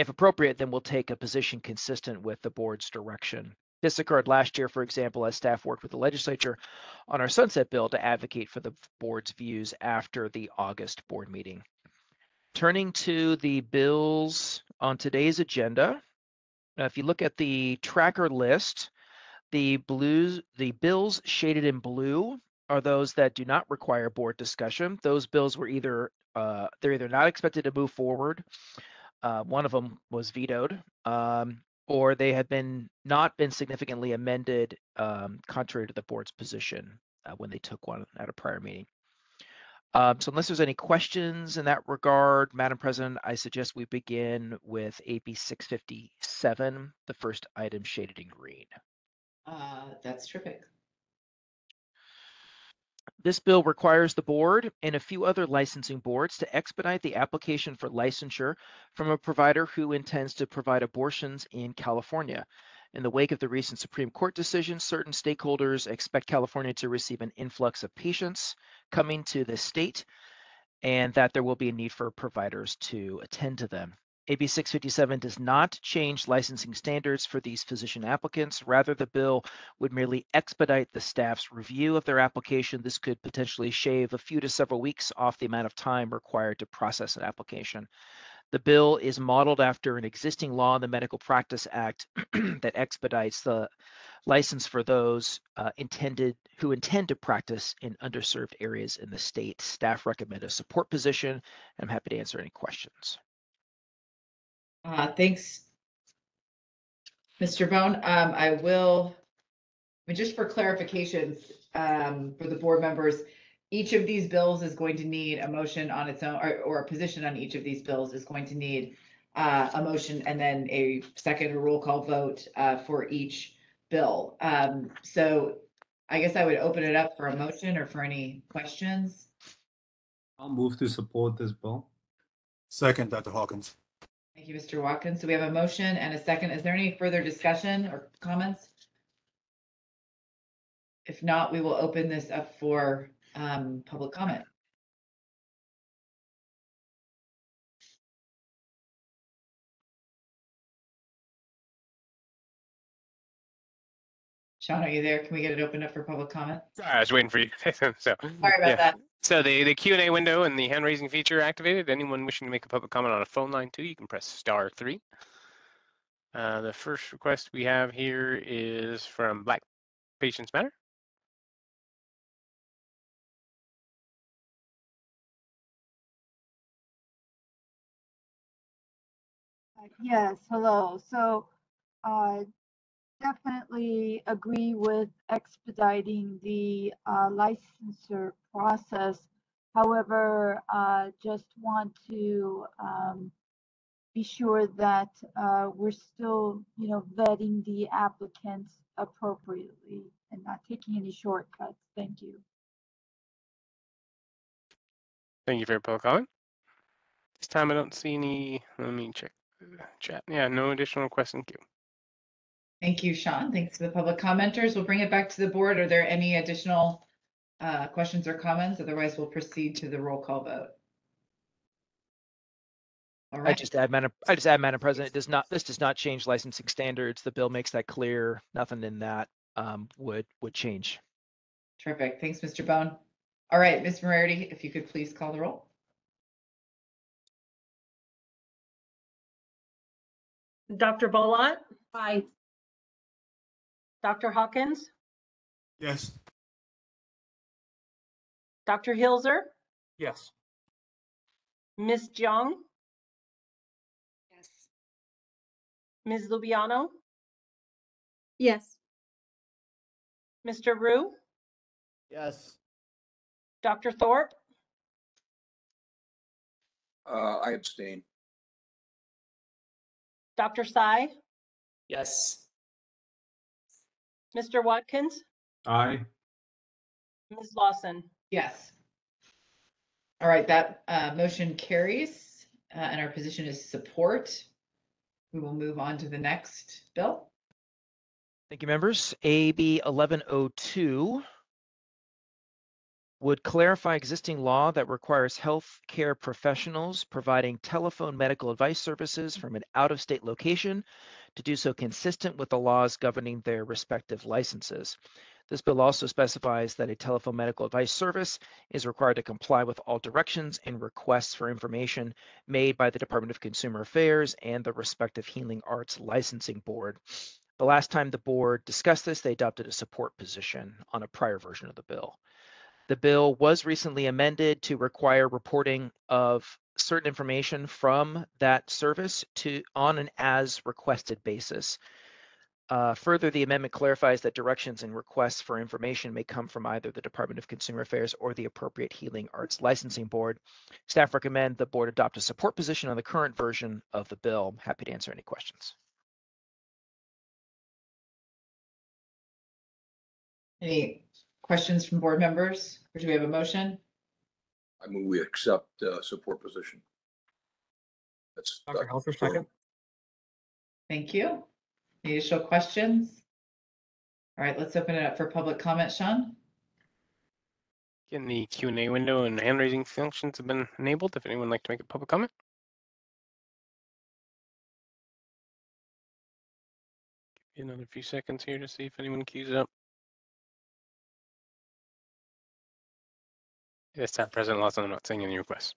S4: appropriate, then we'll take a position consistent with the board's direction. This occurred last year, for example, as staff worked with the legislature on our sunset bill to advocate for the board's views after the August board meeting. Turning to the bills on today's agenda, if you look at the tracker list, the bills shaded in blue are those that do not require board discussion. Those bills were they're either not expected to move forward, one of them was vetoed, or they had not been significantly amended contrary to the board's position when they took one at a prior meeting. So unless there's any questions in that regard, Madam President, I suggest we begin with AB 657, the first item shaded in green.
S1: That's terrific.
S4: This bill requires the board and a few other licensing boards to expedite the application for licensure from a provider who intends to provide abortions in California. In the wake of the recent Supreme Court decision, certain stakeholders expect California to receive an influx of patients coming to the state and that there will be a need for providers to attend to them. AB 657 does not change licensing standards for these physician applicants. Rather, the bill would merely expedite the staff's review of their application. This could potentially shave a few to several weeks off the amount of time required to process an application. The bill is modeled after an existing law in the Medical Practice Act that expedites the license for those who intend to practice in underserved areas in the state. Staff recommend a support position, and I'm happy to answer any questions.
S1: Thanks, Mr. Bone. I will, just for clarification for the board members, each of these bills is going to need a motion on its own, or a position on each of these bills is going to need a motion and then a second roll call vote for each bill. So I guess I would open it up for a motion or for any questions.
S9: I'll move to support this bill.
S3: Second, Dr. Hawkins.
S1: Thank you, Mr. Watkins. So we have a motion and a second. Is there any further discussion or comments? If not, we will open this up for public comment. Sean, are you there? Can we get it opened up for public comment?
S2: Sorry, I was waiting for you. So,
S1: Sorry about that.
S2: So the Q&A window and the hand raising feature activated. Anyone wishing to make a public comment on a phone line too, you can press *3. The first request we have here is from Black Patients Matter.
S16: Yes, hello. So definitely agree with expediting the licensure process. However, just want to be sure that we're still, vetting the applicants appropriately and not taking any shortcuts. Thank you.
S2: Thank you for your public comment. This time I don't see any. Let me check the chat. Yeah, no additional requests in queue.
S1: Thank you, Sean. Thanks to the public commenters. We'll bring it back to the board. Are there any additional questions or comments? Otherwise, we'll proceed to the roll call vote. All right.
S4: I just add, Madam President, this does not change licensing standards. The bill makes that clear. Nothing in that would change.
S1: Terrific. Thanks, Mr. Bone. All right, Ms. Moriarty, if you could please call the roll.
S18: Dr. Bolot?
S16: Aye.
S18: Dr. Hawkins?
S3: Yes.
S18: Dr. Hilzer?
S6: Yes.
S18: Ms. Jiang?
S13: Yes.
S18: Ms. Lubiano?
S19: Yes.
S18: Mr. Rue?
S6: Yes.
S18: Dr. Thorpe?
S8: I abstain.
S18: Dr. Sai?
S11: Yes.
S18: Mr. Watkins?
S9: Aye.
S18: Ms. Lawson?
S1: Yes. All right, that motion carries and our position is support. We will move on to the next bill.
S4: Thank you, members. AB 1102 would clarify existing law that requires healthcare professionals providing telephone medical advice services from an out-of-state location to do so consistent with the laws governing their respective licenses. This bill also specifies that a telephone medical advice service is required to comply with all directions and requests for information made by the Department of Consumer Affairs and the respective Healing Arts Licensing Board. The last time the board discussed this, they adopted a support position on a prior version of the bill. The bill was recently amended to require reporting of certain information from that service on an as requested basis. Further, the amendment clarifies that directions and requests for information may come from either the Department of Consumer Affairs or the appropriate Healing Arts Licensing Board. Staff recommend the board adopt a support position on the current version of the bill. I'm happy to answer any questions.
S1: Any questions from board members, or do we have a motion?
S8: I move we accept support position. That's
S6: Dr. Helfer, second.
S1: Thank you. Any additional questions? All right, let's open it up for public comment, Sean.
S2: Again, the Q&A window and hand raising functions have been enabled. If anyone would like to make a public comment. Give you another few seconds here to see if anyone queues up. This time, President Lawson, I'm not seeing any requests.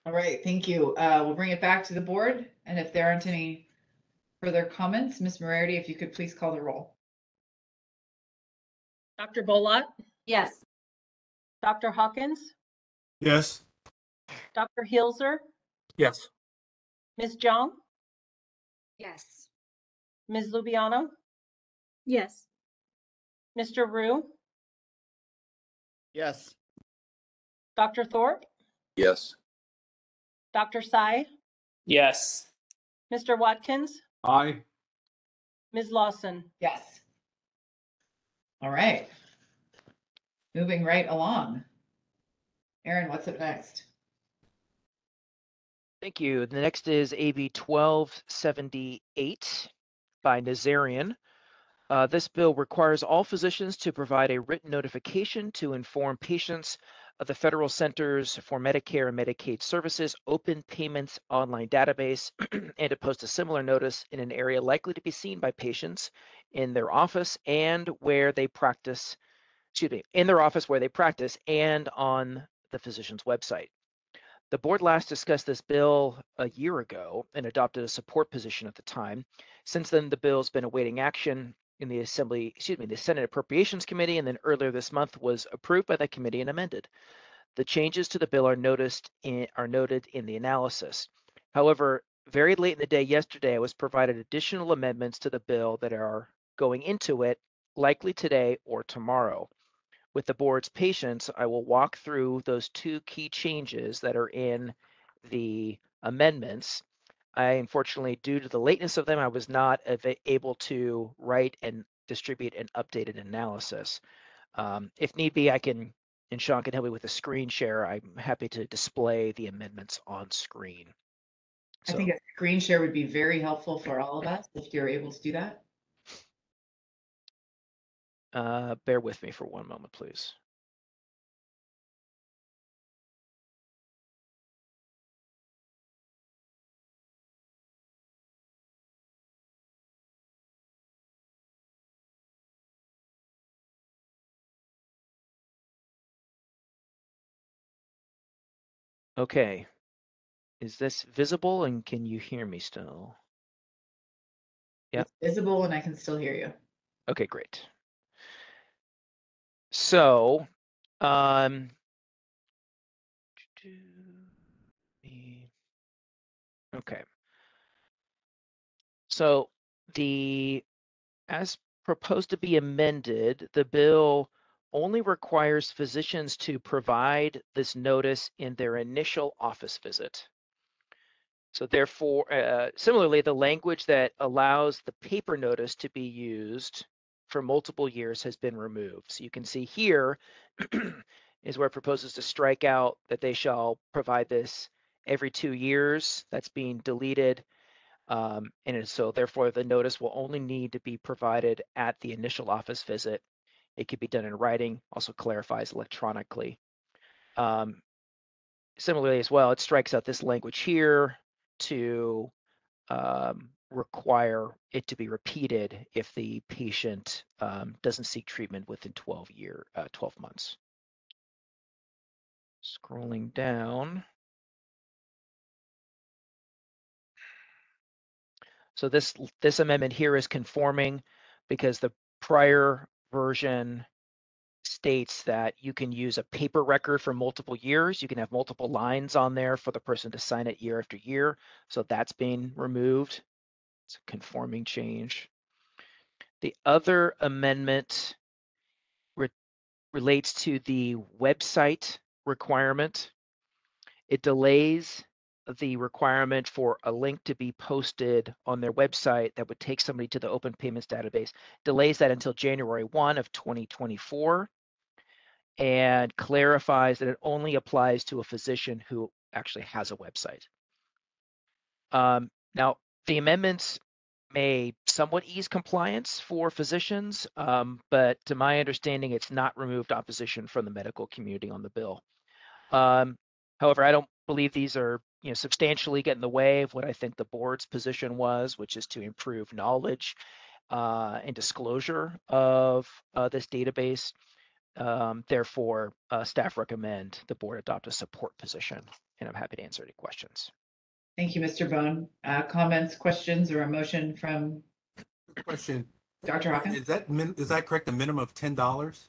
S1: All right, thank you. We'll bring it back to the board. And if there aren't any further comments, Ms. Moriarty, if you could please call the roll.
S18: Dr. Bolot?
S19: Yes.
S18: Dr. Hawkins?
S3: Yes.
S18: Dr. Hilzer?
S6: Yes.
S18: Ms. Jiang?
S13: Yes.
S18: Ms. Lubiano?
S19: Yes.
S18: Mr. Rue?
S6: Yes.
S18: Dr. Thorpe?
S8: Yes.
S18: Dr. Sai?
S11: Yes.
S18: Mr. Watkins?
S9: Aye.
S18: Ms. Lawson?
S1: Yes. All right. Moving right along. Aaron, what's up next?
S4: Thank you. The next is AB 1278 by Nazarian. This bill requires all physicians to provide a written notification to inform patients of the Federal Centers for Medicare and Medicaid Services Open Payments online database and to post a similar notice in an area likely to be seen by patients in their office and where they practice, in their office where they practice and on the physician's website. The board last discussed this bill a year ago and adopted a support position at the time. Since then, the bill's been awaiting action in the the Senate Appropriations Committee, and then earlier this month was approved by the committee and amended. The changes to the bill are noted in the analysis. However, very late in the day yesterday, I was provided additional amendments to the bill that are going into it, likely today or tomorrow. With the board's patience, I will walk through those two key changes that are in the amendments. I unfortunately, due to the lateness of them, I was not able to write and distribute an updated analysis. If need be, I can, and Sean can help me with a screen share. I'm happy to display the amendments on screen.
S1: I think a screen share would be very helpful for all of us if you're able to do that.
S4: Bear with me for one moment, please. Okay, is this visible and can you hear me still? Yep.
S1: It's visible and I can still hear you.
S4: Okay, great. So, okay. So as proposed to be amended, the bill only requires physicians to provide this notice in their initial office visit. So therefore, similarly, the language that allows the paper notice to be used for multiple years has been removed. So you can see here is where it proposes to strike out that they shall provide this every 2 years. That's being deleted. So therefore, the notice will only need to be provided at the initial office visit. It could be done in writing, also clarifies electronically. Similarly as well, it strikes out this language here to require it to be repeated if the patient doesn't seek treatment within 12 months. Scrolling down. So this amendment here is conforming because the prior version states that you can use a paper record for multiple years. You can have multiple lines on there for the person to sign it year after year. So that's being removed. It's a conforming change. The other amendment relates to the website requirement. It delays the requirement for a link to be posted on their website that would take somebody to the open payments database, delays that until January 1 of 2024, and clarifies that it only applies to a physician who actually has a website. Now, the amendments may somewhat ease compliance for physicians, but to my understanding, it's not removed opposition from the medical community on the bill. However, I don't believe these are substantially get in the way of what I think the board's position was, which is to improve knowledge and disclosure of this database. Therefore, staff recommend the board adopt a support position, and I'm happy to answer any questions.
S1: Thank you, Mr. Bone. Comments, questions, or a motion from
S3: Question.
S1: Dr. Hawkins?
S3: Is that correct? A minimum of $10?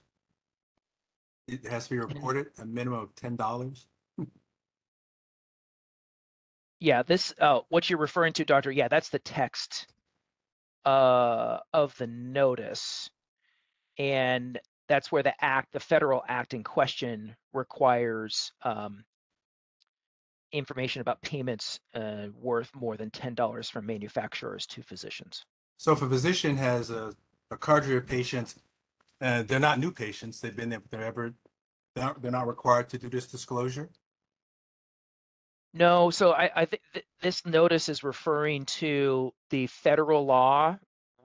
S3: It has to be reported a minimum of $10.
S4: Yeah, this what you're referring to, Doctor. Yeah, that's the text of the notice, and that's where the federal act in question requires information about payments worth more than $10 from manufacturers to physicians.
S3: So if a physician has a cadre of patients, they're not new patients, they've been there, they're not required to do this disclosure?
S4: No, so I think this notice is referring to the federal law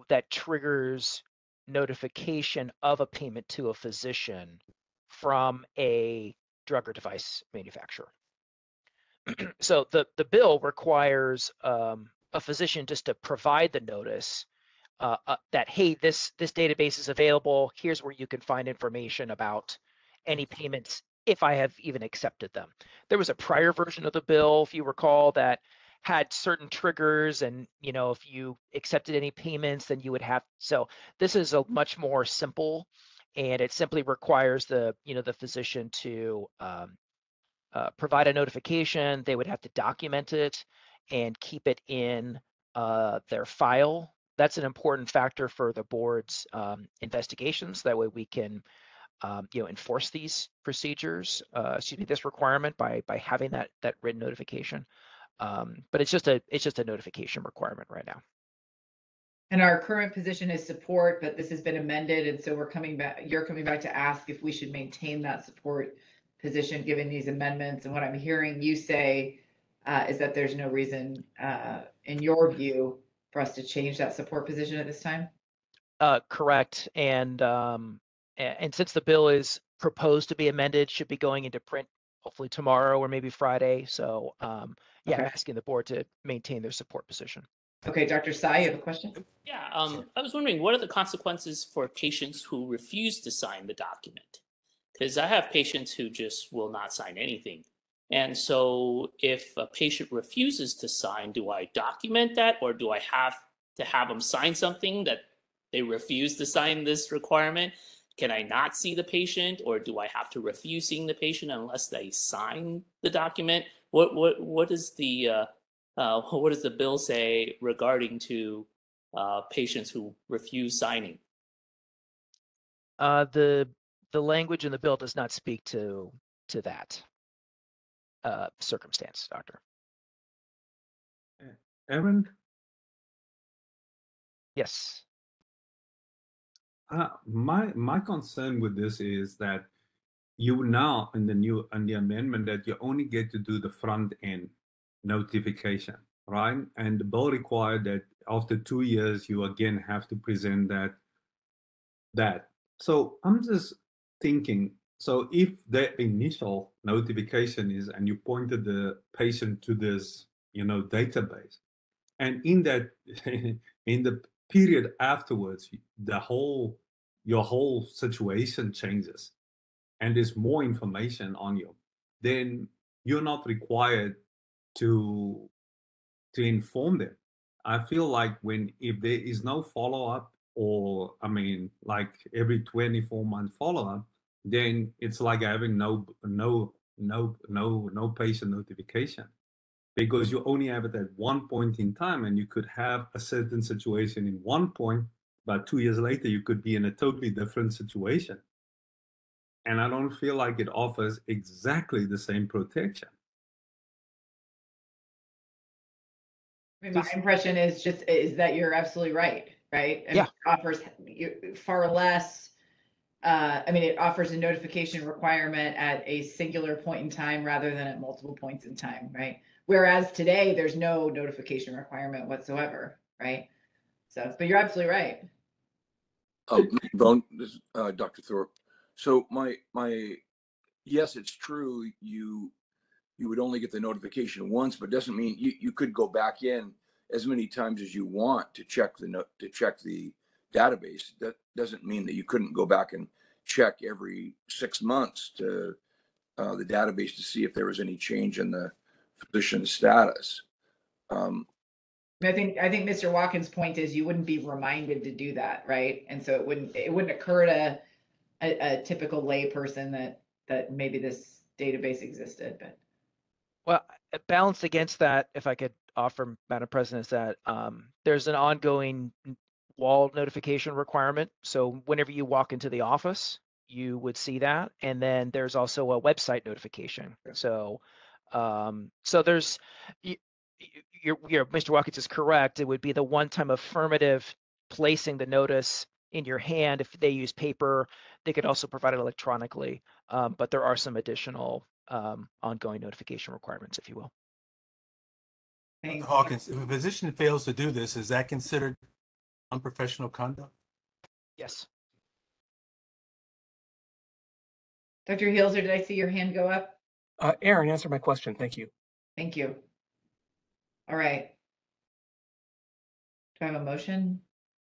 S4: that triggers notification of a payment to a physician from a drug or device manufacturer. So the bill requires a physician just to provide the notice that, hey, this database is available. Here's where you can find information about any payments if I have even accepted them. There was a prior version of the bill, if you recall, that had certain triggers, and if you accepted any payments, then you would have. So this is a much more simple, and it simply requires the physician to provide a notification. They would have to document it and keep it in their file. That's an important factor for the board's investigations. That way we can enforce these procedures, this requirement by having that written notification. But it's just a notification requirement right now.
S1: And our current position is support, but this has been amended, and so we're coming back. You're coming back to ask if we should maintain that support position given these amendments. And what I'm hearing you say is that there's no reason, in your view, for us to change that support position at this time.
S4: Correct. And since the bill is proposed to be amended, should be going into print hopefully tomorrow or maybe Friday. So yeah,
S1: Okay.
S4: asking the board to maintain their support position.
S1: Okay, Dr. Sai, you have a question?
S11: Yeah, I was wondering, what are the consequences for patients who refuse to sign the document? Because I have patients who just will not sign anything. And so if a patient refuses to sign, do I document that, or do I have to have them sign something that they refuse to sign this requirement? Can I not see the patient, or do I have to refuse seeing the patient unless they sign the document? What is the what does the bill say regarding to patients who refuse signing?
S4: The language in the bill does not speak to that circumstance, Doctor.
S9: Aaron?
S4: Yes.
S9: My concern with this is that you now in the amendment that you only get to do the front end notification, right? And the bill required that after 2 years you again have to present that. So I'm just thinking, so if the initial notification is, and you pointed the patient to this, database, and in that, in the period afterwards, your whole situation changes, and there's more information on you, then you're not required to inform them. I feel like if there is no follow-up, or like every 24-month follow-up, then it's like having no patient notification, because you only have it at one point in time, and you could have a certain situation in one point, but 2 years later you could be in a totally different situation. And I don't feel like it offers exactly the same protection.
S1: I mean, my impression is that you're absolutely right? I mean, it offers far less. I mean, it offers a notification requirement at a singular point in time rather than at multiple points in time, right? Whereas today there's no notification requirement whatsoever, right? So, but you're absolutely right.
S8: Dr. Thorpe. So yes, it's true. You would only get the notification once, but doesn't mean you could go back in as many times as you want to check the database. That doesn't mean that you couldn't go back and check every 6 months to the database to see if there was any change in the physician's status.
S1: I think Mr. Watkins' point is you wouldn't be reminded to do that, right? And so it wouldn't occur to a typical lay person that maybe this database existed. But
S4: well, balanced against that, if I could offer, Madam President, is that there's an ongoing wall notification requirement. So whenever you walk into the office, you would see that, and then there's also a website notification. So there's Mr. Watkins is correct. It would be the one-time affirmative placing the notice in your hand. If they use paper, they could also provide it electronically. But there are some additional ongoing notification requirements, if you will.
S3: Dr. Hawkins, if a physician fails to do this, is that considered unprofessional conduct?
S4: Yes.
S1: Dr. Heelser, did I see your hand go up?
S12: Aaron, answer my question. Thank you.
S1: Thank you. All right. Do I have a motion?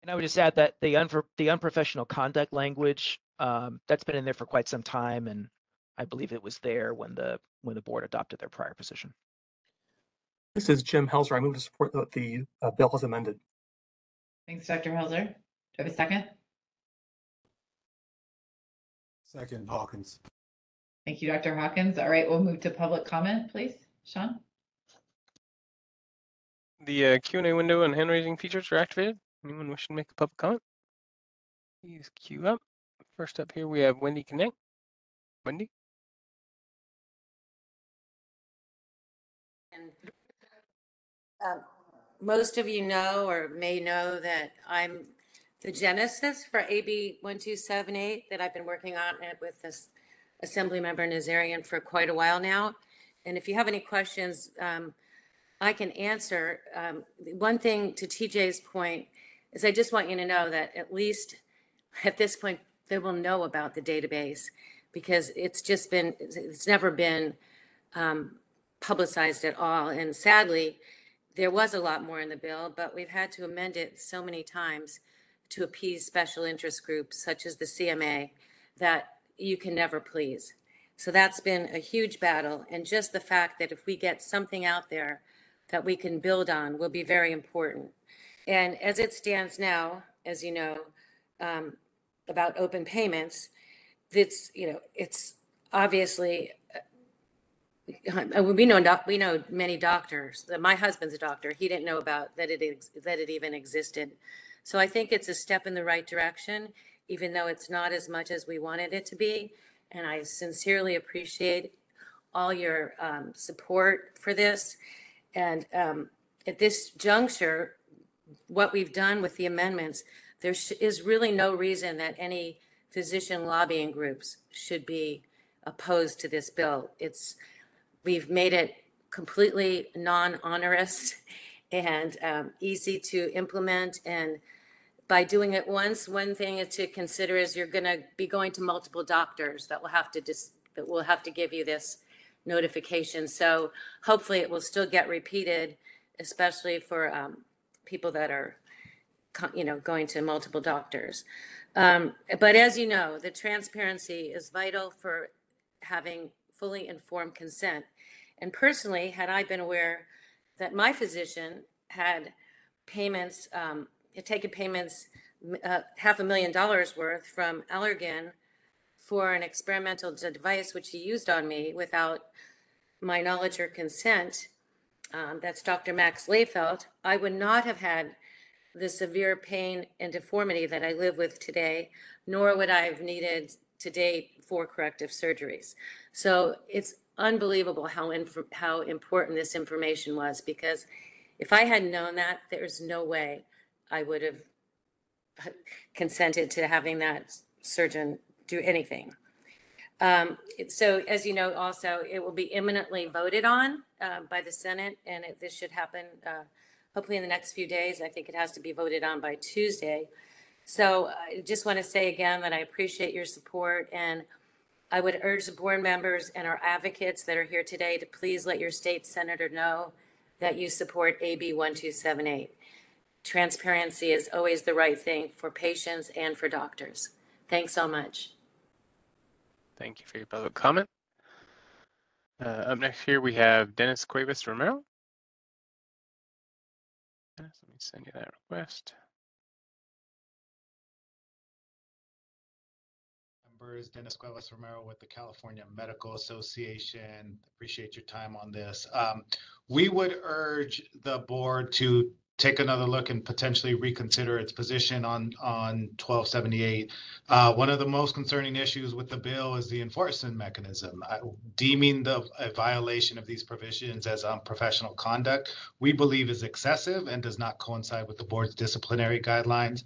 S4: And I would just add that the unprofessional conduct language, that's been in there for quite some time, and I believe it was there when the board adopted their prior position.
S12: This is Jim Helser. I move to support the bill as amended.
S1: Thanks, Dr. Helser. Do I have a second?
S3: Second, Hawkins.
S1: Thank you, Dr. Hawkins. All right, we'll move to public comment, please. Sean?
S2: The Q&A window and hand-raising features are activated. Anyone wishing to make a public comment? Please queue up. First up here, we have Wendy Connect. Wendy?
S14: Most of you know or may know that I'm the genesis for AB 1278 that I've been working on it with this Assemblymember Nazarian for quite a while now. And if you have any questions, I can answer. One thing to TJ's point is I just want you to know that at least at this point, they will know about the database because it's never been publicized at all. And sadly, there was a lot more in the bill, but we've had to amend it so many times to appease special interest groups such as the CMA that you can never please. So that's been a huge battle. And just the fact that if we get something out there that we can build on will be very important. And as it stands now, as you know, about open payments, it's obviously, we know many doctors. My husband's a doctor. He didn't know about that it even existed. So I think it's a step in the right direction, even though it's not as much as we wanted it to be. And I sincerely appreciate all your support for this. And at this juncture, what we've done with the amendments, there is really no reason that any physician lobbying groups should be opposed to this bill. We've made it completely non-onerous and easy to implement. And by doing it once, one thing to consider is you're going to be going to multiple doctors that will have to give you this notification. So hopefully it will still get repeated, especially for people that are, going to multiple doctors. But as you know, the transparency is vital for having fully informed consent. And personally, had I been aware that my physician had payments, had taken payments, $500,000 worth from Allergan for an experimental device which he used on me without my knowledge or consent, that's Dr. Max Layfeld, I would not have had the severe pain and deformity that I live with today, nor would I have needed to date 4 corrective surgeries. So it's unbelievable how important this information was, because if I had known that, there's no way I would have consented to having that surgeon do anything. So as you know, also, it will be imminently voted on by the Senate, and this should happen hopefully in the next few days. I think it has to be voted on by Tuesday. So I just want to say again that I appreciate your support, and I would urge the board members and our advocates that are here today to please let your state senator know that you support AB 1278. Transparency is always the right thing for patients and for doctors. Thanks so much.
S2: Thank you for your public comment. Up next here, we have Dennis Cuevas Romero. Dennis, let me send you that request.
S22: Members, Dennis Cuevas Romero with the California Medical Association. Appreciate your time on this. We would urge the board to take another look and potentially reconsider its position on 1278. One of the most concerning issues with the bill is the enforcement mechanism. Deeming a violation of these provisions as unprofessional conduct, we believe is excessive and does not coincide with the board's disciplinary guidelines.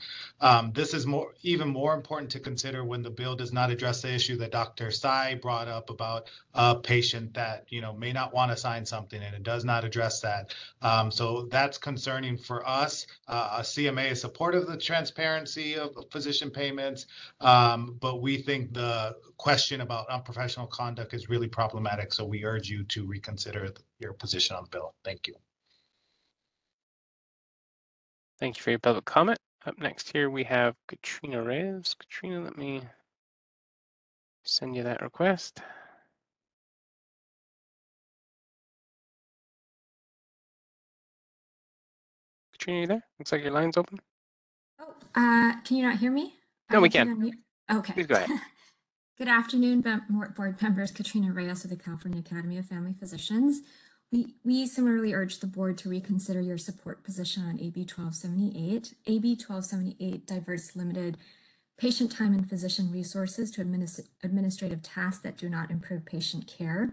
S22: This is even more important to consider when the bill does not address the issue that Dr. Tsai brought up about a patient that may not want to sign something, and it does not address that. So that's concerning for us. CMA is supportive of the transparency of physician payments, but we think the question about unprofessional conduct is really problematic. So we urge you to reconsider your position on the bill. Thank you.
S2: Thank you for your public comment. Up next here, we have Katrina Reyes. Katrina, let me send you that request. Katrina, you there? Looks like your line's open.
S7: Oh, can you not hear me?
S2: No, we can.
S7: Okay.
S2: Please go ahead.
S7: Good afternoon, board members. Katrina Reyes of the California Academy of Family Physicians. We similarly urge the board to reconsider your support position on AB 1278. AB 1278 diverts limited patient time and physician resources to administrative tasks that do not improve patient care.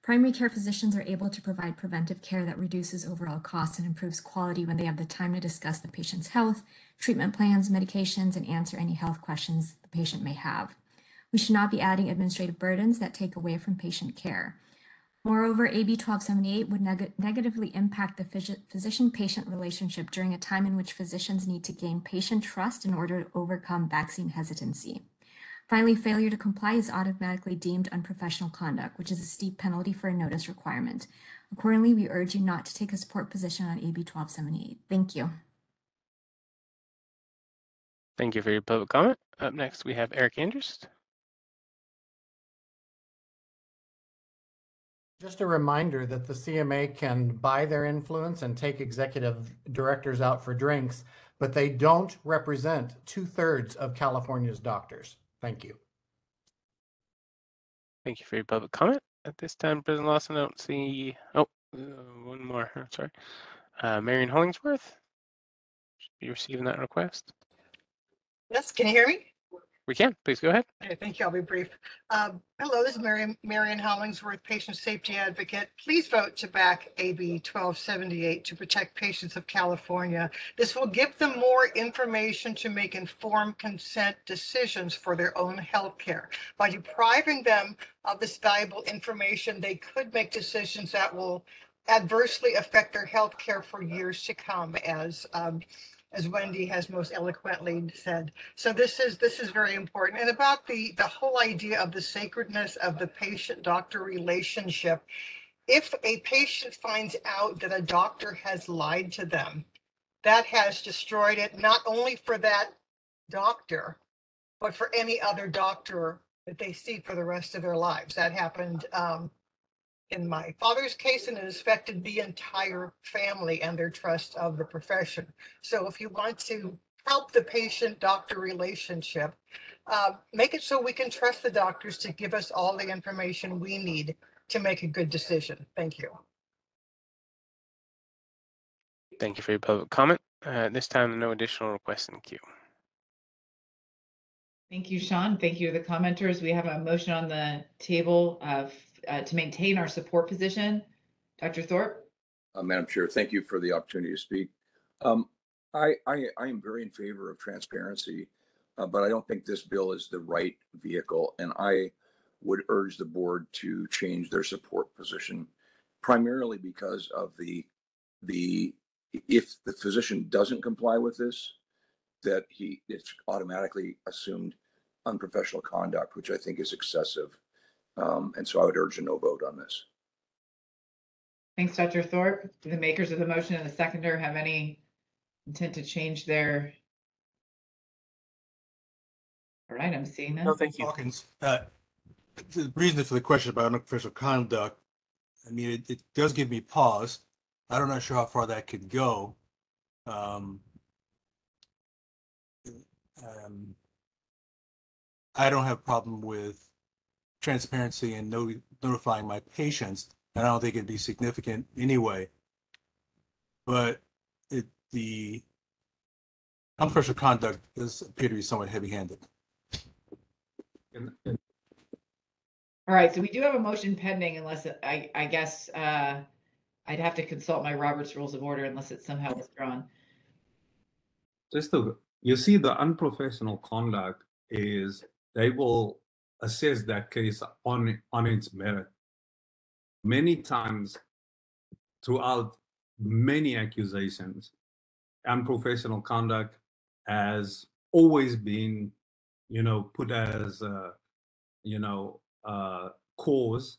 S7: Primary care physicians are able to provide preventive care that reduces overall costs and improves quality when they have the time to discuss the patient's health, treatment plans, medications, and answer any health questions the patient may have. We should not be adding administrative burdens that take away from patient care. Moreover, AB 1278 would negatively impact the physician-patient relationship during a time in which physicians need to gain patient trust in order to overcome vaccine hesitancy. Finally, failure to comply is automatically deemed unprofessional conduct, which is a steep penalty for a notice requirement. Accordingly, we urge you not to take a support position on AB 1278. Thank you.
S2: Thank you for your public comment. Up next, we have Eric Andrews.
S6: Just a reminder that the CMA can buy their influence and take executive directors out for drinks, but they don't represent 2/3 of California's doctors. Thank you.
S2: Thank you for your public comment. At this time, President Lawson, I don't see. Oh, one more. Sorry. Marion Hollingsworth. Should be receiving that request.
S5: Yes, can you hear me?
S2: We can. Please go ahead.
S5: Okay, thank you. I'll be brief. Hello, this is Marion Hollingsworth, patient safety advocate. Please vote to back AB 1278 to protect patients of California. This will give them more information to make informed consent decisions for their own health care. By depriving them of this valuable information, they could make decisions that will adversely affect their health care for years to come, as Wendy has most eloquently said. So this is very important. And about the whole idea of the sacredness of the patient-doctor relationship, if a patient finds out that a doctor has lied to them, that has destroyed it, not only for that doctor, but for any other doctor that they see for the rest of their lives. That happened in my father's case, and it affected the entire family and their trust of the profession. So if you want to help the patient-doctor relationship, make it so we can trust the doctors to give us all the information we need to make a good decision. Thank you.
S2: Thank you for your public comment. This time, no additional requests in queue.
S1: Thank you, Sean. Thank you to the commenters. We have a motion on the table to maintain our support position. Dr. Thorpe?
S8: Madam Chair, thank you for the opportunity to speak. I am very in favor of transparency, but I don't think this bill is the right vehicle, and I would urge the board to change their support position, primarily because of if the physician doesn't comply with this, that it's automatically assumed unprofessional conduct, which I think is excessive. And so I would urge a no vote on this.
S1: Thanks, Dr. Thorpe. Do the makers of the motion and the seconder have any intent to change their? All right, I'm seeing them.
S12: No, thank you.
S3: Hawkins, the reason for the question about unprofessional conduct, I mean, it does give me pause. I'm not sure how far that could go. I don't have a problem with transparency and notifying my patients. And I don't think it'd be significant anyway. But the unprofessional conduct does appear to be somewhat heavy-handed.
S1: All right, so we do have a motion pending unless I guess I'd have to consult my Robert's Rules of Order unless it's somehow withdrawn.
S9: You see, the unprofessional conduct is they will assess that case on its merit. Many times throughout many accusations, unprofessional conduct has always been, put as, cause,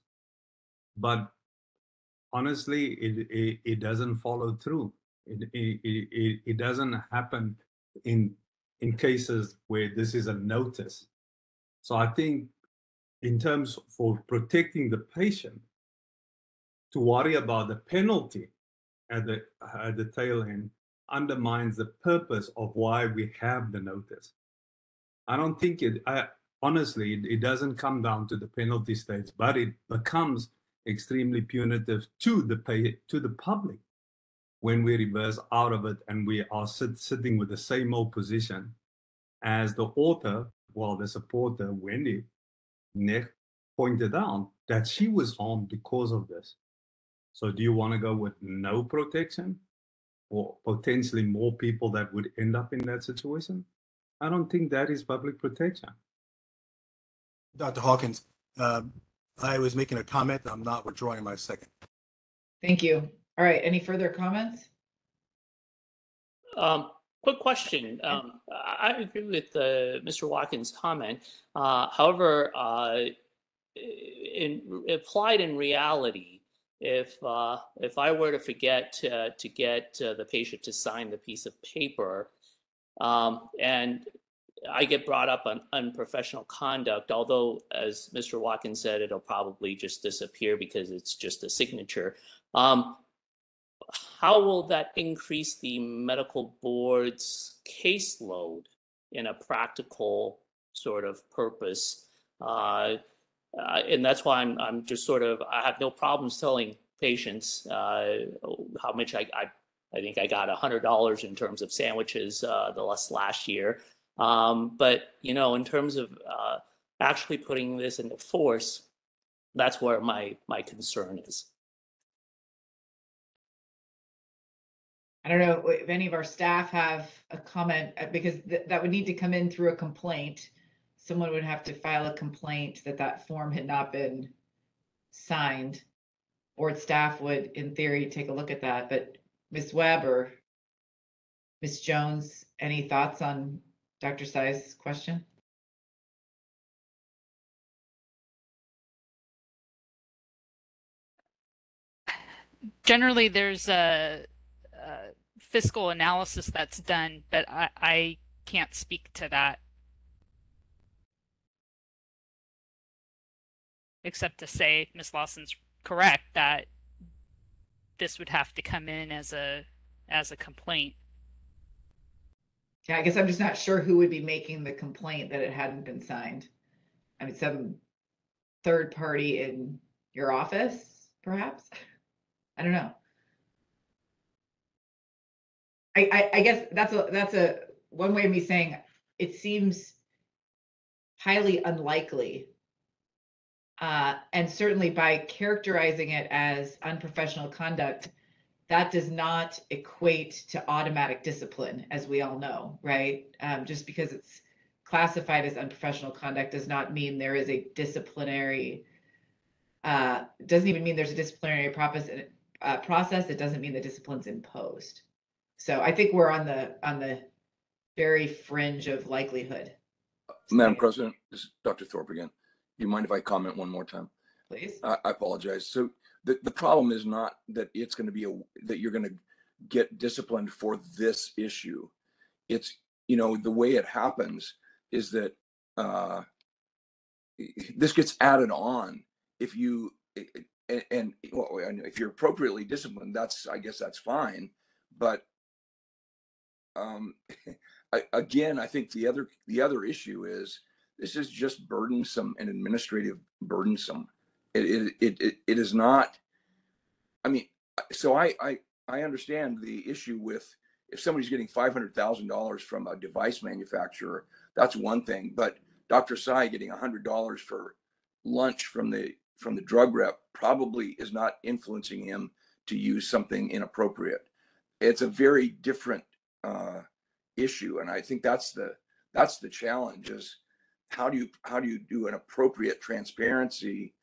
S9: but honestly, it doesn't follow through. It doesn't happen in cases where this is a notice. So I think in terms for protecting the patient, to worry about the penalty at the tail end undermines the purpose of why we have the notice. I don't think honestly, it doesn't come down to the penalty stage, but it becomes extremely punitive to the public when we reverse out of it and we are sitting with the same old position as the author, the supporter, Wendy, pointed out that she was harmed because of this. So do you want to go with no protection or potentially more people that would end up in that situation? I don't think that is public protection.
S3: Dr. Hawkins, I was making a comment. I'm not withdrawing my second.
S1: Thank you. All right, any further comments?
S11: Quick question. I agree with Mr. Watkins' comment. However, applied in reality, if I were to forget to get the patient to sign the piece of paper, and I get brought up on unprofessional conduct, although as Mr. Watkins said, it'll probably just disappear because it's just a signature. How will that increase the medical board's caseload in a practical sort of purpose? And that's why I'm just sort of, I have no problems telling patients how much I think I got $100 in terms of sandwiches last year. But, you know, in terms of actually putting this into force, that's where my concern is.
S1: I don't know if any of our staff have a comment, because that would need to come in through a complaint. Someone would have to file a complaint that form had not been signed. Board staff would, in theory, take a look at that. But Ms. Webb or Ms. Jones, any thoughts on Dr. Tsai's question?
S15: Generally, there's a fiscal analysis that's done, but I can't speak to that. Except to say Ms. Lawson's correct that this would have to come in as a complaint.
S1: Yeah, I guess I'm just not sure who would be making the complaint that it hadn't been signed. I mean, some third party in your office, perhaps? I don't know. I guess that's a one way of me saying it seems highly unlikely. And certainly by characterizing it as unprofessional conduct, that does not equate to automatic discipline, as we all know, right? Just because it's classified as unprofessional conduct does not mean there is a disciplinary, doesn't even mean there's a disciplinary process. It doesn't mean the discipline's imposed. So I think we're on the very fringe of likelihood.
S8: Madam President, this is Dr. Thorpe again. Do you mind if I comment one more time?
S1: Please.
S8: I apologize. So the problem is not that it's going to be that you're going to get disciplined for this issue. It's, you know, the way it happens is that this gets added on if you and if you're appropriately disciplined, I guess that's fine. But again, I think the other issue is this is just burdensome and administrative burdensome. It is not. I mean, so I understand the issue with if somebody's getting $500,000 from a device manufacturer, that's one thing. But Dr. Tsai getting $100 for lunch from the drug rep probably is not influencing him to use something inappropriate. It's a very different issue, and I think that's the challenge: is how do you do an appropriate transparency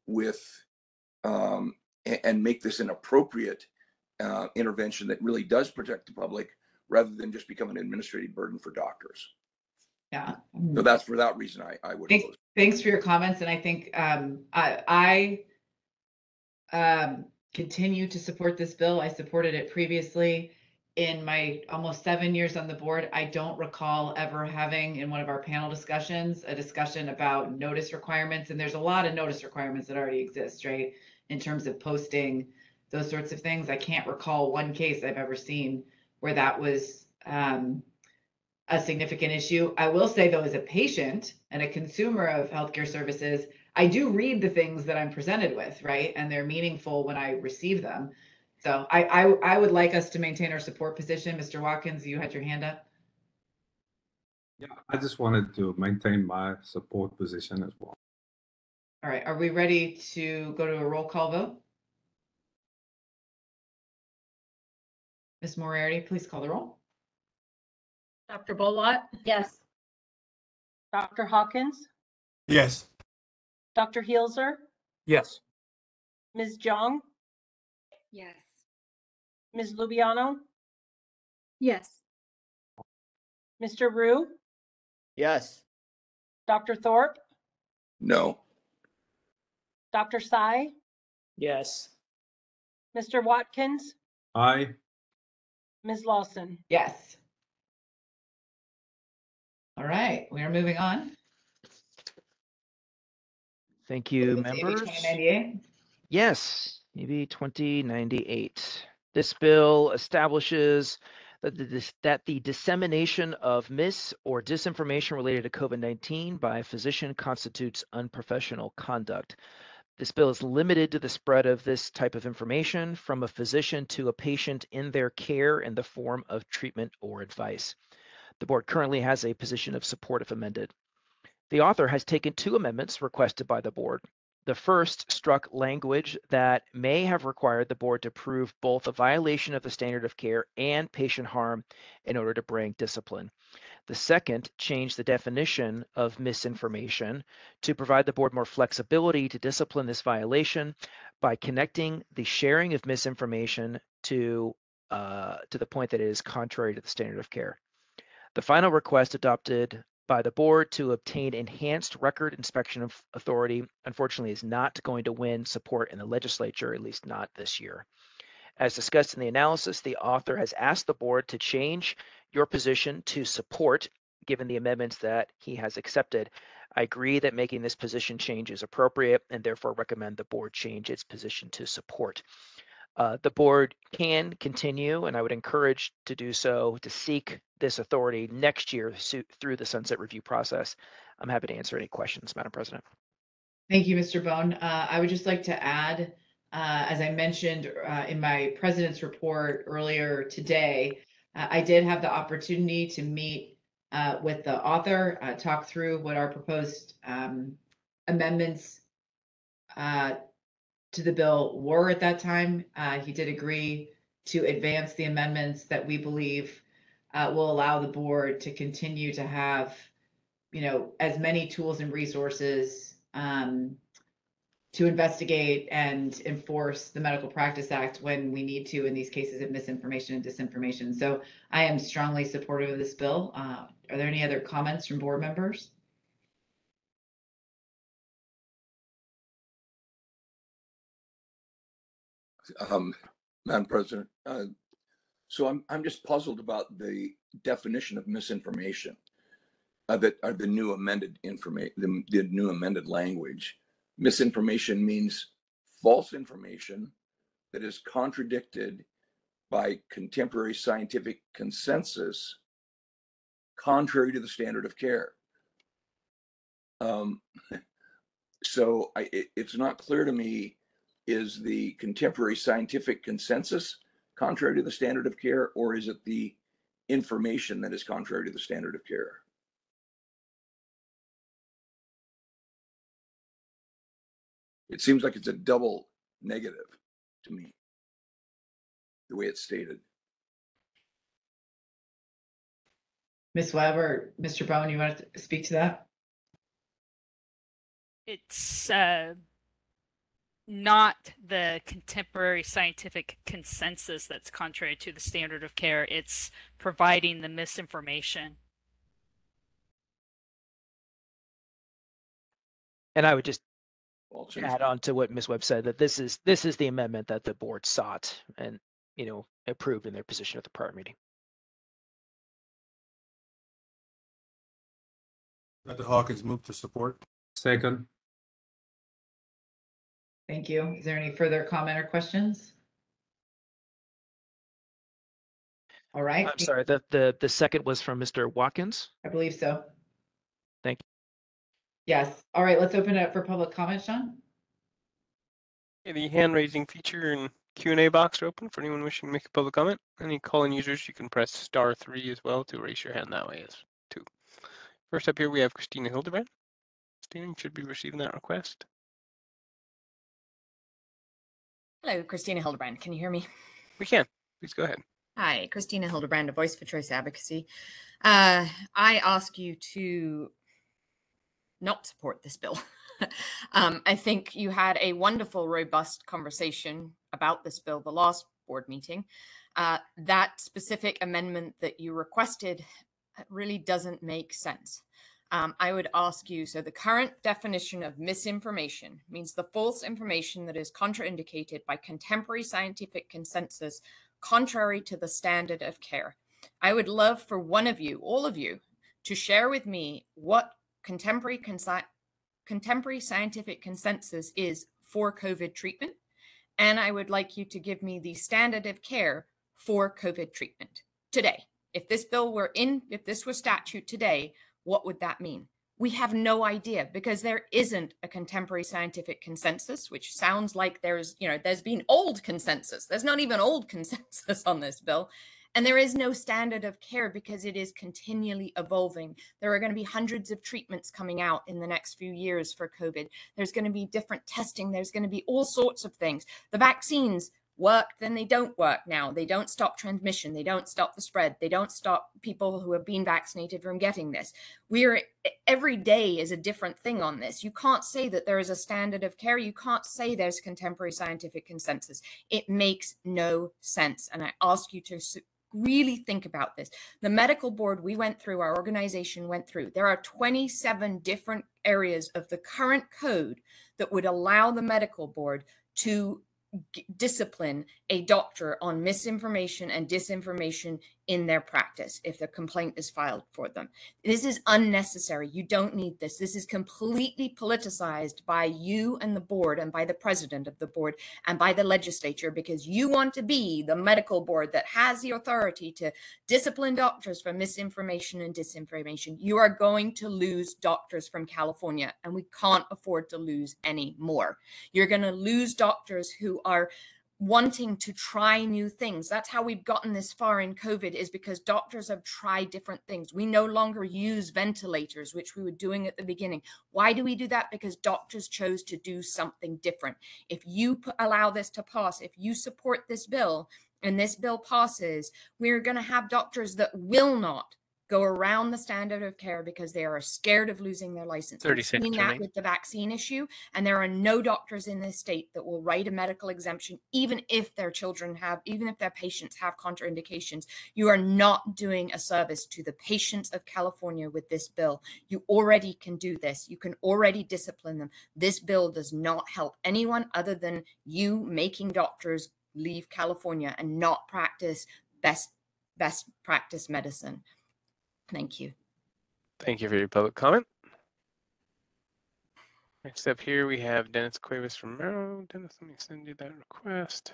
S8: with and make this an appropriate intervention that really does protect the public, rather than just become an administrative burden for doctors.
S1: Yeah.
S8: So that's for that reason I would.
S1: Thanks for your comments, and I think I continue to support this bill. I supported it previously. In my almost 7 years on the board, I don't recall ever having in one of our panel discussions a discussion about notice requirements. And there's a lot of notice requirements that already exist, right? In terms of posting, those sorts of things. I can't recall one case I've ever seen where that was a significant issue. I will say, though, as a patient and a consumer of healthcare services, I do read the things that I'm presented with, right? And they're meaningful when I receive them. So I would like us to maintain our support position. Mr. Watkins, you had your hand up.
S9: Yeah, I just wanted to maintain my support position as well.
S1: All right, are we ready to go to a roll call vote? Ms. Moriarty, please call the roll.
S18: Dr. Bolot? Yes. Dr. Hawkins?
S3: Yes.
S18: Dr. Heelser?
S12: Yes.
S18: Ms. Jong?
S13: Yes.
S18: Ms. Lubiano?
S19: Yes.
S18: Mr. Rue?
S17: Yes.
S18: Dr. Thorpe?
S8: No.
S18: Dr. Sy?
S11: Yes.
S18: Mr. Watkins?
S9: Aye.
S18: Ms. Lawson?
S1: Yes. All right, we are moving on.
S4: Thank you,
S1: It's AB
S4: members.
S1: 2098.
S4: Yes, AB 2098. This bill establishes that the dissemination of mis or disinformation related to COVID-19 by a physician constitutes unprofessional conduct. This bill is limited to the spread of this type of information from a physician to a patient in their care in the form of treatment or advice. The board currently has a position of support if amended. The author has taken 2 amendments requested by the board. The first struck language that may have required the board to prove both a violation of the standard of care and patient harm in order to bring discipline. The second changed the definition of misinformation to provide the board more flexibility to discipline this violation by connecting the sharing of misinformation to the point that it is contrary to the standard of care. The final request adopted by the board to obtain enhanced record inspection authority, unfortunately, is not going to win support in the legislature, at least not this year. As discussed in the analysis, the author has asked the board to change your position to support, given the amendments that he has accepted. I agree that making this position change is appropriate and therefore recommend the board change its position to support. The board can continue, and I would encourage to do so, to seek this authority next year through the sunset review process. I'm happy to answer any questions, Madam President.
S1: Thank you, Mr. Bone. I would just like to add, as I mentioned in my president's report earlier today, I did have the opportunity to meet with the author, talk through what our proposed amendments to the bill were at that time. He did agree to advance the amendments that we believe will allow the board to continue to have, as many tools and resources to investigate and enforce the Medical Practice Act when we need to in these cases of misinformation and disinformation. So I am strongly supportive of this bill. Are there any other comments from board members?
S8: Madam President, so I'm just puzzled about the definition of misinformation that are the new amended information, the new amended language. Misinformation means false information that is contradicted by contemporary scientific consensus, contrary to the standard of care. So it's not clear to me, is the contemporary scientific consensus contrary to the standard of care, or is it the information that is contrary to the standard of care? It seems like it's a double negative to me, the way it's stated.
S1: Ms. Webb or Mr. Bone, you want to speak to that?
S15: It's not the contemporary scientific consensus that's contrary to the standard of care. It's providing the misinformation.
S4: And I would just add on to what Ms. Webb said, that this is the amendment that the board sought and approved in their position at the prior meeting.
S3: Dr. Hawkins moved to support.
S9: Second.
S1: Thank you. Is there any further comment or questions? All right.
S4: I'm sorry, the second was from Mr. Watkins?
S1: I believe so.
S4: Thank you.
S1: Yes. All right, let's open it up for public comment, Sean.
S2: The hand raising feature and Q&A box are open for anyone wishing to make a public comment. Any call-in users, you can press *3 as well to raise your hand that way as too. First up here, we have Christina Hildebrand. Christina, you should be receiving that request.
S17: Hello, Christina Hildebrand. Can you hear me?
S2: We can. Please go ahead.
S17: Hi, Christina Hildebrand, a Voice for Choice Advocacy. I ask you to not support this bill. I think you had a wonderful, robust conversation about this bill the last board meeting. That specific amendment that you requested really doesn't make sense. I would ask you, so the current definition of misinformation means the false information that is contraindicated by contemporary scientific consensus contrary to the standard of care. I would love for one of you, all of you, to share with me what contemporary scientific consensus is for COVID treatment. And I would like you to give me the standard of care for COVID treatment today. If this bill were if this were statute today, what would that mean? We have no idea because there isn't a contemporary scientific consensus, which sounds like there's been old consensus. There's not even old consensus on this bill. And there is no standard of care because it is continually evolving. There are going to be hundreds of treatments coming out in the next few years for COVID. There's going to be different testing. There's going to be all sorts of things. The vaccines work, then they don't work now. They don't stop transmission. They don't stop the spread. They don't stop people who have been vaccinated from getting this. Every day is a different thing on this. You can't say that there is a standard of care. You can't say there's contemporary scientific consensus. It makes no sense. And I ask you to really think about this. The medical board we went through, our organization went through, there are 27 different areas of the current code that would allow the medical board to discipline a doctor on misinformation and disinformation in their practice if the complaint is filed for them. This is unnecessary. You don't need this. This is completely politicized by you and the board and by the president of the board and by the legislature because you want to be the medical board that has the authority to discipline doctors for misinformation and disinformation. You are going to lose doctors from California, and we can't afford to lose any more. You're going to lose doctors who are wanting to try new things. That's how we've gotten this far in COVID, is because doctors have tried different things. We no longer use ventilators, which we were doing at the beginning. Why do we do that? Because doctors chose to do something different. If you allow this to pass, if you support this bill and this bill passes, we're going to have doctors that will not go around the standard of care because they are scared of losing their license.
S2: 30
S17: We've seen
S2: seconds
S17: that
S2: remaining.
S17: with the vaccine issue, and there are no doctors in this state that will write a medical exemption, even if their patients have contraindications. You are not doing a service to the patients of California with this bill. You already can do this. You can already discipline them. This bill does not help anyone other than you making doctors leave California and not practice best practice medicine. Thank you.
S2: Thank you for your public comment. Next up here, we have Dennis Cuevas from Merrill. Dennis, let me send you that request.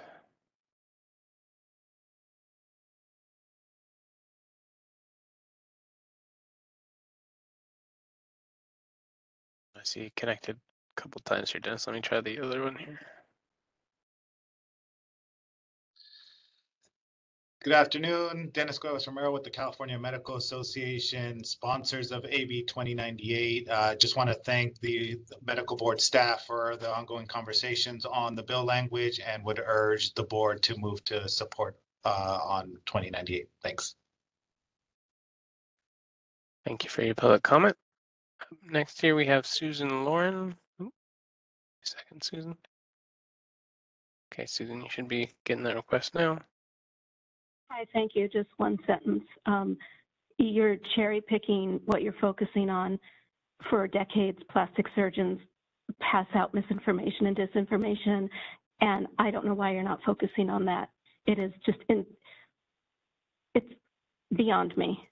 S2: I see you connected a couple times here, Dennis. Let me try the other one here.
S22: Good afternoon, Dennis Cuevas Romero with the California Medical Association, sponsors of AB 2098. Just want to thank the medical board staff for the ongoing conversations on the bill language and would urge the board to move to support on 2098. Thanks.
S2: Thank you for your public comment. Next here we have Susan Lauren. Second, Susan. Okay, Susan, you should be getting that request now.
S20: Hi, thank you. Just one sentence. You're cherry picking what you're focusing on. For decades, plastic surgeons pass out misinformation and disinformation, and I don't know why you're not focusing on that. It is just, it's beyond me.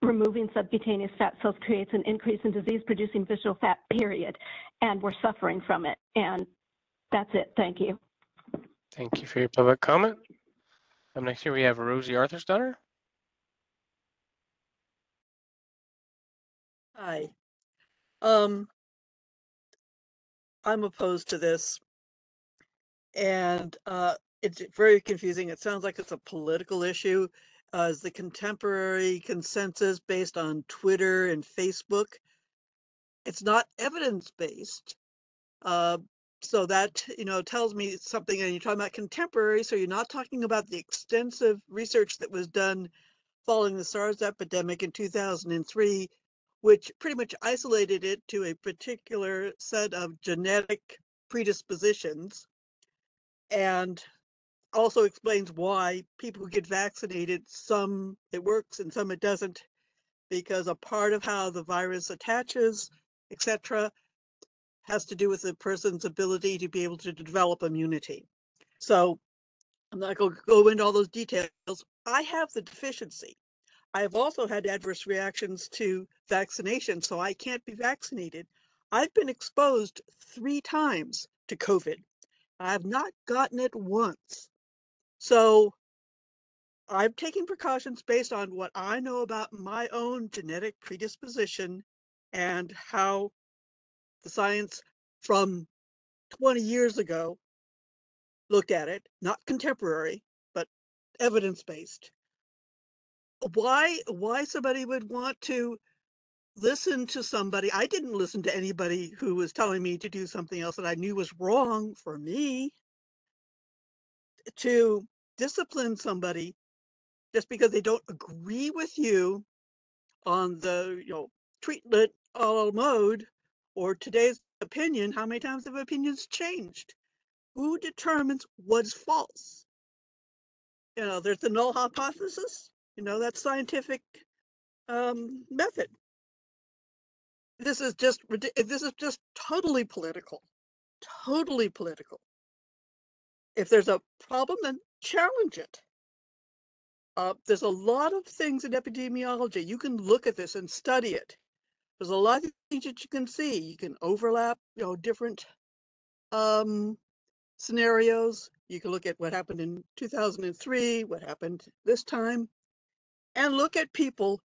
S20: Removing subcutaneous fat cells creates an increase in disease-producing visceral fat, period, and we're suffering from it. And that's it. Thank you.
S2: Thank you for your public comment. Next here we have Rosie Arthur's-daughter.
S23: Hi. I'm opposed to this, and it's very confusing. It sounds like it's a political issue. Is the contemporary consensus based on Twitter and Facebook? It's not evidence-based. So that, tells me something. And you're talking about contemporary, so you're not talking about the extensive research that was done following the SARS epidemic in 2003, which pretty much isolated it to a particular set of genetic predispositions, and also explains why people who get vaccinated, some it works and some it doesn't, because a part of how the virus attaches, etc., has to do with the person's ability to be able to develop immunity. So I'm not going to go into all those details. I have the deficiency. I have also had adverse reactions to vaccination, so I can't be vaccinated. I've been exposed 3 times to COVID. I have not gotten it once. So I'm taking precautions based on what I know about my own genetic predisposition and how the science from 20 years ago looked at it, not contemporary, but evidence-based. Why somebody would want to listen to somebody? I didn't listen to anybody who was telling me to do something else that I knew was wrong for me. To discipline somebody just because they don't agree with you on the treatment mode or today's opinion. How many times have opinions changed? Who determines what's false? There's the null hypothesis. That's scientific method. This is just totally political. Totally political. If there's a problem, then challenge it. There's a lot of things in epidemiology. You can look at this and study it. There's a lot of things that you can see. You can overlap, different scenarios. You can look at what happened in 2003, what happened this time, and look at people.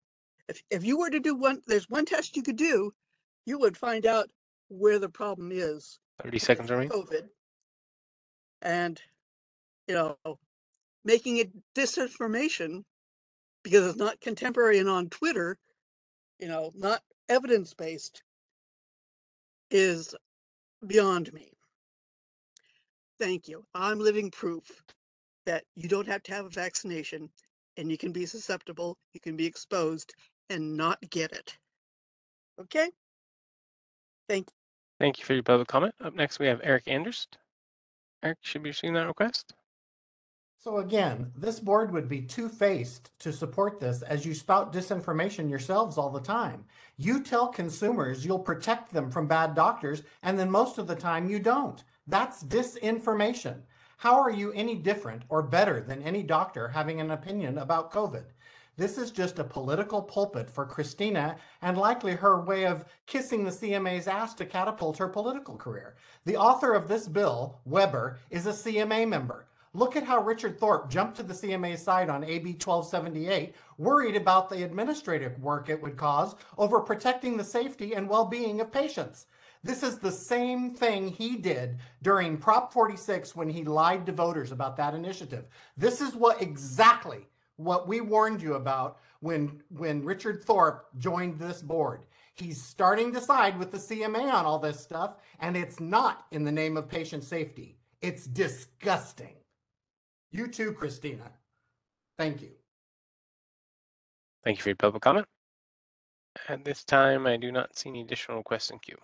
S23: If you were to do there's one test you could do, you would find out where the problem is.
S2: 30 seconds remaining.
S23: COVID. And, making it disinformation because it's not contemporary and on Twitter, not evidence-based, is beyond me. Thank you. I'm living proof that you don't have to have a vaccination and you can be susceptible, you can be exposed and not get it. Okay? Thank you.
S2: Thank you for your public comment. Up next, we have Eric Anders. Eric, should be seeing that request.
S6: So again, this board would be two-faced to support this as you spout disinformation yourselves all the time. You tell consumers you'll protect them from bad doctors, and then most of the time you don't. That's disinformation. How are you any different or better than any doctor having an opinion about COVID? This is just a political pulpit for Christina and likely her way of kissing the CMA's ass to catapult her political career. The author of this bill, Weber, is a CMA member. Look at how Richard Thorpe jumped to the CMA's side on AB 1278, worried about the administrative work it would cause over protecting the safety and well-being of patients. This is the same thing he did during Prop 46 when he lied to voters about that initiative. This is exactly what we warned you about when Richard Thorpe joined this board. He's starting to side with the CMA on all this stuff, and it's not in the name of patient safety. It's disgusting. You too, Christina. Thank you.
S2: Thank you for your public comment. At this time, I do not see any additional requests in queue.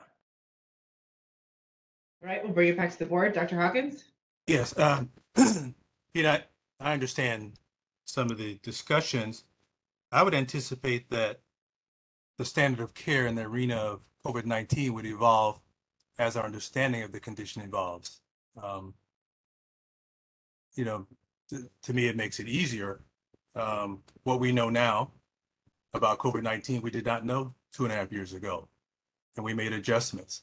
S1: All right, we'll bring it back to the board. Dr. Hawkins?
S3: Yes, I understand some of the discussions. I would anticipate that the standard of care in the arena of COVID-19 would evolve as our understanding of the condition evolves. To me, it makes it easier. What we know now about COVID-19, we did not know 2.5 years ago, and we made adjustments.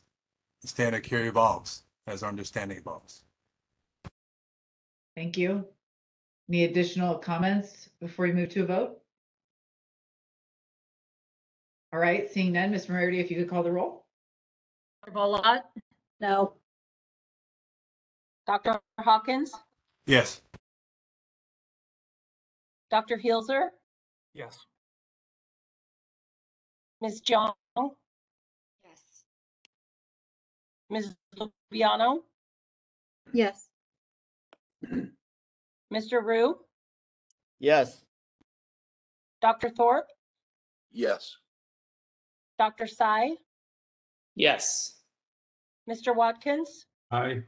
S3: The standard of care evolves as our understanding evolves.
S1: Thank you. Any additional comments before we move to a vote? All right, seeing none, Ms. Moriarty, if you could call the roll.
S18: Dr. Bollat? No. Dr. Hawkins?
S3: Yes.
S18: Dr. Hielzer?
S12: Yes.
S18: Ms. Jong?
S13: Yes.
S18: Ms. Lubiano?
S19: Yes.
S18: Mr. Rue,
S10: Yes.
S18: Dr. Thorpe,
S8: Yes.
S18: Dr. Sy,
S11: Yes.
S18: Mr. Watkins,
S9: Aye.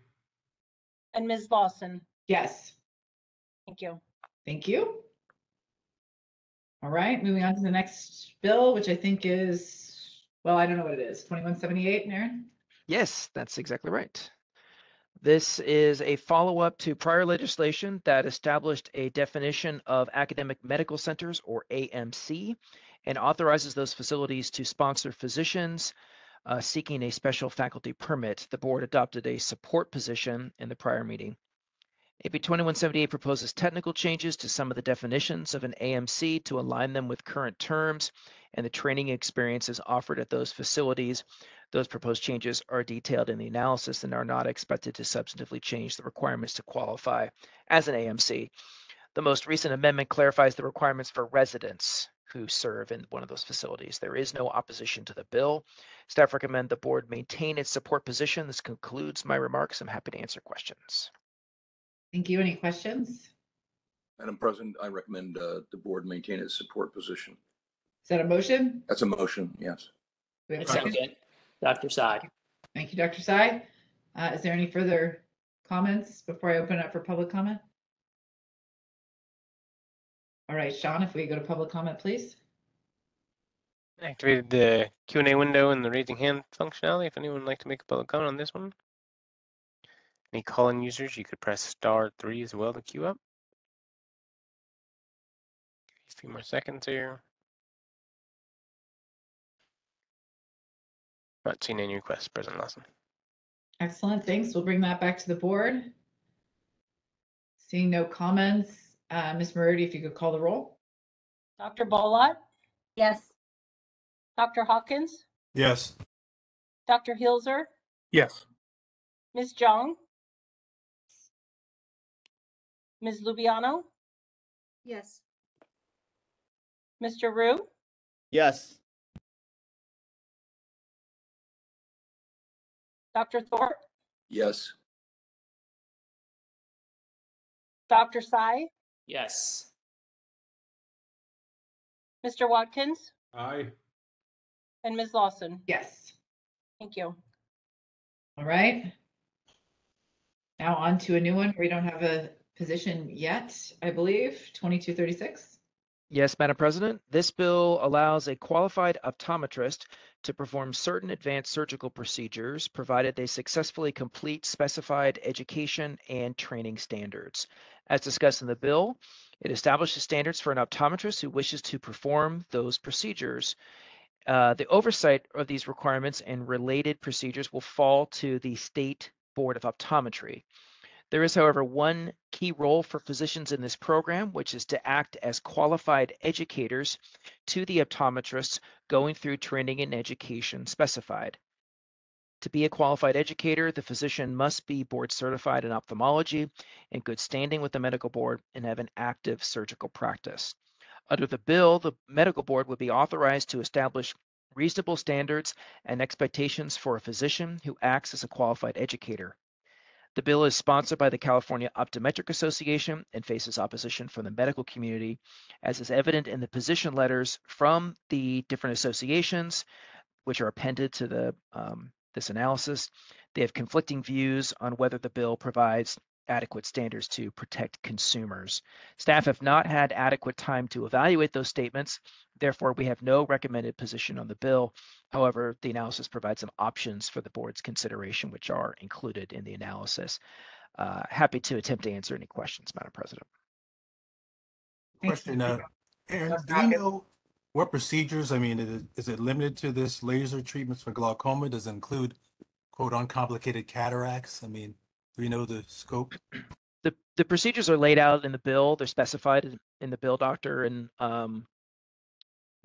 S18: and Ms. Lawson.
S1: Yes.
S18: Thank you.
S1: Thank you. All right, moving on to the next bill, which I think is, well, I don't know what it is, 2178, Aaron?
S4: Yes, that's exactly right. This is a follow-up to prior legislation that established a definition of academic medical centers, or AMC, and authorizes those facilities to sponsor physicians seeking a special faculty permit. The board adopted a support position in the prior meeting. AB 2178 proposes technical changes to some of the definitions of an AMC to align them with current terms and the training experiences offered at those facilities. Those proposed changes are detailed in the analysis and are not expected to substantively change the requirements to qualify as an AMC. The most recent amendment clarifies the requirements for residents who serve in one of those facilities. There is no opposition to the bill. Staff recommend the board maintain its support position. This concludes my remarks. I'm happy to answer questions.
S1: Thank you. Any questions?
S8: Madam President, I recommend the board maintain its support position.
S1: Is that a motion?
S8: That's a motion, yes.
S1: Do we have a
S11: Second, Dr. Sy.
S1: Thank you, Dr. Sy. Is there any further comments before I open it up for public comment? All right, Sean, if we go to public comment, please.
S2: Activated the Q&A window and the raising hand functionality. If anyone would like to make a public comment on this one. Any call-in users, you could press *3 as well to queue up. A few more seconds here. Not seeing any requests, President Lawson.
S1: Excellent, thanks. We'll bring that back to the board. Seeing no comments, Ms. Murady, if you could call the roll.
S18: Dr. Bolott?
S19: Yes.
S18: Dr. Hawkins?
S3: Yes.
S18: Dr. Hilzer?
S12: Yes.
S18: Ms. Jong? Ms. Lubiano?
S19: Yes.
S18: Mr. Rue?
S10: Yes.
S18: Dr. Thorpe?
S8: Yes.
S18: Dr. Sy?
S11: Yes.
S18: Mr. Watkins?
S9: Aye.
S18: And Ms. Lawson.
S1: Yes.
S18: Thank you.
S1: All right. Now on to a new one. We don't have a position yet, I believe, 2236.
S4: Yes, Madam President. This bill allows a qualified optometrist to perform certain advanced surgical procedures, provided they successfully complete specified education and training standards. As discussed in the bill, it establishes standards for an optometrist who wishes to perform those procedures. The oversight of these requirements and related procedures will fall to the State Board of Optometry. There is, however, one key role for physicians in this program, which is to act as qualified educators to the optometrists going through training and education specified. To be a qualified educator, the physician must be board certified in ophthalmology, in good standing with the medical board, and have an active surgical practice. Under the bill, the medical board would be authorized to establish reasonable standards and expectations for a physician who acts as a qualified educator. The bill is sponsored by the California Optometric Association and faces opposition from the medical community, as is evident in the position letters from the different associations, which are appended to the this analysis. They have conflicting views on whether the bill provides adequate standards to protect consumers. Staff have not had adequate time to evaluate those statements. Therefore, we have no recommended position on the bill. However, the analysis provides some options for the board's consideration, which are included in the analysis. Happy to attempt to answer any questions, Madam President.
S3: Question, Aaron, do you know what procedures, I mean, is it limited to this laser treatments for glaucoma? Does it include, quote, uncomplicated cataracts? I mean, do we know the scope?
S4: The procedures are laid out in the bill. They're specified in the bill, Doctor, and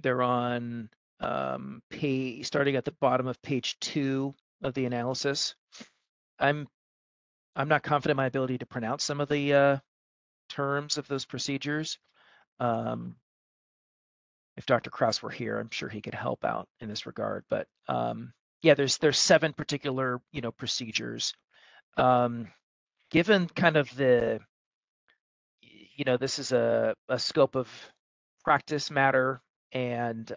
S4: they're on page, starting at the bottom of page 2 of the analysis. I'm not confident in my ability to pronounce some of the terms of those procedures. If Dr. Krause were here, I'm sure he could help out in this regard. But yeah, there's 7 particular procedures. given kind of the, this is a scope of practice matter, and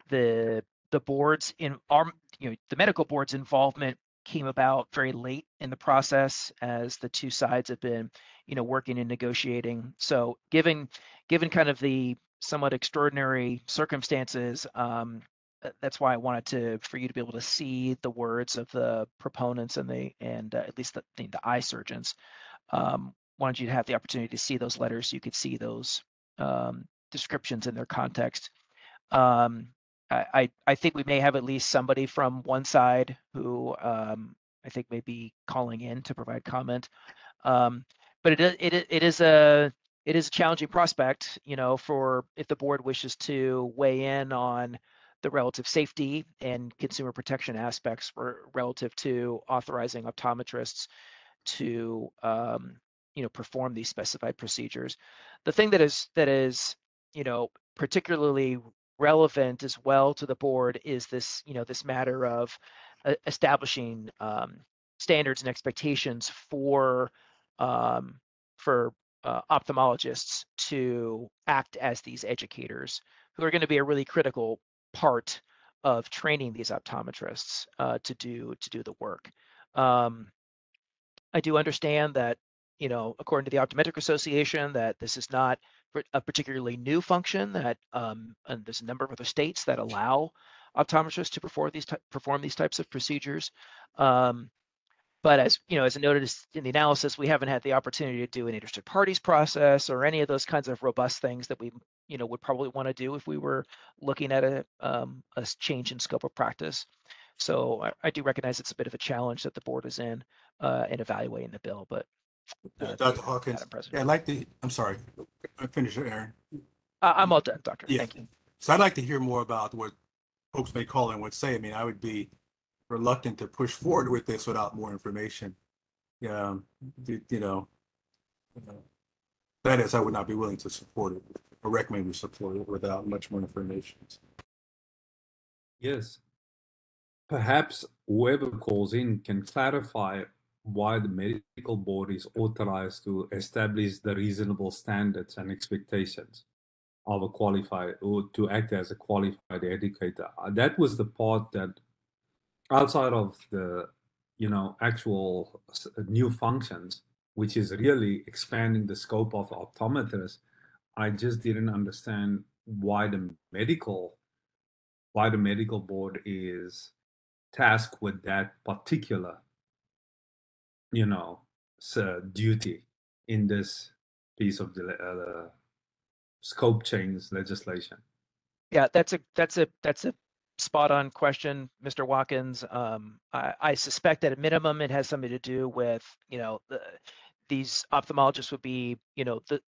S4: the board's the medical board's involvement came about very late in the process as the two sides have been, working and negotiating. So given kind of the somewhat extraordinary circumstances, that's why I wanted for you to be able to see the words of the proponents and at least the eye surgeons. Wanted you to have the opportunity to see those letters so you could see those descriptions in their context. I think we may have at least somebody from one side who I think may be calling in to provide comment. But it is a challenging prospect, for if the board wishes to weigh in on the relative safety and consumer protection aspects relative to authorizing optometrists to perform these specified procedures. The thing that is particularly relevant as well to the board is this this matter of establishing standards and expectations for ophthalmologists to act as these educators, who are going to be a really critical part of training these optometrists to do the work. I do understand that, according to the Optometric Association, that this is not a particularly new function, that and there's a number of other states that allow optometrists to perform these types of procedures. But as noted in the analysis, we haven't had the opportunity to do an interested parties process or any of those kinds of robust things that we would probably want to do if we were looking at a change in scope of practice. So I do recognize it's a bit of a challenge that the board is in evaluating the bill. But
S3: Dr. Hawkins, I'm sorry, I finished, Aaron.
S4: I'm all done, Doctor.
S3: Yeah.
S4: Thank you.
S3: So I'd like to hear more about what folks may call and would say. I mean, I would be reluctant to push forward with this without more information. That is, I would not be willing to support it or recommend we support it without much more information.
S9: Yes. Perhaps whoever calls in can clarify why the medical board is authorized to establish the reasonable standards and expectations of a qualified, or to act as a qualified educator. That was the part that, outside of the actual new functions, which is really expanding the scope of optometrists, I just didn't understand why the medical board is tasked with that particular duty in this piece of the scope change legislation.
S4: Yeah, that's a spot on question, Mr. Watkins. I suspect at a minimum it has something to do with these ophthalmologists would be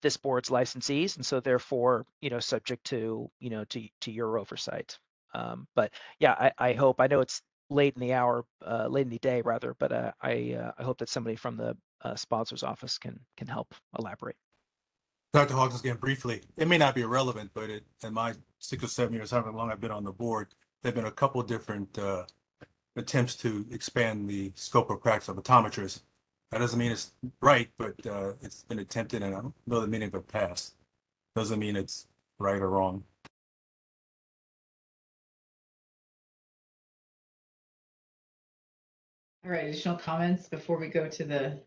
S4: this board's licensees, and so therefore subject to to your oversight. But yeah, I hope, I know it's late in the hour, late in the day rather, but I hope that somebody from the sponsor's office can help elaborate.
S3: Dr. Hawkins, again, briefly, it may not be irrelevant, but in my 6 or 7 years, however long I've been on the board, there have been a couple different attempts to expand the scope of practice of optometrists. That doesn't mean it's right, but it's been attempted, and I don't know the meaning of it passed. Doesn't mean it's right or wrong.
S1: All right, additional comments before we go to the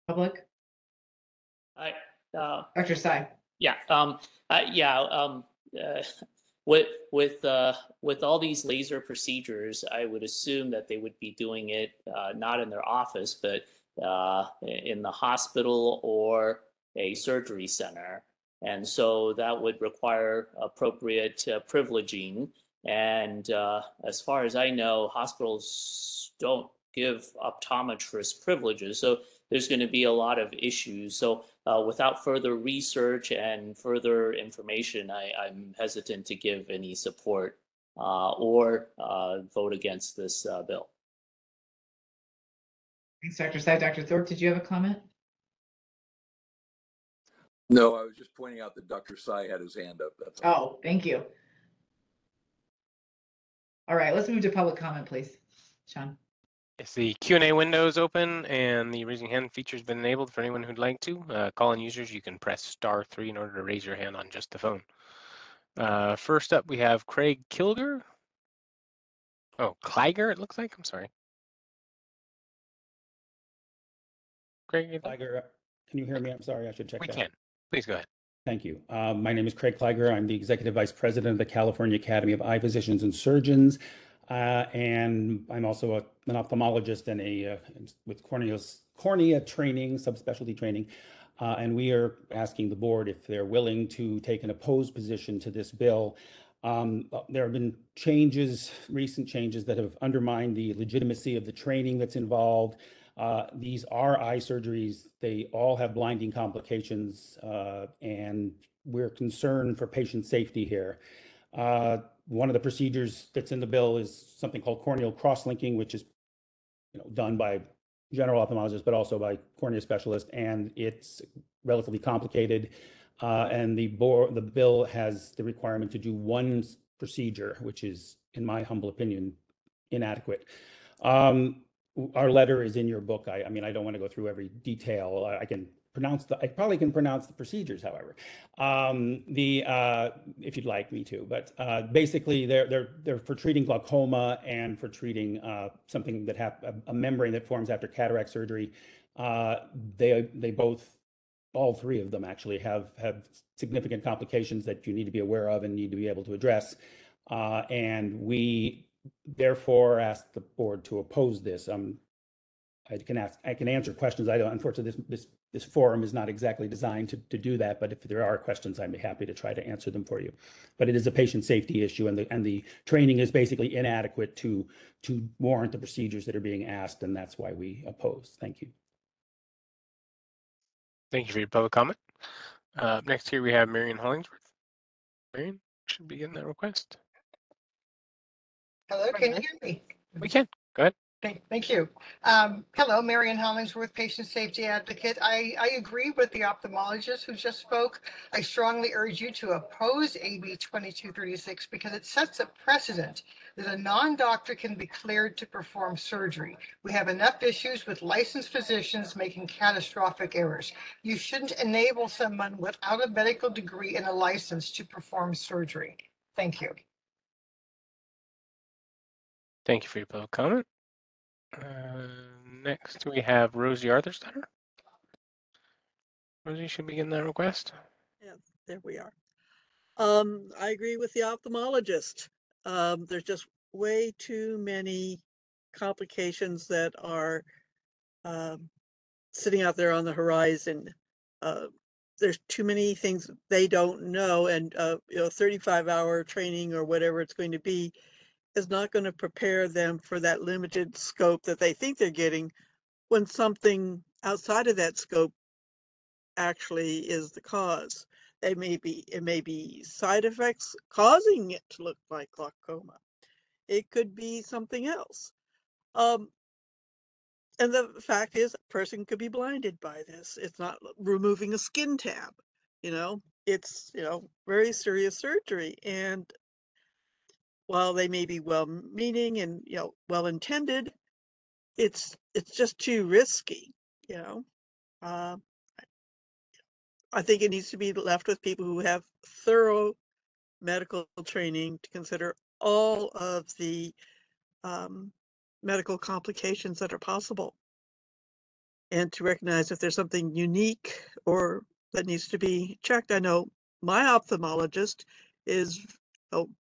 S1: public? Dr. Sai.
S11: Yeah. With all these laser procedures, I would assume that they would be doing it not in their office, but in the hospital or a surgery center. And so that would require appropriate privileging. And as far as I know, hospitals don't give optometrists privileges. So there's going to be a lot of issues. So without further research and further information, I'm hesitant to give any support or vote against this bill.
S1: Thanks, Dr. Sai. Dr. Thorpe, did you have a comment?
S8: No, I was just pointing out that Dr. Sai had his hand up. That's all.
S1: Oh, thank you. All right, let's move to public comment, please. Sean.
S2: Yes, the Q&A window is open and the raising hand feature has been enabled for anyone who'd like to. Call-in users, you can press *3 in order to raise your hand on just the phone. First up, we have Craig Kilger. Oh, Kliger, it looks like. I'm sorry. Craig,
S14: Kliger, can you hear me? I'm sorry, I should check
S2: we
S14: that.
S2: can. Please go ahead.
S14: Thank you. My name is Craig Kliger. I'm the Executive Vice President of the California Academy of Eye Physicians and Surgeons. And I'm also an ophthalmologist and with cornea training, subspecialty training. And we are asking the board if they're willing to take an opposed position to this bill. There have been recent changes that have undermined the legitimacy of the training that's involved. These are eye surgeries. They all have blinding complications, and we're concerned for patient safety here. One of the procedures that's in the bill is something called corneal cross-linking, which is done by general ophthalmologists, but also by cornea specialists, and it's relatively complicated. And the bill has the requirement to do one procedure, which is, in my humble opinion, inadequate. Our letter is in your book. I mean, I don't want to go through every detail. I probably can pronounce the procedures, however, if you'd like me to. But basically, they're for treating glaucoma and for treating something that a membrane that forms after cataract surgery. They all three of them actually have significant complications that you need to be aware of and need to be able to address. And we therefore ask the board to oppose this. I can answer questions. Unfortunately, this forum is not exactly designed to do that, but if there are questions, I'd be happy to try to answer them for you. But it is a patient safety issue, and the training is basically inadequate to warrant the procedures that are being asked, and that's why we oppose. Thank you.
S2: Thank you for your public comment. Next here we have Marion Hollingsworth. Marion, should be getting that request.
S5: Hello, can you hear me?
S2: We can. Go ahead.
S5: Thank you. Hello, Marion Hollingsworth, patient safety advocate. I agree with the ophthalmologist who just spoke. I strongly urge you to oppose AB 2236 because it sets a precedent that a non-doctor can be cleared to perform surgery. We have enough issues with licensed physicians making catastrophic errors. You shouldn't enable someone without a medical degree and a license to perform surgery. Thank you.
S2: Thank you for your public comment. Next, we have Rosie Arthurstetter. Rosie should be getting that request.
S23: Yeah, there we are. I agree with the ophthalmologist. There's just way too many complications that are sitting out there on the horizon. There's too many things they don't know, and 35-hour training or whatever it's going to be is not going to prepare them for that limited scope that they think they're getting when something outside of that scope actually is the cause. It may be side effects causing it to look like glaucoma. It could be something else. And the fact is, a person could be blinded by this. It's not removing a skin tab, it's, very serious surgery. And while they may be well-meaning and, well-intended, it's just too risky, I think it needs to be left with people who have thorough medical training to consider all of the medical complications that are possible, and to recognize if there's something unique or that needs to be checked. I know my ophthalmologist is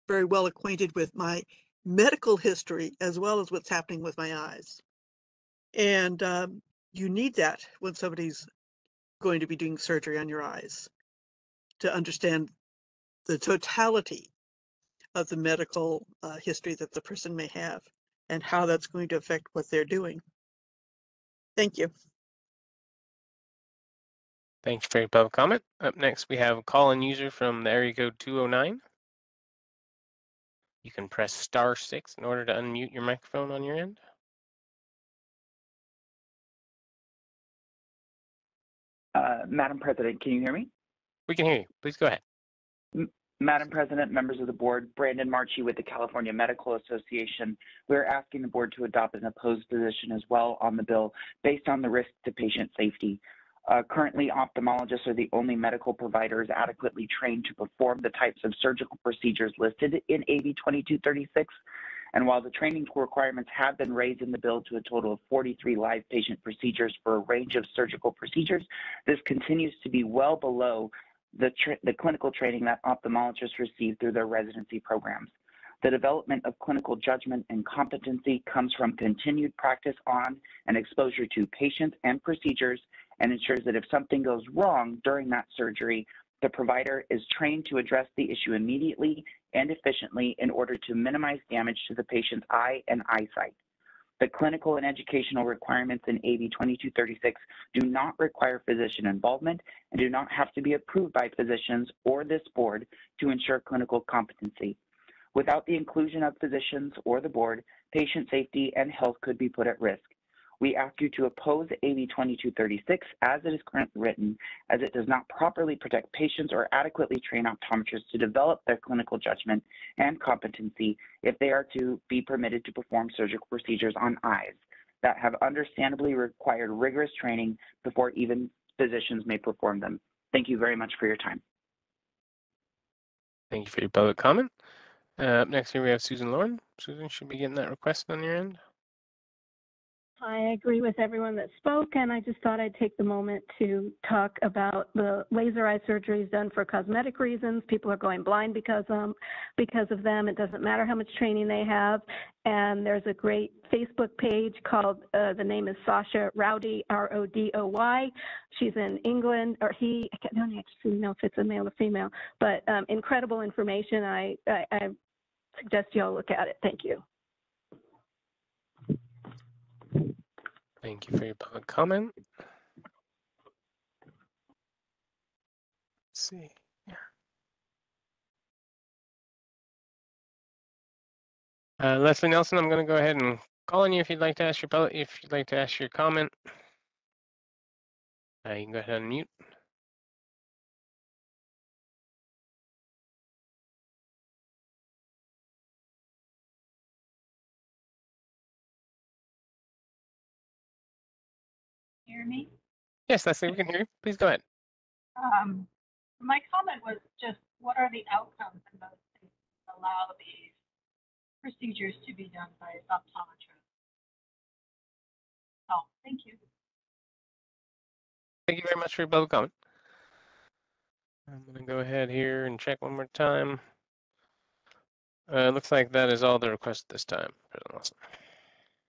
S23: very well acquainted with my medical history as well as what's happening with my eyes. And you need that when somebody's going to be doing surgery on your eyes, to understand the totality of the medical history that the person may have and how that's going to affect what they're doing. Thank you.
S2: Thank you for your public comment. Up next, we have a call-in user from the area code 209. You can press *6 in order to unmute your microphone on your end.
S16: Madam President, can you hear me?
S2: We can hear you. Please go ahead.
S7: Madam President, members of the board, Brandon Marchi with the California Medical Association. We're asking the board to adopt an opposed position as well on the bill based on the risk to patient safety. Currently, ophthalmologists are the only medical providers adequately trained to perform the types of surgical procedures listed in AB 2236. And while the training requirements have been raised in the bill to a total of 43 live patient procedures for a range of surgical procedures, this continues to be well below the clinical training that ophthalmologists receive through their residency programs. The development of clinical judgment and competency comes from continued practice on and exposure to patients and procedures, and ensures that if something goes wrong during that surgery, the provider is trained to address the issue immediately and efficiently in order to minimize damage to the patient's eye and eyesight. The clinical and educational requirements in AB 2236 do not require physician involvement and do not have to be approved by physicians or this board to ensure clinical competency. Without the inclusion of physicians or the board, patient safety and health could be put at risk. We ask you to oppose AB 2236 as it is currently written, as it does not properly protect patients or adequately train optometrists to develop their clinical judgment and competency if they are to be permitted to perform surgical procedures on eyes that have understandably required rigorous training before even physicians may perform them. Thank you very much for your time.
S2: Thank you for your public comment. Up next here we have Susan Lauren. Susan, should be getting that request on your end.
S20: I agree with everyone that spoke, and I just thought I'd take the moment to talk about the laser eye surgeries done for cosmetic reasons. People are going blind because of them. It doesn't matter how much training they have. And there's a great Facebook page called, the name is Sasha Rowdy, R-O-D-O-Y. She's in England, or he, I don't actually know if it's a male or female, but incredible information. I suggest you all look at it. Thank you.
S2: Thank you for your public comment. Let's see. Leslie Nelson, I'm going to go ahead and call on you if you'd like to ask your comment. You can go ahead and mute.
S16: Hear me?
S2: Yes, Leslie, we can hear you. Please go ahead.
S16: My comment was just, what are the outcomes in those states that allow these procedures to be done by optometrists? Oh, thank you.
S2: Thank you very much for your public comment. I'm going to go ahead here and check one more time. Looks like that is all the requests this time.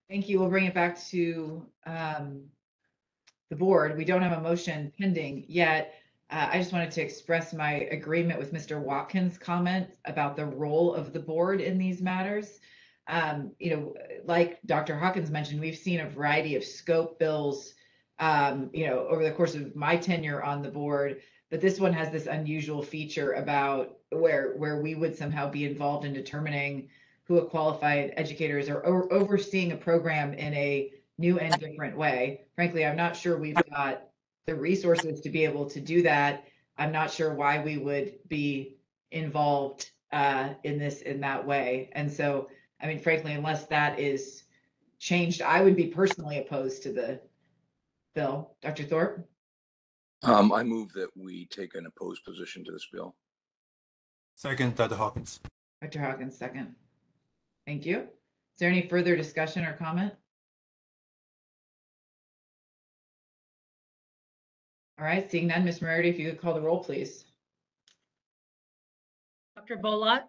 S1: Thank you. We'll bring it back to the board. We don't have a motion pending yet. I just wanted to express my agreement with Mr. Watkins' comment about the role of the board in these matters. Like Dr. Hawkins mentioned, we've seen a variety of scope bills, over the course of my tenure on the board, but this one has this unusual feature about where we would somehow be involved in determining who a qualified educator is or overseeing a program in a new and different way. Frankly, I'm not sure we've got the resources to be able to do that. I'm not sure why we would be involved in that way. And so, I mean, frankly, unless that is changed, I would be personally opposed to the bill. Dr. Thorpe?
S8: I move that we take an opposed position to this bill.
S3: Second, Dr. Hawkins.
S1: Dr. Hawkins, second. Thank you. Is there any further discussion or comment? All right, seeing none, Ms. Meridy, if you could call the roll, please.
S18: Dr. Bolot?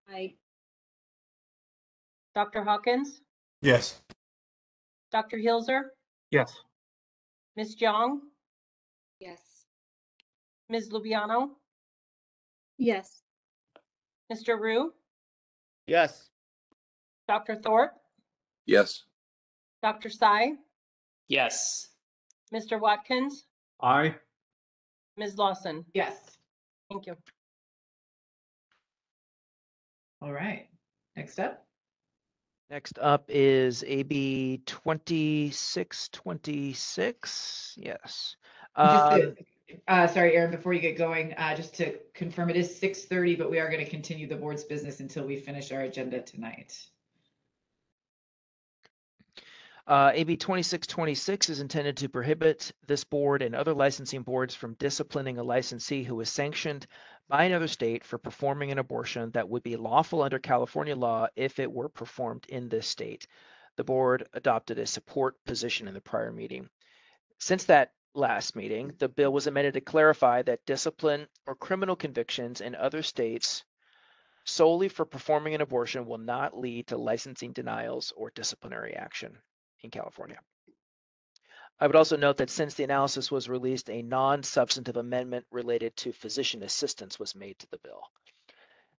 S18: Aye. Dr. Hawkins?
S3: Yes.
S18: Dr. Hilzer?
S12: Yes.
S18: Ms. Jong?
S19: Yes.
S18: Ms. Lubiano?
S19: Yes.
S18: Mr. Rue?
S10: Yes.
S18: Dr. Thorpe?
S8: Yes.
S18: Dr. Sai?
S11: Yes.
S18: Mr. Watkins?
S9: Aye.
S18: Ms. Lawson?
S1: Yes.
S18: Thank you.
S1: All right, next up.
S4: Next up is AB 2626. Yes.
S1: sorry, Aaron, before you get going, just to confirm, it is 6:30, but we are going to continue the board's business until we finish our agenda tonight.
S4: AB 2626 is intended to prohibit this board and other licensing boards from disciplining a licensee who is sanctioned by another state for performing an abortion that would be lawful under California law if it were performed in this state. The board adopted a support position in the prior meeting. Since that last meeting, the bill was amended to clarify that discipline or criminal convictions in other states solely for performing an abortion will not lead to licensing denials or disciplinary action in California. I would also note that since the analysis was released, a non-substantive amendment related to physician assistance was made to the bill.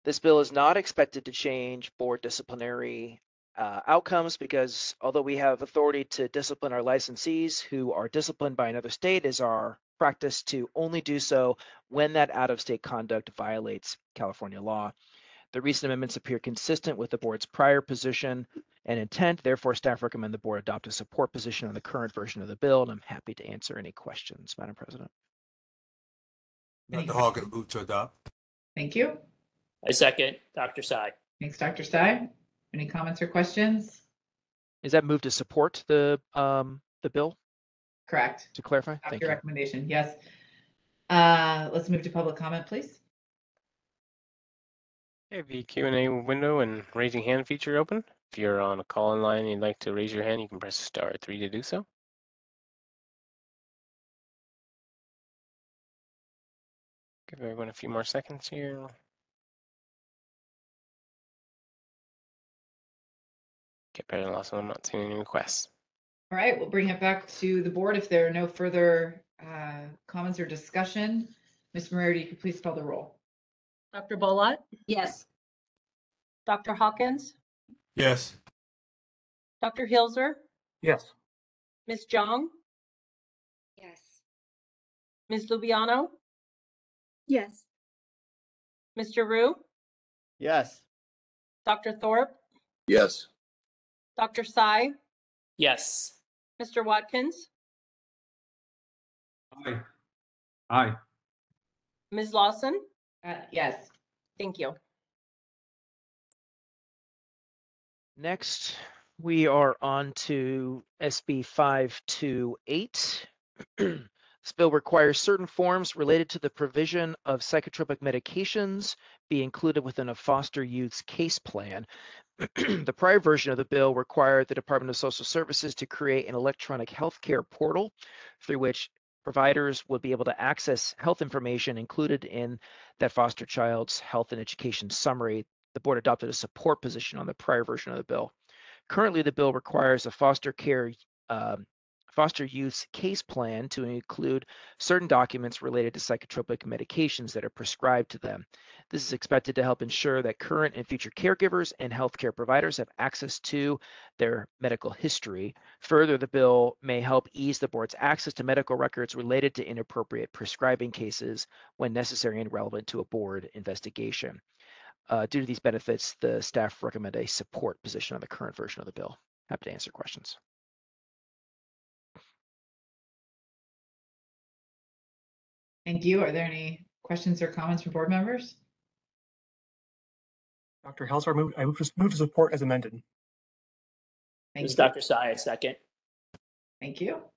S4: This bill is not expected to change board disciplinary outcomes because although we have authority to discipline our licensees who are disciplined by another state, it is our practice to only do so when that out-of-state conduct violates California law. The recent amendments appear consistent with the board's prior position and intent. Therefore, staff recommend the board adopt a support position on the current version of the bill, and I'm happy to answer any questions, Madam President.
S3: Dr. Hawkins, move to adopt.
S1: Thank you.
S11: I second Dr. Tsai.
S1: Thanks, Dr. Tsai. Any comments or questions?
S4: Is that move to support the bill?
S1: Correct.
S4: To clarify,
S1: After
S4: thank you.
S1: recommendation, yes. Let's move to public comment, please.
S2: Okay, the Q&A window and raising hand feature open. If you're on a call-in line and you'd like to raise your hand, you can press *3 to do so. Give everyone a few more seconds here. Get better than last one. I'm not seeing any requests.
S1: All right, we'll bring it back to the board if there are no further comments or discussion. Ms. Moriarty, you could please spell the roll.
S18: Dr. Bolott?
S19: Yes.
S18: Dr. Hawkins?
S3: Yes.
S18: Dr. Hilzer?
S12: Yes.
S18: Ms. Jong?
S19: Yes.
S18: Ms. Lubiano?
S19: Yes.
S18: Mr. Rue?
S10: Yes.
S18: Dr. Thorpe?
S8: Yes.
S18: Dr. Tsai?
S11: Yes.
S18: Mr. Watkins?
S9: Aye. Aye.
S18: Ms. Lawson?
S1: Yes.
S18: Thank you.
S4: Next, we are on to SB 528. This bill requires certain forms related to the provision of psychotropic medications be included within a foster youth's case plan. The prior version of the bill required the Department of Social Services to create an electronic healthcare portal through which providers would be able to access health information included in that foster child's health and education summary. The board adopted a support position on the prior version of the bill. Currently, the bill requires a foster youth's case plan to include certain documents related to psychotropic medications that are prescribed to them. This is expected to help ensure that current and future caregivers and healthcare providers have access to their medical history. Further, the bill may help ease the board's access to medical records related to inappropriate prescribing cases when necessary and relevant to a board investigation. Due to these benefits, the staff recommend a support position on the current version of the bill. Happy to answer questions.
S1: Thank you. Are there any questions or comments from board members?
S12: Dr. Helser, I move to support as amended.
S1: Thank
S11: This
S1: you.
S11: Dr. Tsai, I second.
S1: Thank you. All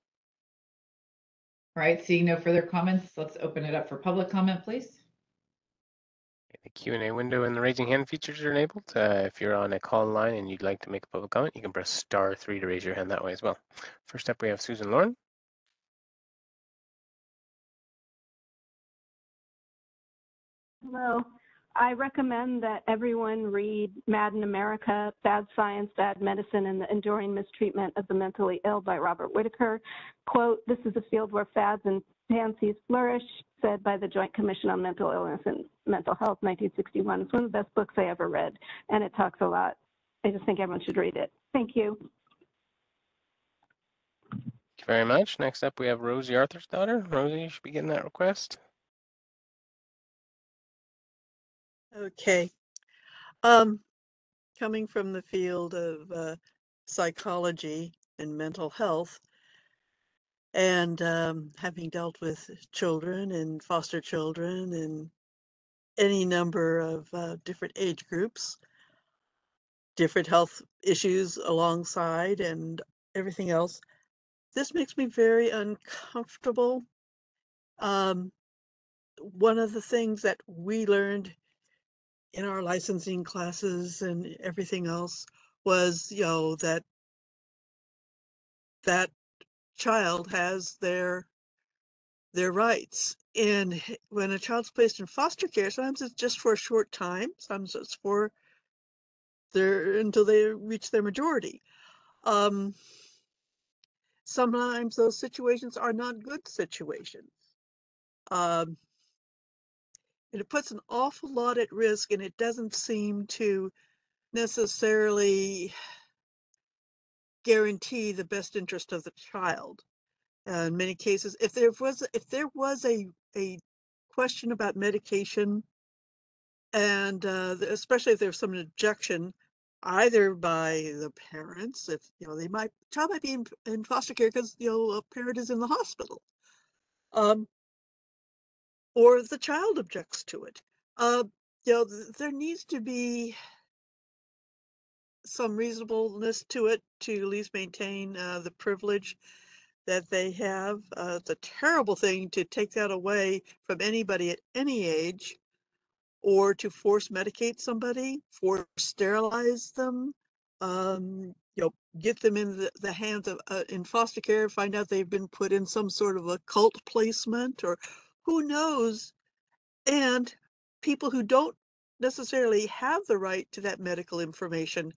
S1: right, seeing no further comments, let's open it up for public comment, please.
S2: The Q&A window and the raising hand features are enabled. If you're on a call line and you'd like to make a public comment, you can press *3 to raise your hand that way as well. First up, we have Susan Lauren.
S15: Hello. I recommend that everyone read Mad in America, Bad Science, Bad Medicine, and the Enduring Mistreatment of the Mentally Ill by Robert Whitaker. Quote, "This is a field where fads and fancies flourish," said by the Joint Commission on Mental Illness and Mental Health, 1961. It's one of the best books I ever read, and it talks a lot. I just think everyone should read it. Thank you.
S2: Thank you very much. Next up, we have Rosie Arthur's daughter. Rosie, you should be getting that request.
S23: Okay. Coming from the field of psychology and mental health, And having dealt with children and foster children and any number of different age groups, different health issues alongside and everything else, this makes me very uncomfortable. One of the things that we learned in our licensing classes and everything else was, you know, that child has their rights. And when a child's placed in foster care, sometimes it's just for a short time, sometimes it's for until they reach their majority. Sometimes those situations are not good situations. And it puts an awful lot at risk, and it doesn't seem to necessarily guarantee the best interest of the child. In many cases, if there was a question about medication, and especially if there's some objection, either by the parents, if you know child might be in foster care because a parent is in the hospital, or the child objects to it. There needs to be some reasonableness to it to at least maintain the privilege that they have. It's a terrible thing to take that away from anybody at any age, or to force medicate somebody, force sterilize them, get them in the hands of in foster care, find out they've been put in some sort of a cult placement, or who knows. And people who don't necessarily have the right to that medical information,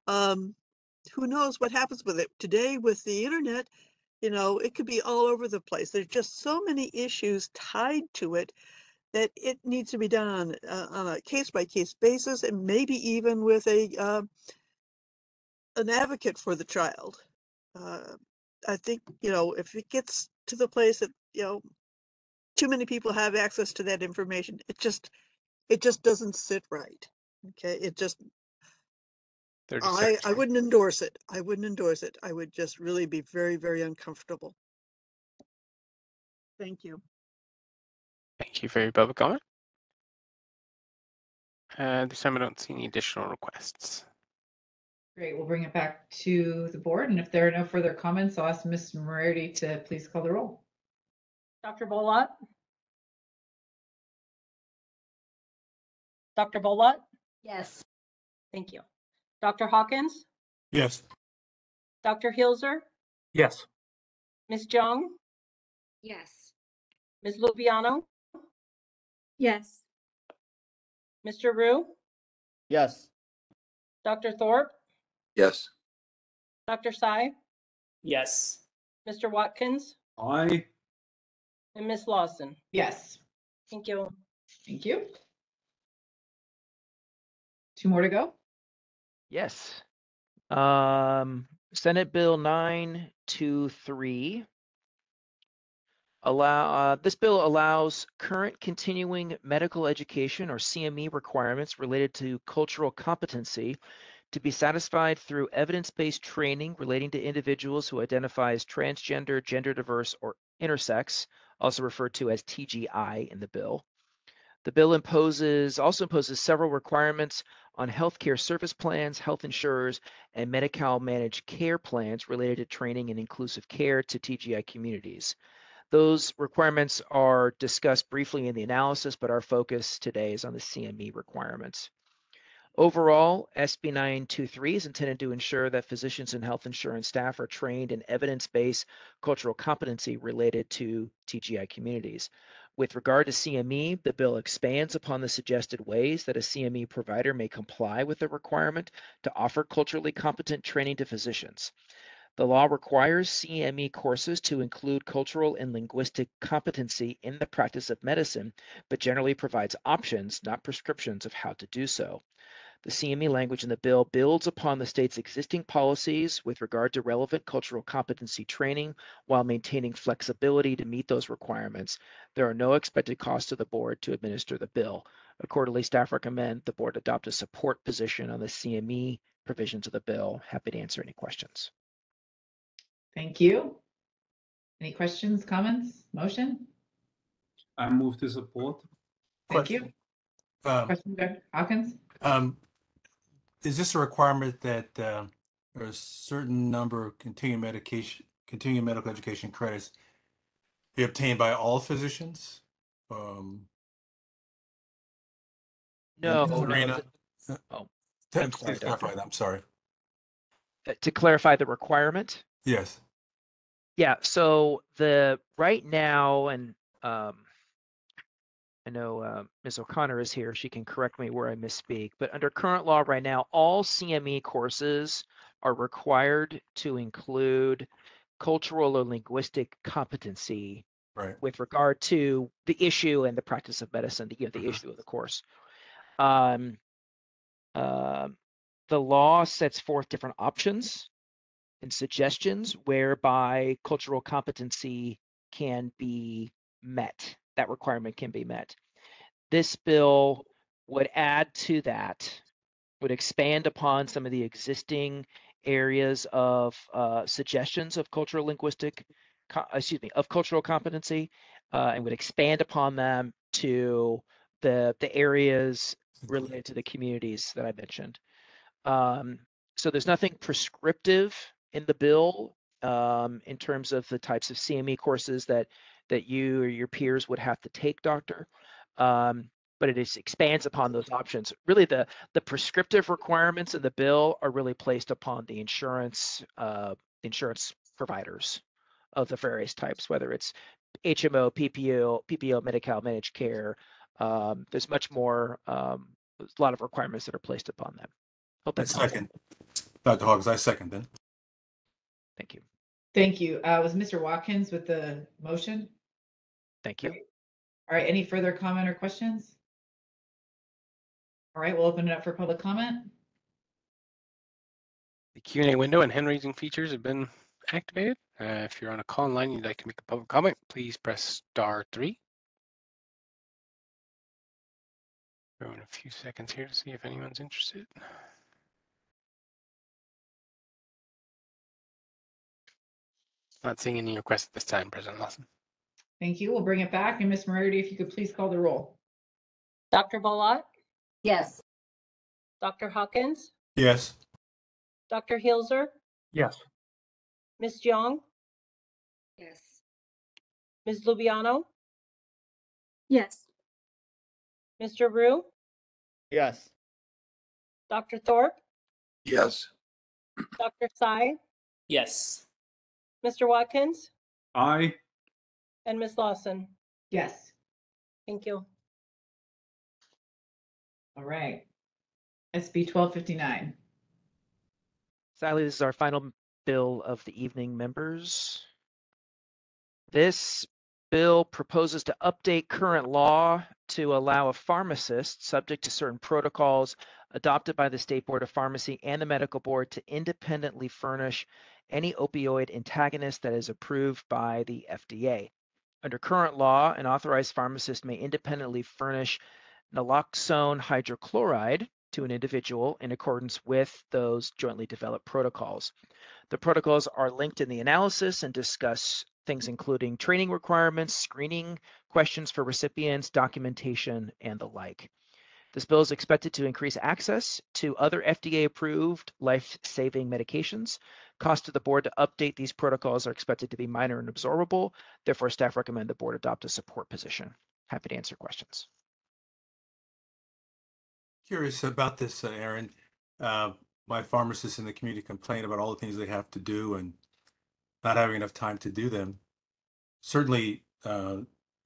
S23: who knows what happens with it. Today with the internet, it could be all over the place. There's just so many issues tied to it that it needs to be done on a case-by-case basis, and maybe even with an advocate for the child. I think, if it gets to the place that, too many people have access to that information, it just doesn't sit right. Okay, I wouldn't endorse it. I wouldn't endorse it. I would just really be very, very uncomfortable. Thank you.
S2: Thank you for your public comment. This time I don't see any additional requests.
S1: Great, we'll bring it back to the board, and if there are no further comments, I'll ask Ms. Moriarty to please call the roll.
S18: Dr. Bolott? Dr. Bolott?
S19: Yes.
S18: Thank you. Dr. Hawkins?
S3: Yes.
S18: Dr. Hilzer?
S12: Yes.
S18: Ms. Jung?
S19: Yes.
S18: Ms. Lubiano?
S19: Yes.
S18: Mr. Rue?
S10: Yes.
S18: Dr. Thorpe?
S8: Yes.
S18: Dr. Sy?
S11: Yes.
S18: Mr. Watkins?
S9: Aye.
S18: And Ms. Lawson?
S1: Yes.
S18: Thank you.
S1: Thank you. 2 more to go.
S4: Yes. Senate Bill 923 this bill allows current continuing medical education or CME requirements related to cultural competency to be satisfied through evidence-based training relating to individuals who identify as transgender, gender diverse, or intersex, also referred to as TGI in the bill. The bill also imposes several requirements on healthcare service plans, health insurers, and Medi-Cal managed care plans related to training and inclusive care to TGI communities. Those requirements are discussed briefly in the analysis, but our focus today is on the CME requirements. Overall, SB 923 is intended to ensure that physicians and health insurance staff are trained in evidence-based cultural competency related to TGI communities. With regard to CME, the bill expands upon the suggested ways that a CME provider may comply with the requirement to offer culturally competent training to physicians. The law requires CME courses to include cultural and linguistic competency in the practice of medicine, but generally provides options, not prescriptions, of how to do so. The CME language in the bill builds upon the state's existing policies with regard to relevant cultural competency training while maintaining flexibility to meet those requirements. There are no expected costs to the board to administer the bill. Accordingly, staff recommend the board adopt a support position on the CME provisions of the bill. Happy to answer any questions.
S1: Thank you. Any questions, comments, motion?
S9: I move to support.
S1: Thank you. Question, Dr. Hawkins?
S3: Is this a requirement that there are a certain number of continuing medical education credits be obtained by all physicians?
S4: No,
S3: Arena?
S4: oh,
S3: I'm
S4: sorry,
S3: please clarify that. I'm sorry.
S4: To clarify the requirement?
S3: Yes.
S4: Yeah, so the right now, and I know Ms. O'Connor is here. She can correct me where I misspeak. But under current law right now, all CME courses are required to include cultural or linguistic competency with regard to the issue and the practice of medicine, the issue of the course. The law sets forth different options and suggestions whereby cultural competency can be met. That requirement can be met. This bill would add to that, would expand upon some of the existing areas of suggestions of cultural linguistic, of cultural competency, and would expand upon them to the areas related to the communities that I mentioned. So there's nothing prescriptive in the bill in terms of the types of CME courses that you or your peers would have to take, Doctor. But it expands upon those options. Really, the prescriptive requirements of the bill are really placed upon the insurance providers of the various types, whether it's HMO, PPO, Medi-Cal, managed care. There's much more. There's a lot of requirements that are placed upon them. Hope that's
S3: second. Dr. Hawkins, I second then.
S4: Thank you.
S1: Thank you. Was Mr. Watkins with the motion?
S4: Thank you.
S1: All right, any further comment or questions? All right, we'll open it up for public comment.
S2: The Q&A window and hand-raising features have been activated. If you're on a call line, you'd like to make a public comment, please press *3. Throw in a few seconds here to see if anyone's interested. Not seeing any requests at this time, President Lawson.
S1: Thank you. We'll bring it back. And Ms. Moriarty, if you could please call the roll.
S18: Dr. Bolott?
S19: Yes.
S18: Dr. Hawkins?
S3: Yes.
S18: Dr. Hilzer?
S12: Yes.
S18: Ms. Jong?
S19: Yes.
S18: Ms. Lubiano?
S19: Yes.
S18: Mr. Rue?
S10: Yes.
S18: Dr. Thorpe?
S8: Yes.
S18: Dr. Tsai?
S11: Yes.
S18: Mr. Watkins?
S9: Aye.
S18: And Ms. Lawson?
S1: Yes.
S18: Thank you.
S1: All right. SB 1259.
S4: Sadly, this is our final bill of the evening, members. This bill proposes to update current law to allow a pharmacist, subject to certain protocols adopted by the State Board of Pharmacy and the Medical Board, to independently furnish any opioid antagonist that is approved by the FDA. Under current law, an authorized pharmacist may independently furnish naloxone hydrochloride to an individual in accordance with those jointly developed protocols. The protocols are linked in the analysis and discuss things including training requirements, screening questions for recipients, documentation, and the like. This bill is expected to increase access to other FDA-approved life-saving medications. Cost to the board to update these protocols are expected to be minor and absorbable. Therefore, staff recommend the board adopt a support position. Happy to answer questions.
S3: Curious about this, Aaron. My pharmacists in the community complain about all the things they have to do and not having enough time to do them. Certainly,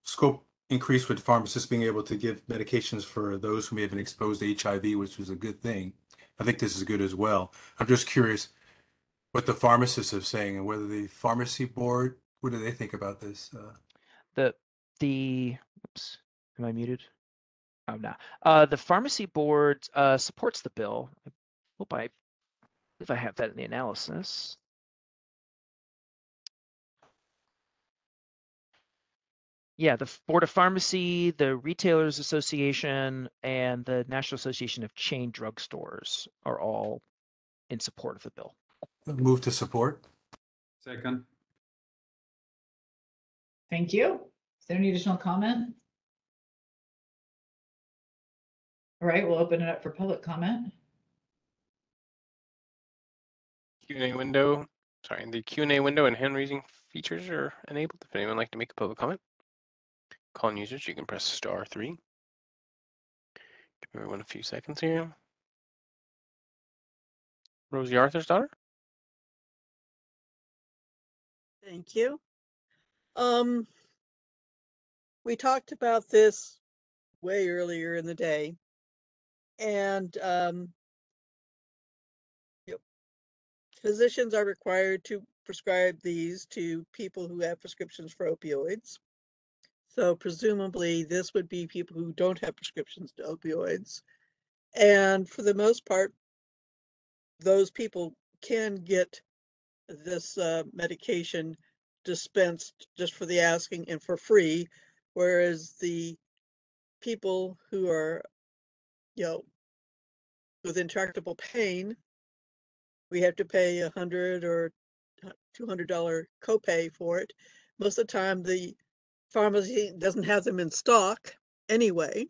S3: scope increased with pharmacists being able to give medications for those who may have been exposed to HIV, which was a good thing. I think this is good as well. I'm just curious what the pharmacists are saying and whether the pharmacy board, what do they think about this?
S4: Oops, am I muted? I'm not. The pharmacy board supports the bill. I hope if I have that in the analysis. Yeah, the Board of Pharmacy, the Retailers Association, and the National Association of Chain Drugstores are all in support of the bill.
S3: Move to support.
S9: Second.
S1: Thank you. Is there any additional comment? All right, we'll open it up for public comment.
S2: Q&A window. Sorry, the Q&A window and hand-raising features are enabled. If anyone would like to make a public comment, calling users, you can press *3. Give everyone a few seconds here. Rosie Arthur's daughter.
S23: Thank you. We talked about this way earlier in the day, and physicians are required to prescribe these to people who have prescriptions for opioids. So presumably this would be people who don't have prescriptions to opioids. And for the most part, those people can get this medication dispensed just for the asking and for free, whereas the people who are, with intractable pain, we have to pay $100 or $200 copay for it. Most of the time, the pharmacy doesn't have them in stock anyway.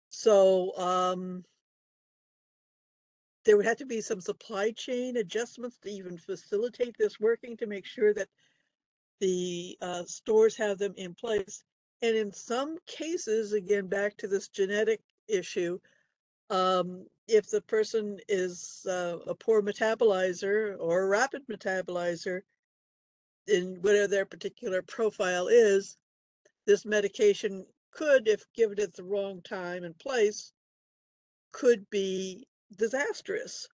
S23: So there would have to be some supply chain adjustments to even facilitate this working, to make sure that the stores have them in place. And in some cases, again, back to this genetic issue, if the person is a poor metabolizer or a rapid metabolizer, in whatever their particular profile is, this medication could, if given at the wrong time and place, could be disastrous.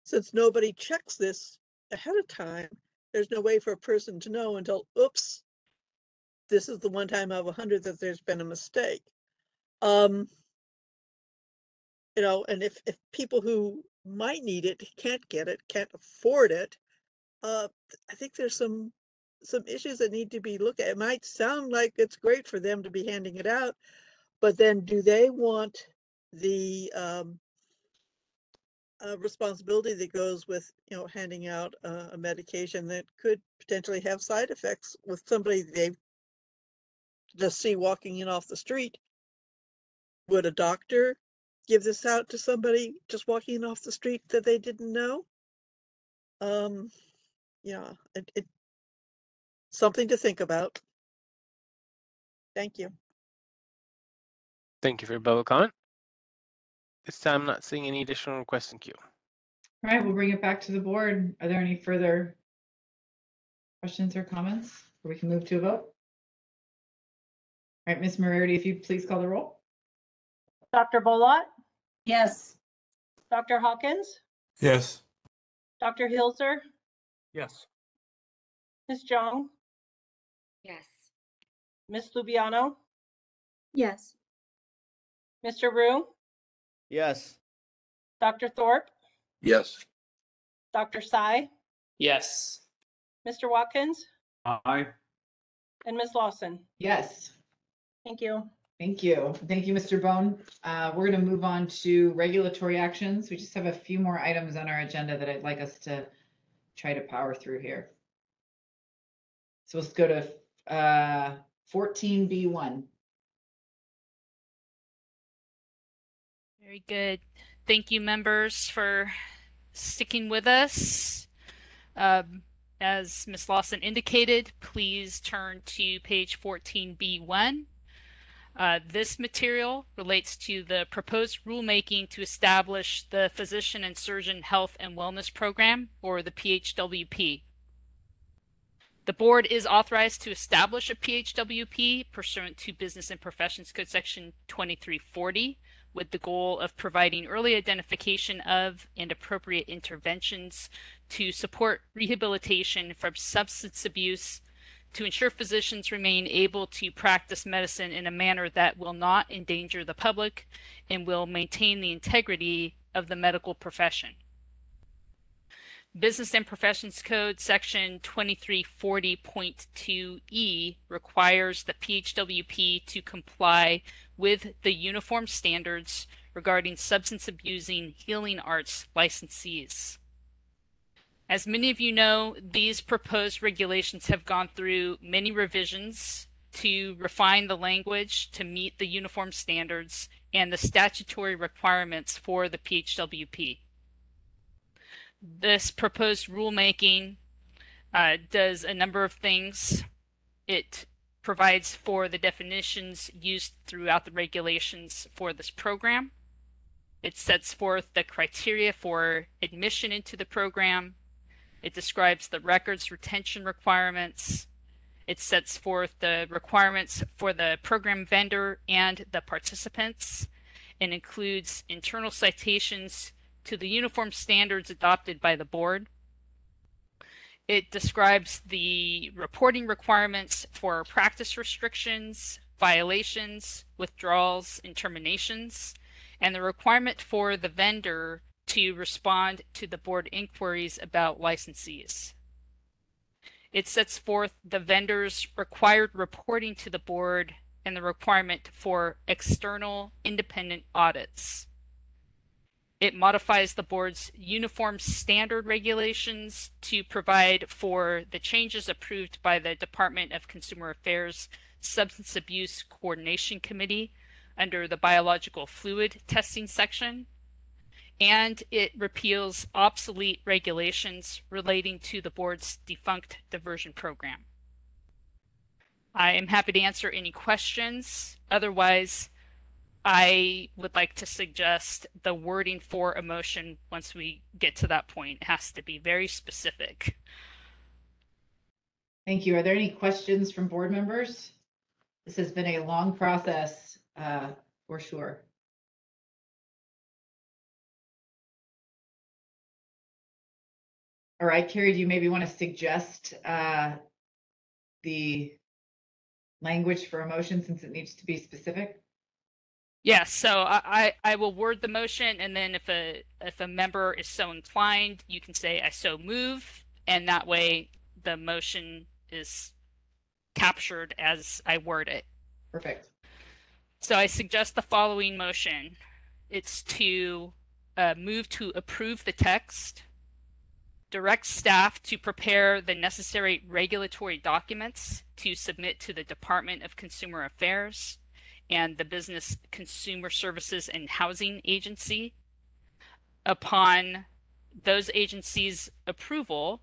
S23: Since nobody checks this ahead of time, there's no way for a person to know until, oops, this is the one time out of 100 that there's been a mistake. And if people who might need it can't get it, can't afford it, I think there's some issues that need to be looked at. It might sound like it's great for them to be handing it out, but then do they want the responsibility that goes with handing out a medication that could potentially have side effects with somebody they just see walking in off the street? Would a doctor give this out to somebody just walking in off the street that they didn't know? Yeah, it something to think about. Thank you.
S2: Thank you for your public comment. This time, I'm not seeing any additional requests in queue.
S1: All right, we'll bring it back to the board. Are there any further questions or comments, or we can move to a vote? All right, Ms. Moriarty, if you please call the roll.
S18: Dr. Bolot?
S19: Yes.
S18: Dr. Hawkins?
S3: Yes.
S18: Dr. Hilzer?
S12: Yes.
S18: Ms. Jong?
S13: Yes.
S18: Ms. Lubiano?
S19: Yes.
S18: Mr. Rue?
S10: Yes.
S18: Dr. Thorpe?
S8: Yes.
S18: Dr. Sy?
S11: Yes.
S18: Mr. Watkins?
S9: Aye.
S18: And Ms. Lawson?
S1: Yes.
S18: Thank you.
S1: Thank you. Thank you, Mr. Bone. We're going to move on to regulatory actions. We just have a few more items on our agenda that I'd like us to try to power through here. So let's go to 14B1.
S17: Very good. Thank you, members, for sticking with us. As Ms. Lawson indicated, please turn to page 14B1. This material relates to the proposed rulemaking to establish the Physician and Surgeon Health and Wellness Program, or the PHWP. The board is authorized to establish a PHWP pursuant to Business and Professions Code Section 2340, with the goal of providing early identification of and appropriate interventions to support rehabilitation from substance abuse, to ensure physicians remain able to practice medicine in a manner that will not endanger the public and will maintain the integrity of the medical profession. Business and Professions Code Section 2340.2E requires the PHWP to comply with the uniform standards regarding substance abusing healing arts licensees. As many of you know, these proposed regulations have gone through many revisions to refine the language to meet the uniform standards and the statutory requirements for the PHWP. This proposed rulemaking does a number of things. It provides for the definitions used throughout the regulations for this program. It sets forth the criteria for admission into the program. It describes the records retention requirements. It sets forth the requirements for the program vendor and the participants, and includes internal citations to the uniform standards adopted by the board. It describes the reporting requirements for practice restrictions, violations, withdrawals, and terminations, and the requirement for the vendor to respond to the board inquiries about licensees. It sets forth the vendor's required reporting to the board and the requirement for external independent audits. It modifies the board's uniform standard regulations to provide for the changes approved by the Department of Consumer Affairs Substance Abuse Coordination Committee under the biological fluid testing section. And it repeals obsolete regulations relating to the board's defunct diversion program. I am happy to answer any questions. Otherwise, I would like to suggest the wording for a motion once we get to that point. It has to be very specific.
S1: Thank you. Are there any questions from board members? This has been a long process, for sure. All right, Carrie, do you maybe want to suggest the language for a motion since it needs to be specific?
S17: Yes, so I will word the motion, and then if a member is so inclined, you can say I so move, and that way the motion is captured as I word it.
S1: Perfect.
S17: So I suggest the following motion. It's to move to approve the text, direct staff to prepare the necessary regulatory documents to submit to the Department of Consumer Affairs and the Business Consumer Services and Housing Agency. Upon those agencies' approval,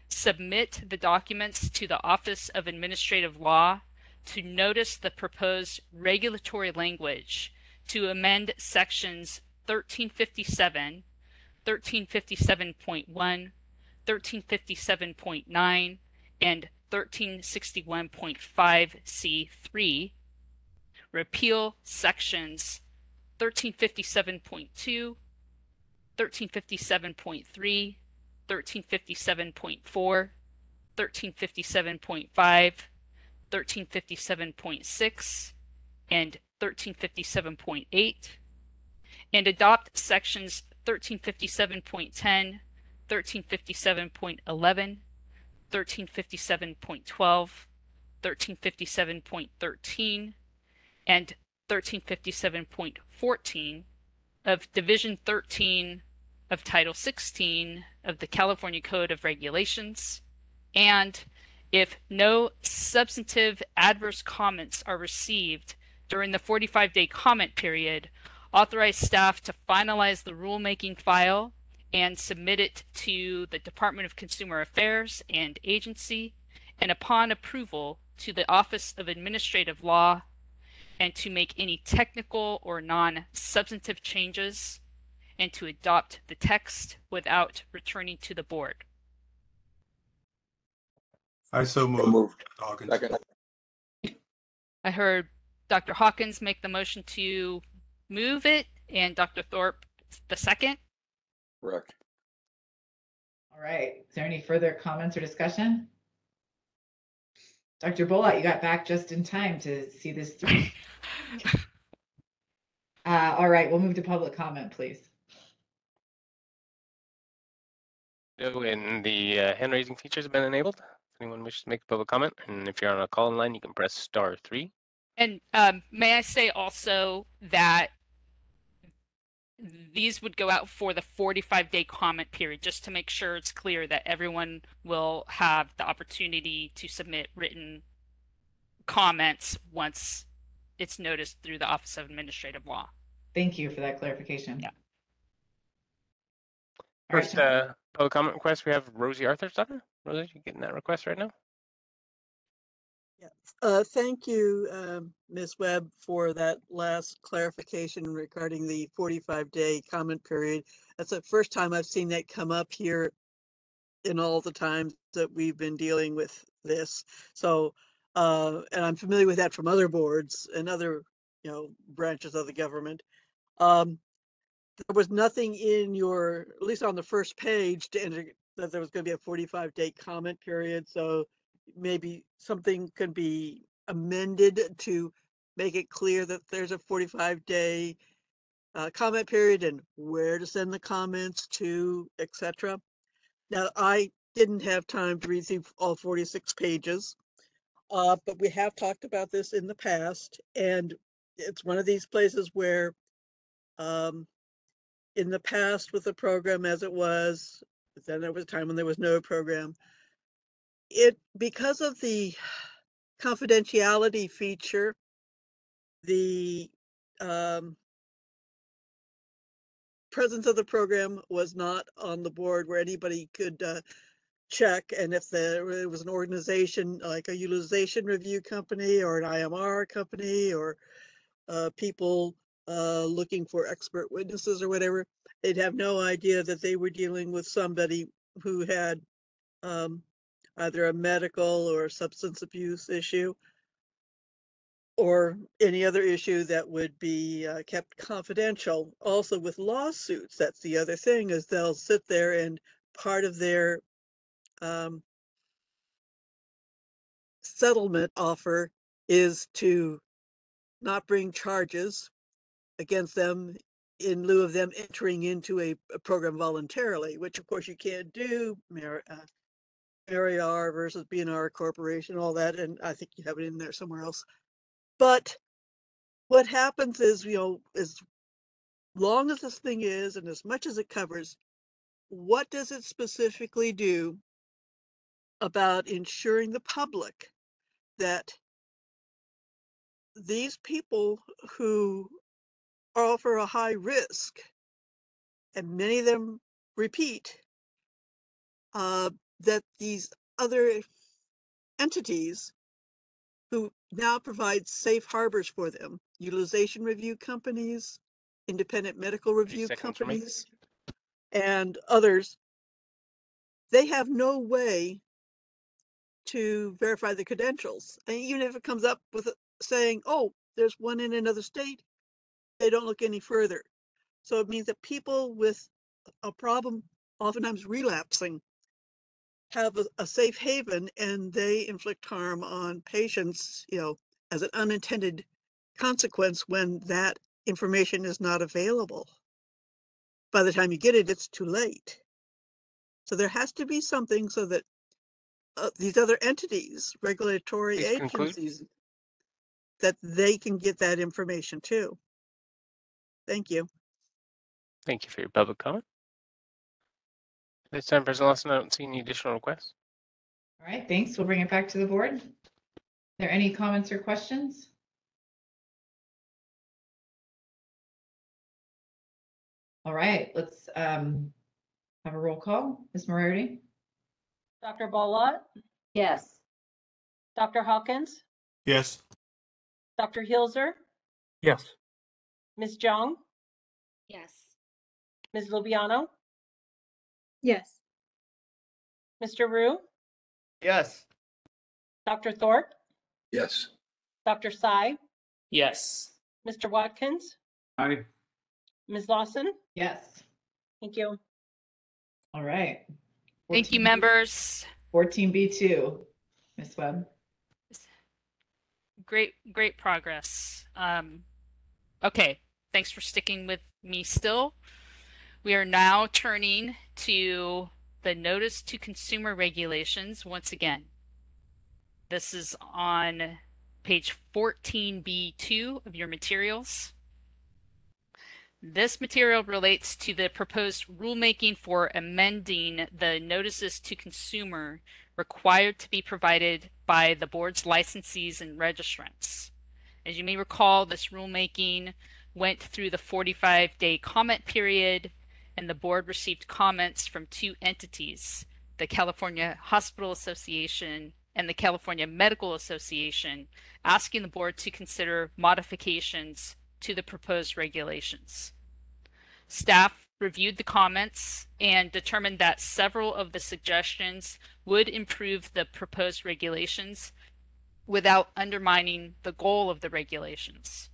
S17: submit the documents to the Office of Administrative Law to notice the proposed regulatory language to amend sections 1357, 1357.1, 1357.9, and 1361.5C3, repeal sections 1357.2, 1357.3, 1357.4, 1357.5, 1357.6, and 1357.8, and adopt sections 1357.10, 1357.11, 1357.12, 1357.13, and 1357.14 of Division 13 of Title 16 of the California Code of Regulations, and if no substantive adverse comments are received during the 45-day comment period, authorize staff to finalize the rulemaking file and submit it to the Department of Consumer Affairs and agency, and upon approval to the Office of Administrative Law, and to make any technical or non-substantive changes, and to adopt the text without returning to the board.
S3: I so move. Hawkins.
S8: Second.
S17: I heard Dr. Hawkins make the motion to move it, and Dr. Thorpe the second.
S8: Correct.
S1: All right. Is there any further comments or discussion? Dr. Bollat, you got back just in time to see this through. All right, we'll move to public comment, please.
S2: And the hand raising features have been enabled. If anyone wishes to make a public comment, and if you're on a call-in line, you can press *3.
S17: And may I say also that these would go out for the 45-day comment period, just to make sure it's clear that everyone will have the opportunity to submit written comments once it's noticed through the Office of Administrative Law.
S1: Thank you for that clarification.
S17: Yeah.
S2: First public comment request, we have Rosie Arthur's-Daughter. Rosie, you getting that request right now?
S23: Thank you, Ms. Webb, for that last clarification regarding the 45-day comment period. That's the first time I've seen that come up here in all the times that we've been dealing with this. So, and I'm familiar with that from other boards and other, branches of the government. There was nothing in your, at least on the first page, to enter that there was going to be a 45-day comment period. So maybe something could be amended to make it clear that there's a 45-day comment period and where to send the comments to, etc. Now, I didn't have time to read through all 46 pages, but we have talked about this in the past, and it's one of these places where in the past with the program as it was, then there was a time when there was no program. Because of the confidentiality feature, the presence of the program was not on the board where anybody could check. And if there was an organization like a utilization review company or an IMR company or people looking for expert witnesses or whatever, they'd have no idea that they were dealing with somebody who had either a medical or substance abuse issue or any other issue that would be kept confidential. Also with lawsuits, that's the other thing, is they'll sit there and part of their settlement offer is to not bring charges against them in lieu of them entering into a program voluntarily, which of course you can't do. Mariar versus BNR Corporation, all that, and I think you have it in there somewhere else. But what happens is, as long as this thing is, and as much as it covers, what does it specifically do about ensuring the public that these people who offer a high risk, and many of them repeat, that these other entities who now provide safe harbors for them, utilization review companies, independent medical review companies, and others, they have no way to verify the credentials. And even if it comes up with saying, oh, there's one in another state, they don't look any further. So it means that people with a problem, oftentimes relapsing, have a safe haven, and they inflict harm on patients, as an unintended consequence when that information is not available. By the time you get it, it's too late. So there has to be something so that these other entities, regulatory agencies, that they can get that information too. Thank you.
S2: Thank you for your public comment. This time, President Lawson, I don't see any additional requests.
S1: All right, thanks. We'll bring it back to the board. Are there any comments or questions? All right, let's have a roll call. Ms. Moriarty?
S18: Dr. Bolot?
S19: Yes.
S18: Dr. Hawkins?
S3: Yes.
S18: Dr. Hilzer?
S12: Yes.
S18: Ms. Jong?
S13: Yes.
S18: Ms. Lubiano?
S19: Yes.
S18: Mr. Rue?
S10: Yes.
S18: Dr. Thorpe?
S8: Yes.
S18: Dr. Sy?
S11: Yes.
S18: Mr. Watkins?
S9: Aye.
S18: Ms. Lawson?
S1: Yes.
S18: Thank you.
S1: All right.
S17: Thank you,
S1: 14B
S17: members.
S1: 14B2, Ms. Webb.
S17: Great progress. Okay, thanks for sticking with me still. We are now turning to the Notice to Consumer Regulations once again. This is on page 14B2 of your materials. This material relates to the proposed rulemaking for amending the notices to consumer required to be provided by the board's licensees and registrants. As you may recall, this rulemaking went through the 45-day comment period, and the board received comments from two entities, the California Hospital Association and the California Medical Association, asking the board to consider modifications to the proposed regulations. Staff reviewed the comments and determined that several of the suggestions would improve the proposed regulations without undermining the goal of the regulations.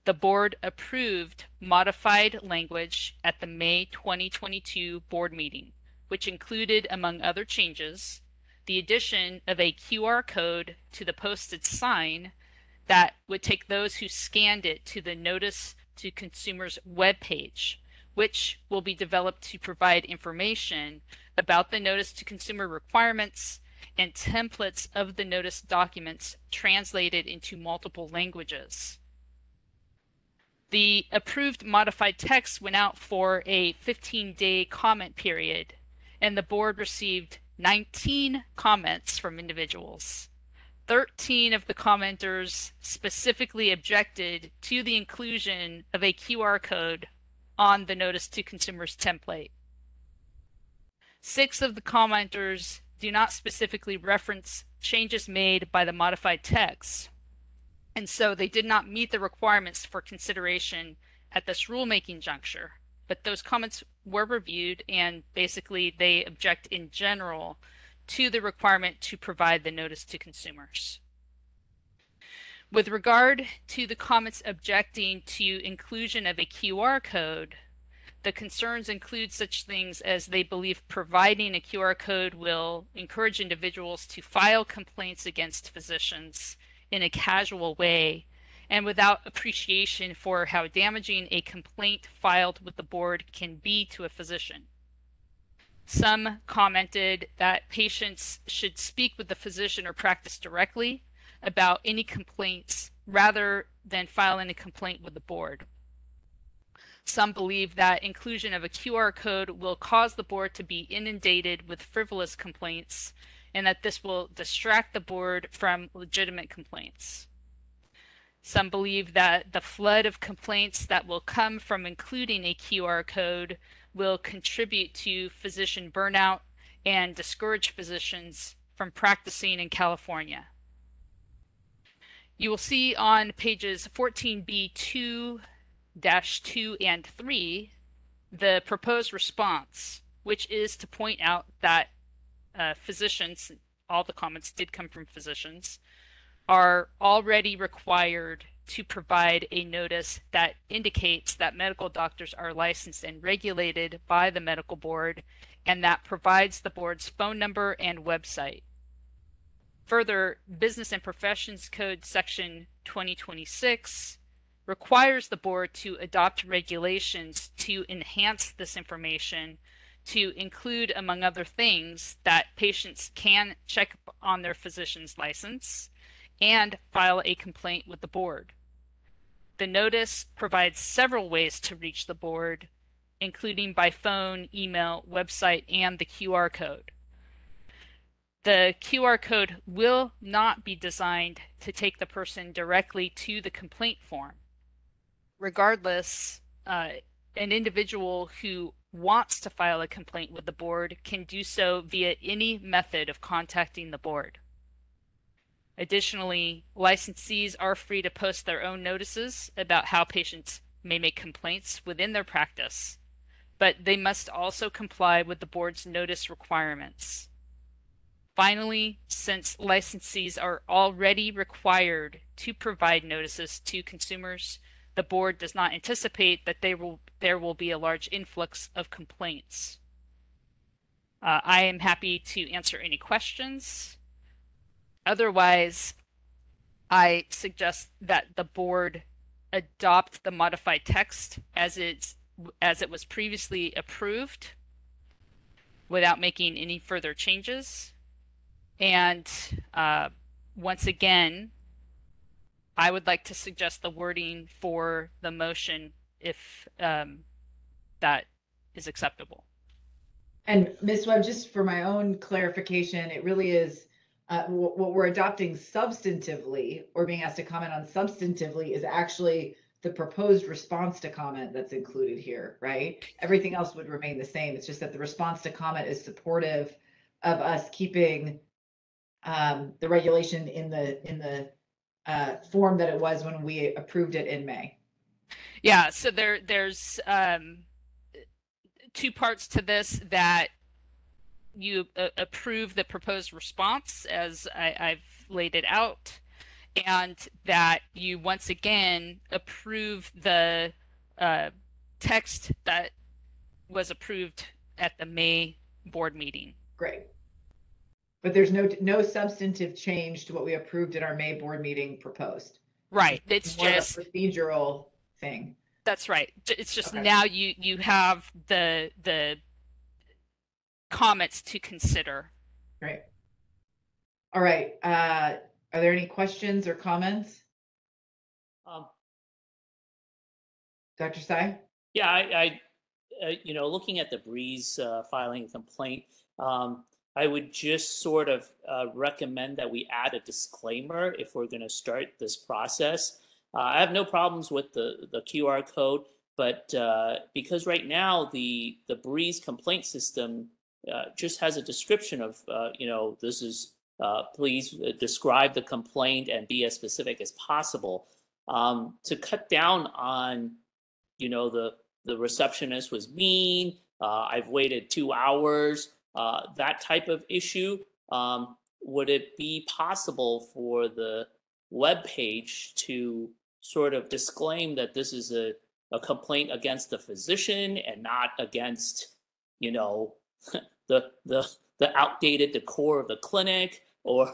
S17: The board approved modified language at the May 2022 board meeting, which included, among other changes, the addition of a QR code to the posted sign that would take those who scanned it to the Notice to Consumers webpage, which will be developed to provide information about the Notice to Consumer requirements and templates of the notice documents translated into multiple languages. The approved modified text went out for a 15-day comment period, and the board received 19 comments from individuals. 13 of the commenters specifically objected to the inclusion of a QR code on the Notice to Consumers template. 6 of the commenters do not specifically reference changes made by the modified text, and so they did not meet the requirements for consideration at this rulemaking juncture. But those comments were reviewed, and basically they object in general to the requirement to provide the notice to consumers. With regard to the comments objecting to inclusion of a QR code, the concerns include such things as they believe providing a QR code will encourage individuals to file complaints against physicians in a casual way and without appreciation for how damaging a complaint filed with the board can be to a physician. Some commented that patients should speak with the physician or practice directly about any complaints rather than filing a complaint with the board. Some believe that inclusion of a QR code will cause the board to be inundated with frivolous complaints and that this will distract the board from legitimate complaints. Some believe that the flood of complaints that will come from including a QR code will contribute to physician burnout and discourage physicians from practicing in California. You will see on pages 14B2-2 and 3 the proposed response, which is to point out that physicians, all the comments did come from physicians, are already required to provide a notice that indicates that medical doctors are licensed and regulated by the medical board, and that provides the board's phone number and website. Further, Business and Professions Code Section 2026 requires the board to adopt regulations to enhance this information to include, among other things, that patients can check on their physician's license and file a complaint with the board. The notice provides several ways to reach the board, including by phone, email, website, and the QR code. The QR code will not be designed to take the person directly to the complaint form. Regardless, an individual who wants to file a complaint with the board can do so via any method of contacting the board. Additionally, licensees are free to post their own notices about how patients may make complaints within their practice, but they must also comply with the board's notice requirements. Finally, since licensees are already required to provide notices to consumers, the board does not anticipate that there will be a large influx of complaints. I am happy to answer any questions. Otherwise, I suggest that the board adopt the modified text as it was previously approved without making any further changes. And once again, I would like to suggest the wording for the motion if that is acceptable.
S1: And Ms. Webb, just for my own clarification, it really is what we're adopting substantively or being asked to comment on substantively is actually the proposed response to comment that's included here, right? Everything else would remain the same. It's just that the response to comment is supportive of us keeping the regulation in the form that it was when we approved it in May.
S17: Yeah, so there's two parts to this: that you approve the proposed response as I've laid it out, and that you once again approve the text that was approved at the May board meeting.
S1: Great. But there's no substantive change to what we approved at our May board meeting proposed.
S17: Right. It's
S1: more
S17: just
S1: of a procedural thing.
S17: That's right. It's just
S1: Okay.
S17: now you have the comments to consider.
S1: Great. All right. Are there any questions or comments? Dr. Tsai?
S11: Yeah, I looking at the Breeze filing a complaint, I would just sort of recommend that we add a disclaimer if we're going to start this process. I have no problems with the QR code, but because right now the Breeze complaint system just has a description of, this is, please describe the complaint and be as specific as possible. To cut down on, the receptionist was mean, I've waited 2 hours, that type of issue, would it be possible for the web page to sort of disclaim that this is a complaint against the physician and not against, the outdated decor of the clinic or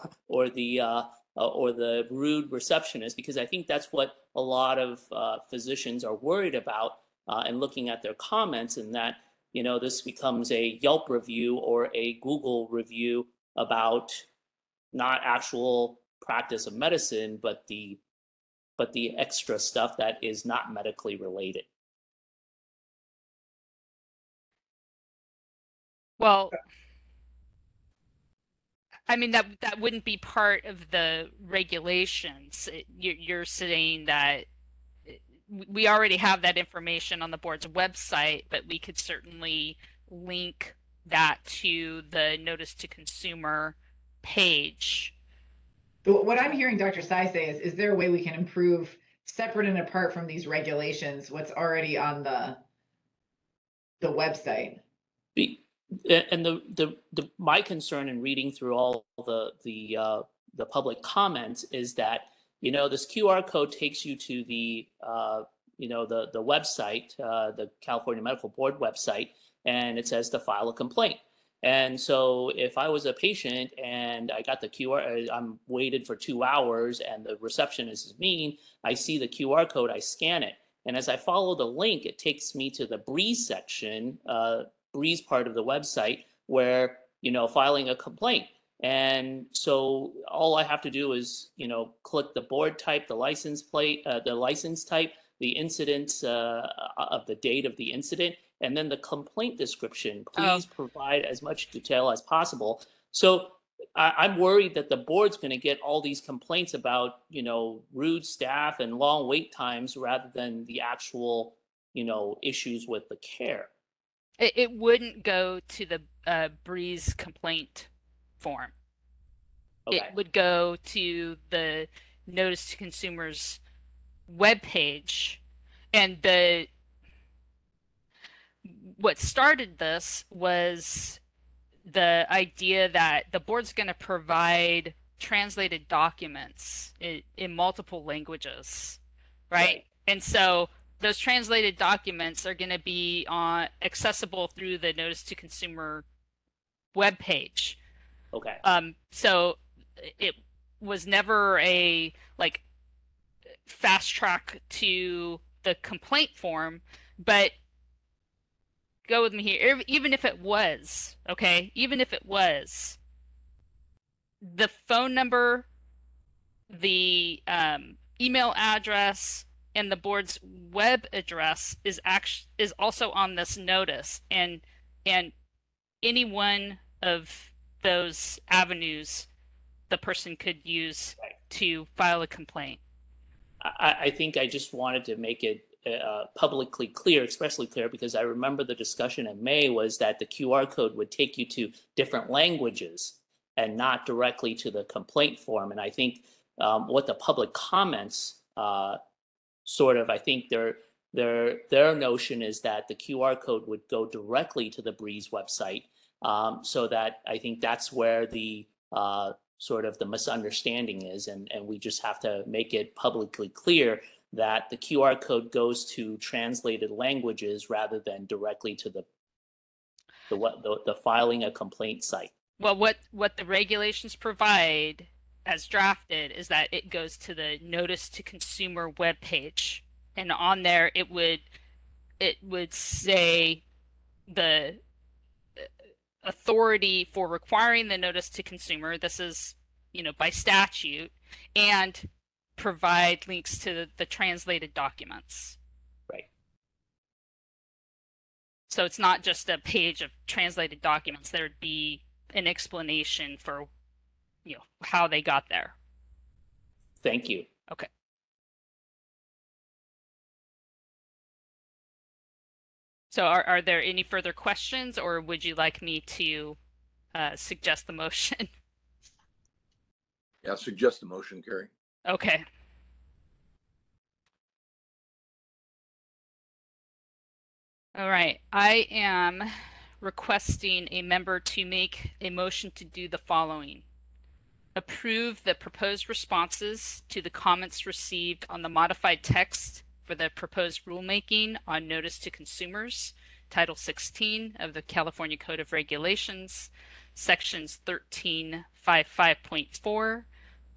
S11: the rude receptionist? Because I think that's what a lot of physicians are worried about and looking at their comments, and that this becomes a Yelp review or a Google review about not actual practice of medicine, but the extra stuff that is not medically related.
S17: Well, I mean, that wouldn't be part of the regulations. You're saying that we already have that information on the board's website, but we could certainly link that to the notice to consumer page.
S1: But what I'm hearing Dr. Tsai say is there a way we can improve, separate and apart from these regulations, what's already on the website?
S11: And my concern in reading through all the public comments is that this QR code takes you to the website, the California Medical Board website, and it says to file a complaint. And so if I was a patient and I got the QR, I'm waited for 2 hours and the receptionist is mean, I see the QR code, I scan it. And as I follow the link, it takes me to the Breeze section, Breeze part of the website where, filing a complaint. And so all I have to do is, click the board type, the license plate, the license type, the incident of the date of the incident, and then the complaint description. Please provide as much detail as possible. So I'm worried that the board's going to get all these complaints about, rude staff and long wait times rather than the actual, issues with the care.
S17: It wouldn't go to the Breeze complaint form.
S11: Okay.
S17: It would go to the notice to consumers webpage, and what started this was the idea that the board's going to provide translated documents in multiple languages, right? And so those translated documents are going to be accessible through the notice to consumer webpage.
S11: Okay.
S17: So it was never a fast track to the complaint form, but go with me here. Even if it was, okay, even if it was, the phone number, the email address, and the board's web address is also on this notice, and any one of those avenues the person could use to file a complaint.
S11: I think I just wanted to make it publicly clear, especially clear, because I remember the discussion in May was that the QR code would take you to different languages and not directly to the complaint form. And I think what the public comments sort of, I think their notion is that the QR code would go directly to the Breeze website. So that I think that's where the sort of the misunderstanding is, and we just have to make it publicly clear that the QR code goes to translated languages rather than directly to the filing a complaint site.
S17: Well, what the regulations provide as drafted is that it goes to the notice to consumer webpage, and on there it would say the authority for requiring the notice to consumer. This is, by statute, and provide links to the translated documents.
S11: Right.
S17: So it's not just a page of translated documents. There would be an explanation for, how they got there.
S11: Thank you.
S17: Okay. So are there any further questions, or would you like me to suggest the motion?
S8: Yeah, suggest the motion, Carrie.
S17: Okay. All right. I am requesting a member to make a motion to do the following. Approve the proposed responses to the comments received on the modified text for the proposed rulemaking on notice to consumers, Title 16 of the California Code of Regulations, Sections 1355.4,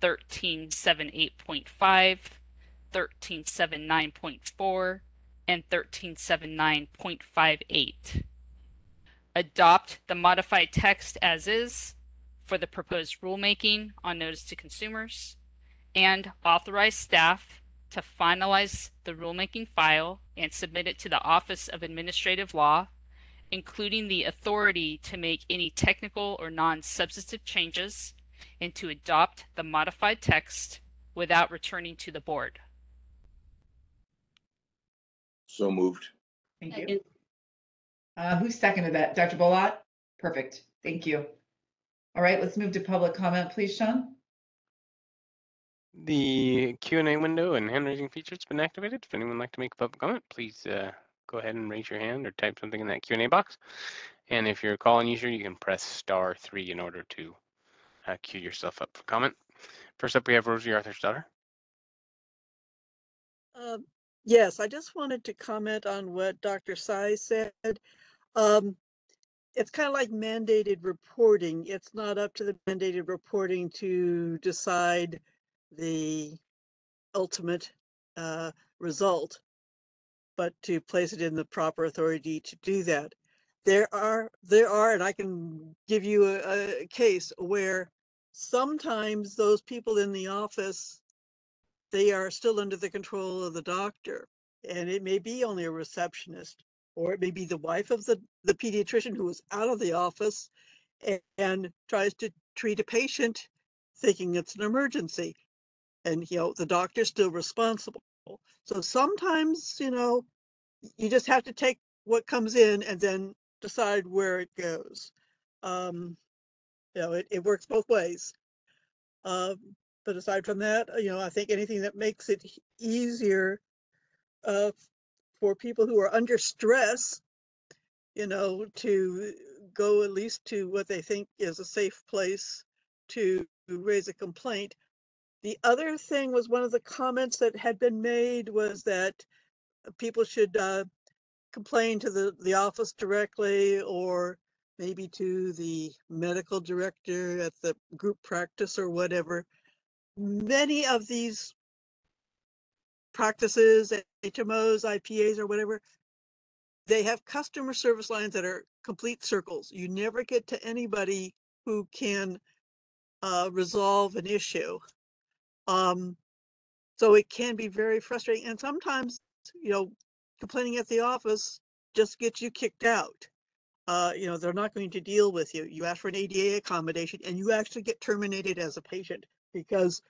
S17: 1378.5, 1379.4, and 1379.58. Adopt the modified text as is for the proposed rulemaking on notice to consumers, and authorize staff to finalize the rulemaking file and submit it to the Office of Administrative Law, including the authority to make any technical or non-substantive changes, and to adopt the modified text without returning to the board.
S8: So moved.
S1: Thank you. Who seconded that? Dr. Bolott? Perfect. Thank you. All right, let's move to public comment, please, Sean.
S2: The Q&A window and hand raising feature has been activated. If anyone would like to make a public comment, please go ahead and raise your hand or type something in that Q&A box. And if you're a call-in user, you can press *3 in order to queue yourself up for comment. First up, we have Rosie Arthur's daughter.
S23: Yes, I just wanted to comment on what Dr. Sai said. It's kind of like mandated reporting. It's not up to the mandated reporting to decide the ultimate result, but to place it in the proper authority to do that. There are, and I can give you a case where sometimes those people in the office, they are still under the control of the doctor, and it may be only a receptionist, or it may be the wife of the pediatrician who is out of the office and tries to treat a patient thinking it's an emergency, and the doctor's still responsible. So sometimes you just have to take what comes in and then decide where it goes. It works both ways. But aside from that, I think anything that makes it easier for people who are under stress, to go at least to what they think is a safe place to raise a complaint. The other thing was, one of the comments that had been made was that people should complain to the office directly, or maybe to the medical director at the group practice or whatever. Many of these practices, HMOs, IPAs, or whatever, they have customer service lines that are complete circles. You never get to anybody who can resolve an issue. So So it can be very frustrating. And sometimes, complaining at the office just gets you kicked out. They're not going to deal with you. You ask for an ADA accommodation and you actually get terminated as a patient because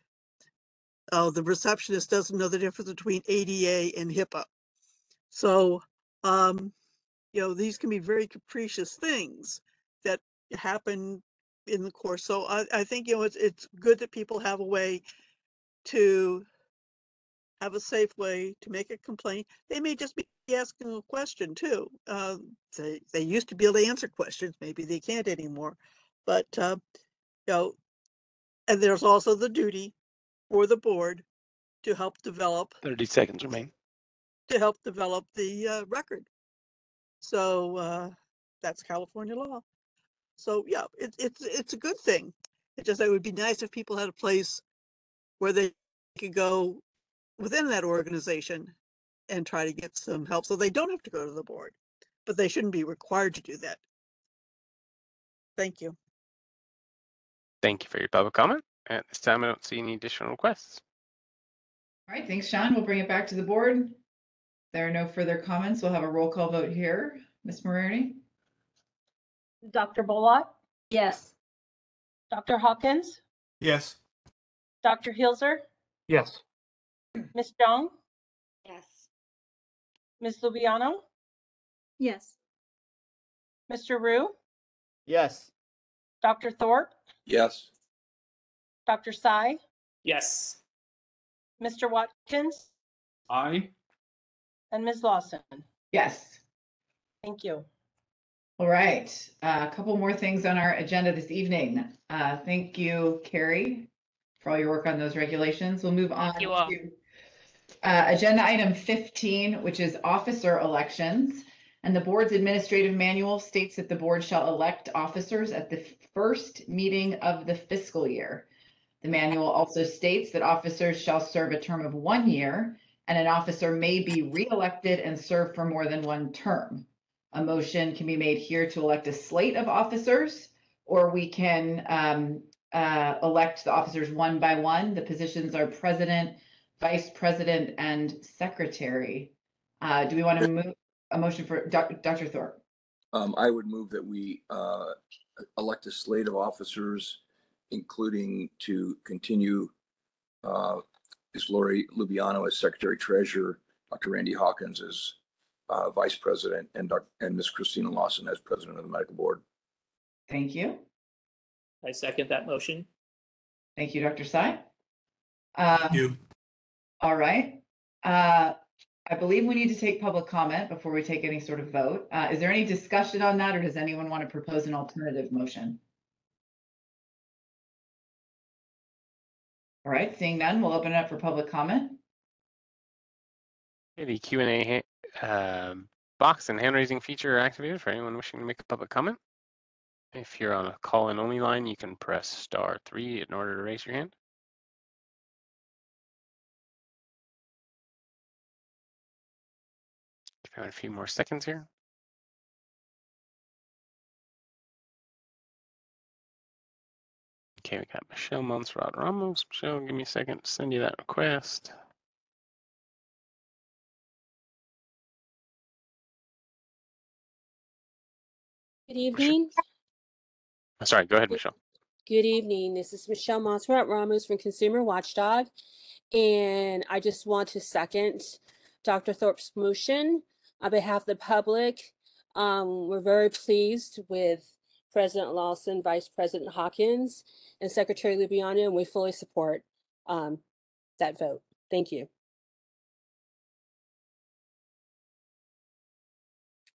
S23: the receptionist doesn't know the difference between ADA and HIPAA. So, these can be very capricious things that happen in the course. So I think, it's good that people have a way to have a safe way to make a complaint. They may just be asking a question too. They used to be able to answer questions. Maybe they can't anymore. But, and there's also the duty for the board to help develop
S2: 30 seconds remain.
S23: the record. So that's California law. So yeah, it's a good thing. It would be nice if people had a place where they could go within that organization and try to get some help so they don't have to go to the board, but they shouldn't be required to do that. Thank you.
S2: Thank you for your public comment. At this time, I don't see any additional requests.
S1: All right, thanks, Sean. We'll bring it back to the board. There are no further comments. We'll have a roll call vote here. Ms. Maroney?
S18: Dr. Bolot?
S19: Yes.
S18: Dr. Hawkins?
S3: Yes.
S18: Dr. Hilzer?
S12: Yes.
S18: Ms. Jong?
S13: Yes.
S18: Ms. Lubiano?
S19: Yes.
S18: Mr. Rue?
S10: Yes.
S18: Dr. Thorpe?
S8: Yes.
S18: Dr. Sy?
S11: Yes.
S18: Mr. Watkins?
S9: Aye.
S18: And Ms. Lawson?
S1: Yes.
S18: Thank you.
S1: All right, a couple more things on our agenda this evening. Thank you, Carrie, for all your work on those regulations. We'll move on
S17: you all.
S1: to agenda item 15, which is officer elections. And the board's administrative manual states that the board shall elect officers at the first meeting of the fiscal year. The manual also states that officers shall serve a term of 1 year, and an officer may be re-elected and serve for more than one term. A motion can be made here to elect a slate of officers, or we can elect the officers one by one. The positions are president, vice president, and secretary. Do we want to move a motion for Dr. Thorpe?
S8: I would move that we elect a slate of officers, including to continue Ms. Lori Lubiano as Secretary Treasurer, Dr. Randy Hawkins as Vice President, and Ms. Christina Lawson as President of the Medical Board.
S1: Thank you.
S11: I second that motion.
S1: Thank you, Dr. Sy.
S3: Thank you.
S1: All right. I believe we need to take public comment before we take any sort of vote. Is there any discussion on that, or does anyone want to propose an alternative motion? All right, seeing none, we'll open it up for public comment.
S2: The Q&A box and hand raising feature are activated for anyone wishing to make a public comment. If you're on a call-in only line, you can press *3 in order to raise your hand. Give it a few more seconds here. Okay, we got Michelle Montserrat Ramos. Michelle, give me a second to send you that request.
S6: Good evening.
S2: Sorry, go ahead, Michelle.
S6: Good evening. This is Michelle Montserrat Ramos from Consumer Watchdog, and I just want to second Dr. Thorpe's motion on behalf of the public. We're very pleased with President Lawson, Vice President Hawkins, and Secretary Lubiano, and we fully support that vote. Thank you.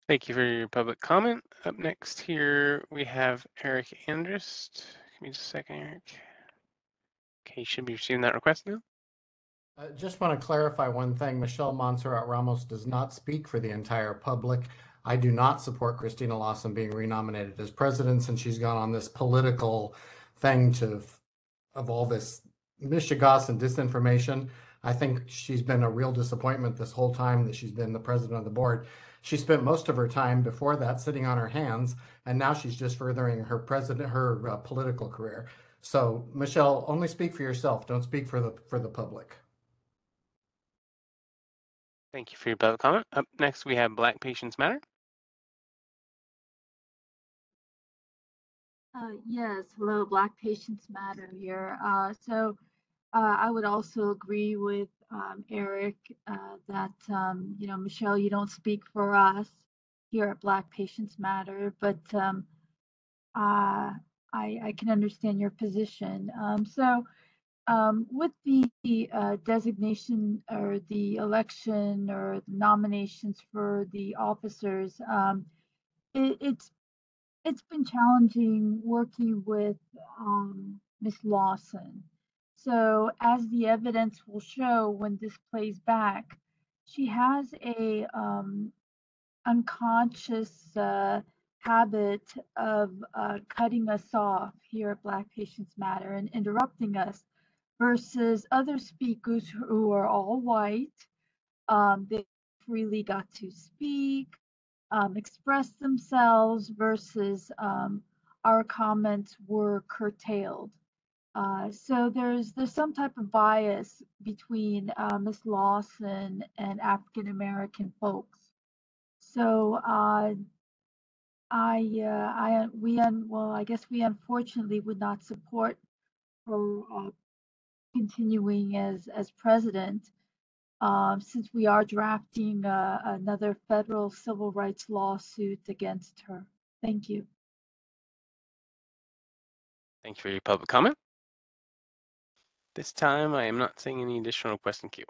S2: Thank you for your public comment. Up next here, we have Eric Andrist. Give me just a second, Eric. Okay, you should be receiving that request now.
S21: I just want to clarify one thing. Michelle Montserrat Ramos does not speak for the entire public. I do not support Christina Lawson being renominated as president, since she's gone on this political thing of all this mishigas and disinformation. I think she's been a real disappointment this whole time that she's been the president of the board. She spent most of her time before that sitting on her hands, and now she's just furthering her political career. So, Michelle, only speak for yourself. Don't speak for the public.
S2: Thank you for your public comment. Up next, we have Black Patients Matter.
S5: Yes, hello, Black Patients Matter here. I would also agree with Eric that, Michelle, you don't speak for us here at Black Patients Matter, but I can understand your position. With the designation or the election or the nominations for the officers, it's been challenging working with Miss Lawson. So as the evidence will show when this plays back, she has a unconscious habit of cutting us off here at Black Patients Matter and interrupting us versus other speakers who are all white. They freely got to speak, express themselves versus our comments were curtailed. So there's some type of bias between Ms. Lawson and African American folks. So I guess we unfortunately would not support her continuing as president. Since we are drafting another federal civil rights lawsuit against her. Thank you.
S2: Thank you for your public comment. This time, I am not seeing any additional requests in queue.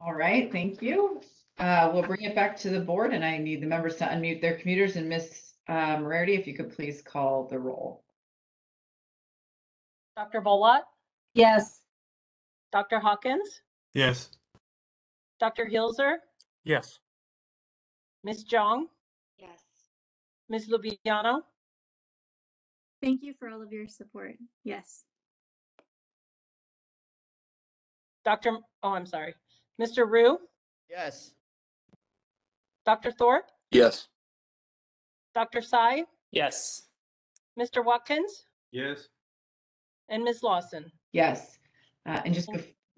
S1: All right, thank you. We'll bring it back to the board, and I need the members to unmute their computers. And Ms. Moriarty, if you could please call the roll.
S18: Dr. Bolwat,
S19: Yes.
S18: Dr. Hawkins,
S3: Yes.
S18: Dr. Hilzer,
S12: Yes.
S18: Ms. Jong,
S13: Yes.
S18: Ms. Lubiano,
S14: Thank you for all of your support. Yes.
S18: I'm sorry, Mr. Rue,
S10: Yes.
S18: Dr. Thorpe,
S8: Yes.
S18: Dr. Tsai,
S11: Yes.
S18: Mr. Watkins,
S9: Yes.
S18: and Ms. Lawson.
S1: Yes. And just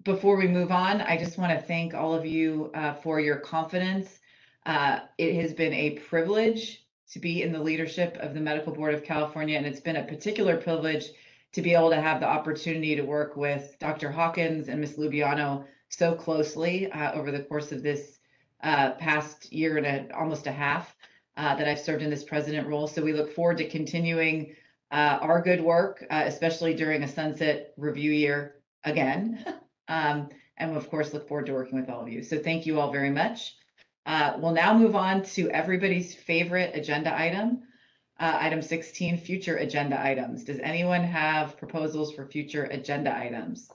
S1: before we move on, I just want to thank all of you for your confidence. It has been a privilege to be in the leadership of the Medical Board of California, and it's been a particular privilege to be able to have the opportunity to work with Dr. Hawkins and Ms. Lubiano so closely over the course of this past year and almost a half that I've served in this president role. So we look forward to continuing our good work, especially during a sunset review year again. And of course, look forward to working with all of you. So thank you all very much. We'll now move on to everybody's favorite agenda item, item 16, future agenda items. Does anyone have proposals for future agenda items?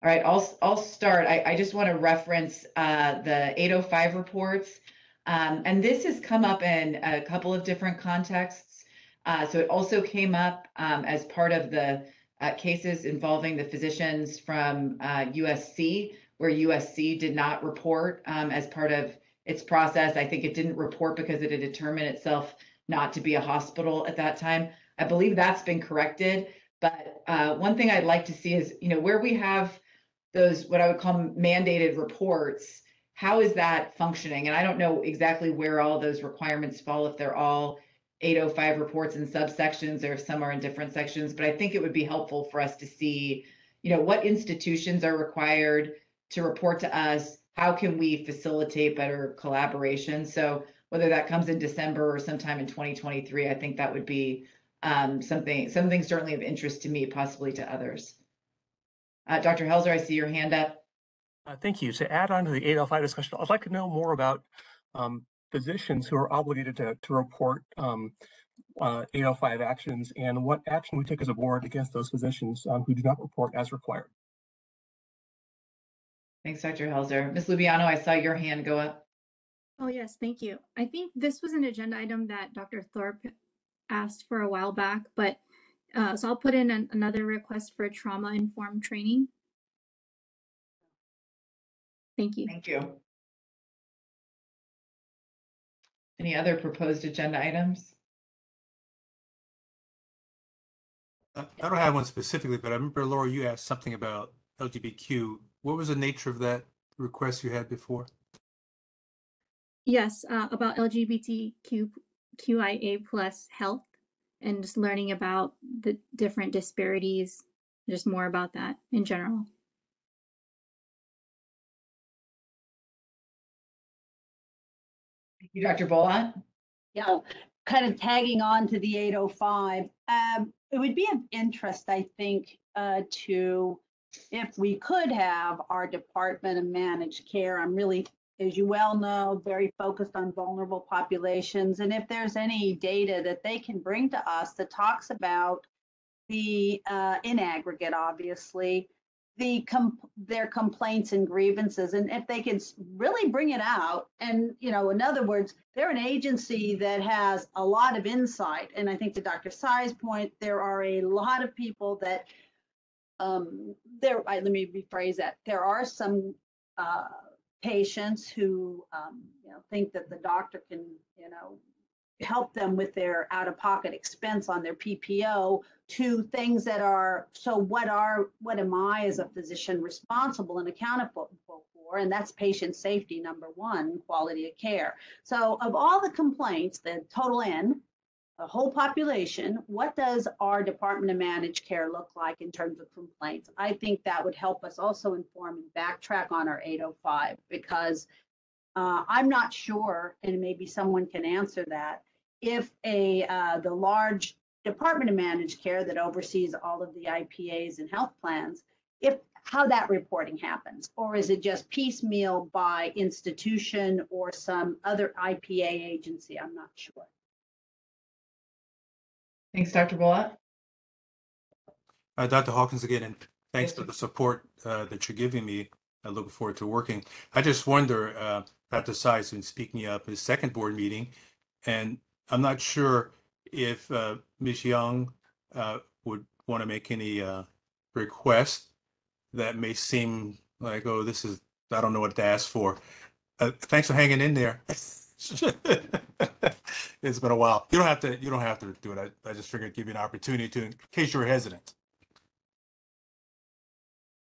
S1: All right, I'll start. I just want to reference the 805 reports. And this has come up in a couple of different contexts. So it also came up as part of the cases involving the physicians from USC, where USC did not report as part of its process. I think it didn't report because it had determined itself not to be a hospital at that time. I believe that's been corrected. But one thing I'd like to see is, where we have those, what I would call mandated reports, how is that functioning? And I don't know exactly where all those requirements fall, if they're all 805 reports in subsections or if some are in different sections, but I think it would be helpful for us to see, what institutions are required to report to us, how can we facilitate better collaboration? So whether that comes in December or sometime in 2023, I think that would be something certainly of interest to me, possibly to others. Dr. Helzer, I see your hand up.
S12: Thank you. To add on to the 805 discussion, I'd like to know more about physicians who are obligated to report 805 actions and what action we take as a board against those physicians who do not report as required.
S1: Thanks, Dr. Helzer. Ms. Lubiano, I saw your hand go up.
S14: Oh, yes, thank you. I think this was an agenda item that Dr. Thorpe asked for a while back, but so I'll put in another request for trauma-informed training. Thank you.
S1: Thank you. Any other proposed agenda items?
S3: I don't have one specifically, but I remember, Laura, you asked something about LGBTQ. What was the nature of that request you had before?
S14: Yes, about LGBTQIA plus health and just learning about the different disparities, just more about that in general.
S1: Thank you, Dr. Bolat.
S7: Yeah, kind of tagging on to the 805. It would be of interest, I think, to if we could have our Department of Managed Care. I'm really, as you well know, very focused on vulnerable populations. And if there's any data that they can bring to us that talks about the, in aggregate, obviously, their complaints and grievances, and if they could really bring it out, and in other words, they're an agency that has a lot of insight. And I think to Dr. Tsai's point, there are a lot of people that let me rephrase that. There are some patients who think that the doctor can help them with their out-of-pocket expense on their PPO, to things that are, so what am I as a physician responsible and accountable for? And that's patient safety, number one, quality of care. So of all the complaints, the total N, the whole population, what does our Department of Managed Care look like in terms of complaints? I think that would help us also inform and backtrack on our 805, because I'm not sure, and maybe someone can answer that, if the large Department of Managed Care that oversees all of the IPAs and health plans, how that reporting happens, or is it just piecemeal by institution or some other IPA agency? I'm not sure.
S1: Thanks, Dr. Bolat.
S3: Dr. Hawkins again, and thanks for the support that you're giving me. I look forward to working. I just wonder, Dr. Tsai's been speaking up his second board meeting, and I'm not sure if Ms. Young would want to make any requests that may seem like, oh, I don't know what to ask for. Thanks for hanging in there. It's been a while. You don't have to do it. I just figured I'd give you an opportunity to, in case you were hesitant.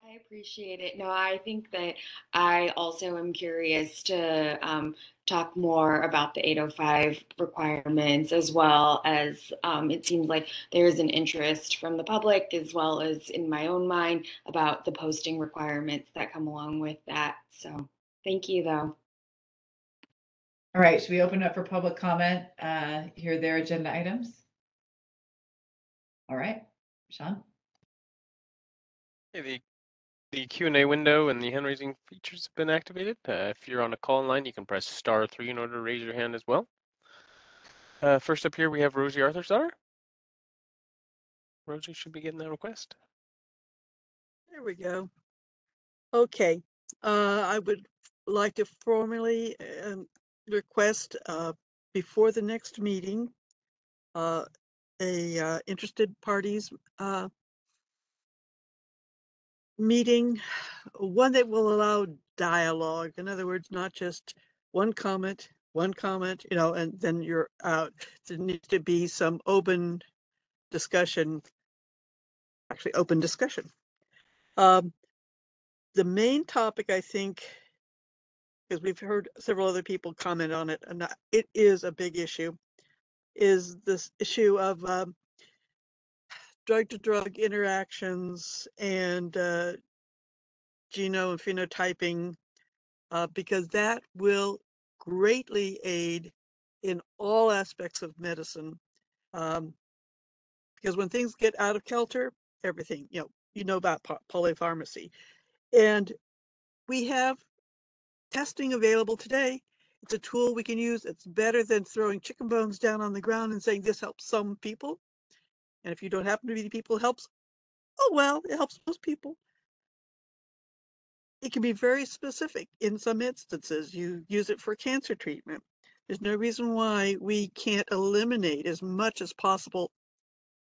S20: I appreciate it. No, I think that I also am curious to talk more about the 805 requirements, as well as it seems like there is an interest from the public, as well as in my own mind, about the posting requirements that come along with that. So thank you, though.
S1: All right, should we open up for public comment? Hear their agenda items? All right, Sean.
S2: Hey, the Q&A window and the hand raising features have been activated. If you're on a call line, you can press *3 in order to raise your hand as well. First up here, we have Rosie Arthur's-Daughter. Rosie should be getting that request.
S23: There we go. Okay, I would like to formally request before the next meeting interested parties meeting, one that will allow dialogue. In other words, not just one comment, and then you're out. There needs to be some open discussion, actually open discussion. The main topic, I think, because we've heard several other people comment on it, and it is a big issue, is this issue of drug-to-drug interactions and genome and phenotyping, because that will greatly aid in all aspects of medicine. Because when things get out of kilter, everything, you know about polypharmacy. And we have testing available today. It's a tool we can use. It's better than throwing chicken bones down on the ground and saying this helps some people. And if you don't happen to be the people it helps, oh well, it helps most people. It can be very specific. In some instances, you use it for cancer treatment. There's no reason why we can't eliminate as much as possible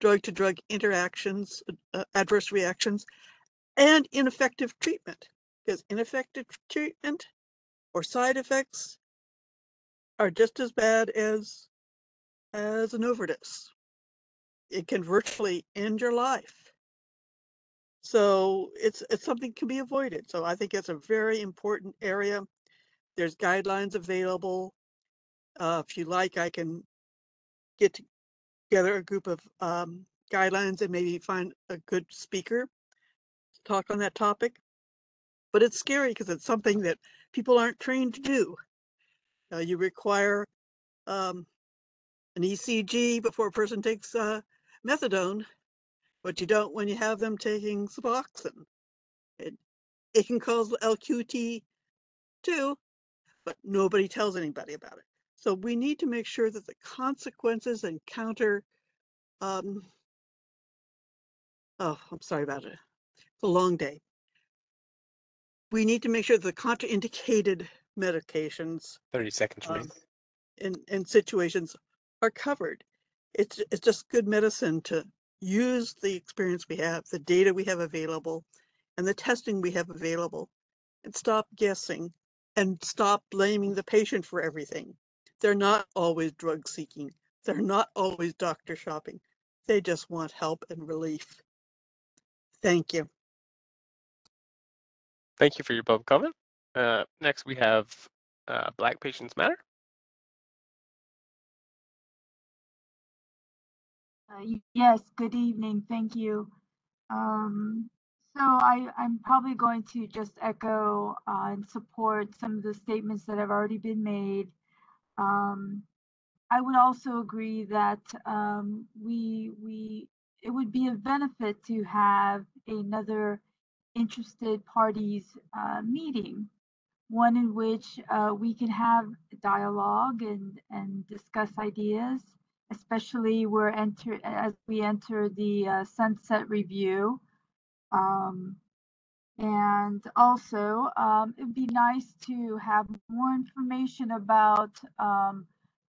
S23: drug-to-drug interactions, adverse reactions, and ineffective treatment. Because ineffective treatment or side effects are just as bad as an overdose. it can virtually end your life. So it's something that can be avoided. So I think it's a very important area. There's guidelines available. If you like, I can get together a group of guidelines and maybe find a good speaker to talk on that topic. But it's scary because it's something that people aren't trained to do. You require an ECG before a person takes methadone, but you don't when you have them taking Suboxone. It can cause LQT too, but nobody tells anybody about it. So we need to make sure that the consequences and counter, oh, I'm sorry about it. It's a long day. We need to make sure that the contraindicated medications
S2: 30 seconds remaining.
S23: in situations are covered. It's just good medicine to use the experience we have, the data we have available, and the testing we have available, and stop guessing and stop blaming the patient for everything. They're not always drug seeking. They're not always doctor shopping. They just want help and relief. Thank you.
S2: Thank you for your public comment. Next, we have Black Patients Matter.
S5: Yes, good evening. Thank you. So I'm probably going to just echo and support some of the statements that have already been made. I would also agree that it would be a benefit to have another interested parties meeting, one in which we can have dialogue and discuss ideas, especially as we enter the sunset review. And also, it'd be nice to have more information about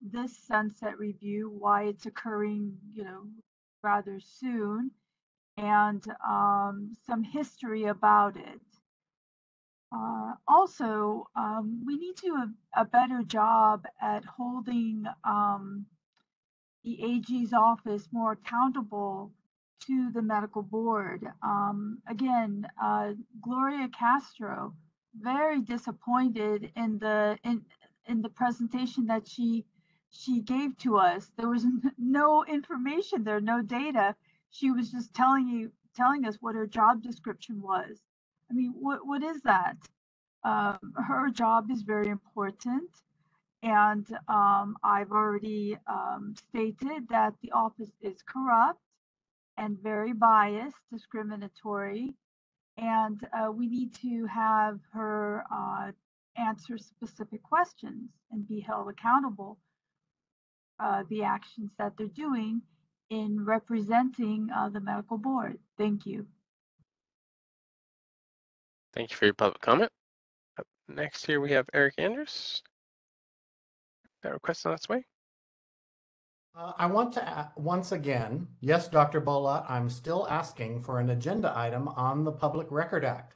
S5: this sunset review, why it's occurring, rather soon, and some history about it. Also, we need to do a better job at holding the AG's office more accountable to the medical board. Again, Gloria Castro, very disappointed in the presentation that she gave to us. There was no information there, no data. She was just telling us what her job description was. I mean, what is that? Her job is very important. And I've already stated that the office is corrupt and very biased, discriminatory, and we need to have her answer specific questions and be held accountable the actions that they're doing in representing the medical board. Thank you.
S2: Thank you for your public comment. Up next here we have Eric Andrews. That request on its way.
S21: I want to once again, yes, Dr. Bolat, I'm still asking for an agenda item on the Public Record Act.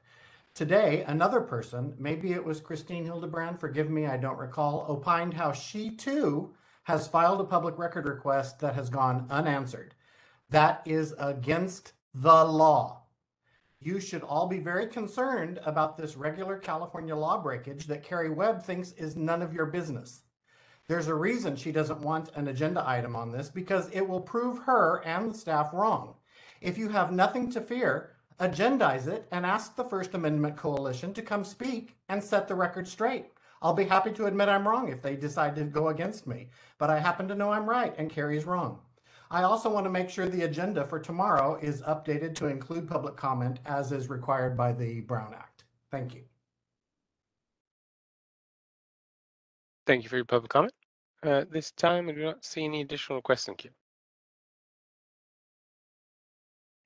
S21: Today, another person, maybe it was Christine Hildebrand, forgive me, I don't recall, opined how she too has filed a public record request that has gone unanswered. That is against the law. You should all be very concerned about this regular California law breakage that Carrie Webb thinks is none of your business. There's a reason she doesn't want an agenda item on this, because it will prove her and the staff wrong. If you have nothing to fear, agendize it and ask the First Amendment Coalition to come speak and set the record straight. I'll be happy to admit I'm wrong if they decide to go against me, but I happen to know I'm right and Carrie's wrong. I also want to make sure the agenda for tomorrow is updated to include public comment as is required by the Brown Act. Thank you.
S2: Thank you for your public comment. This time, I do not see any additional requests in queue.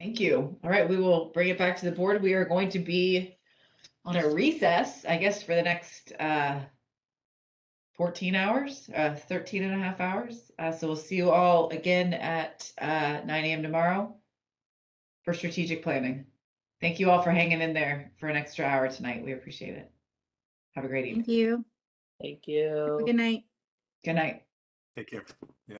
S1: Thank you. All right, we will bring it back to the board. We are going to be on a recess, I guess, for the next 14 hours, 13 and a half hours. So we'll see you all again at 9 a.m. tomorrow for strategic planning. Thank you all for hanging in there for an extra hour tonight. We appreciate it. Have a great evening.
S14: Thank you.
S11: Thank you.
S14: Have a good night.
S1: Good night.
S3: Take care. Yeah.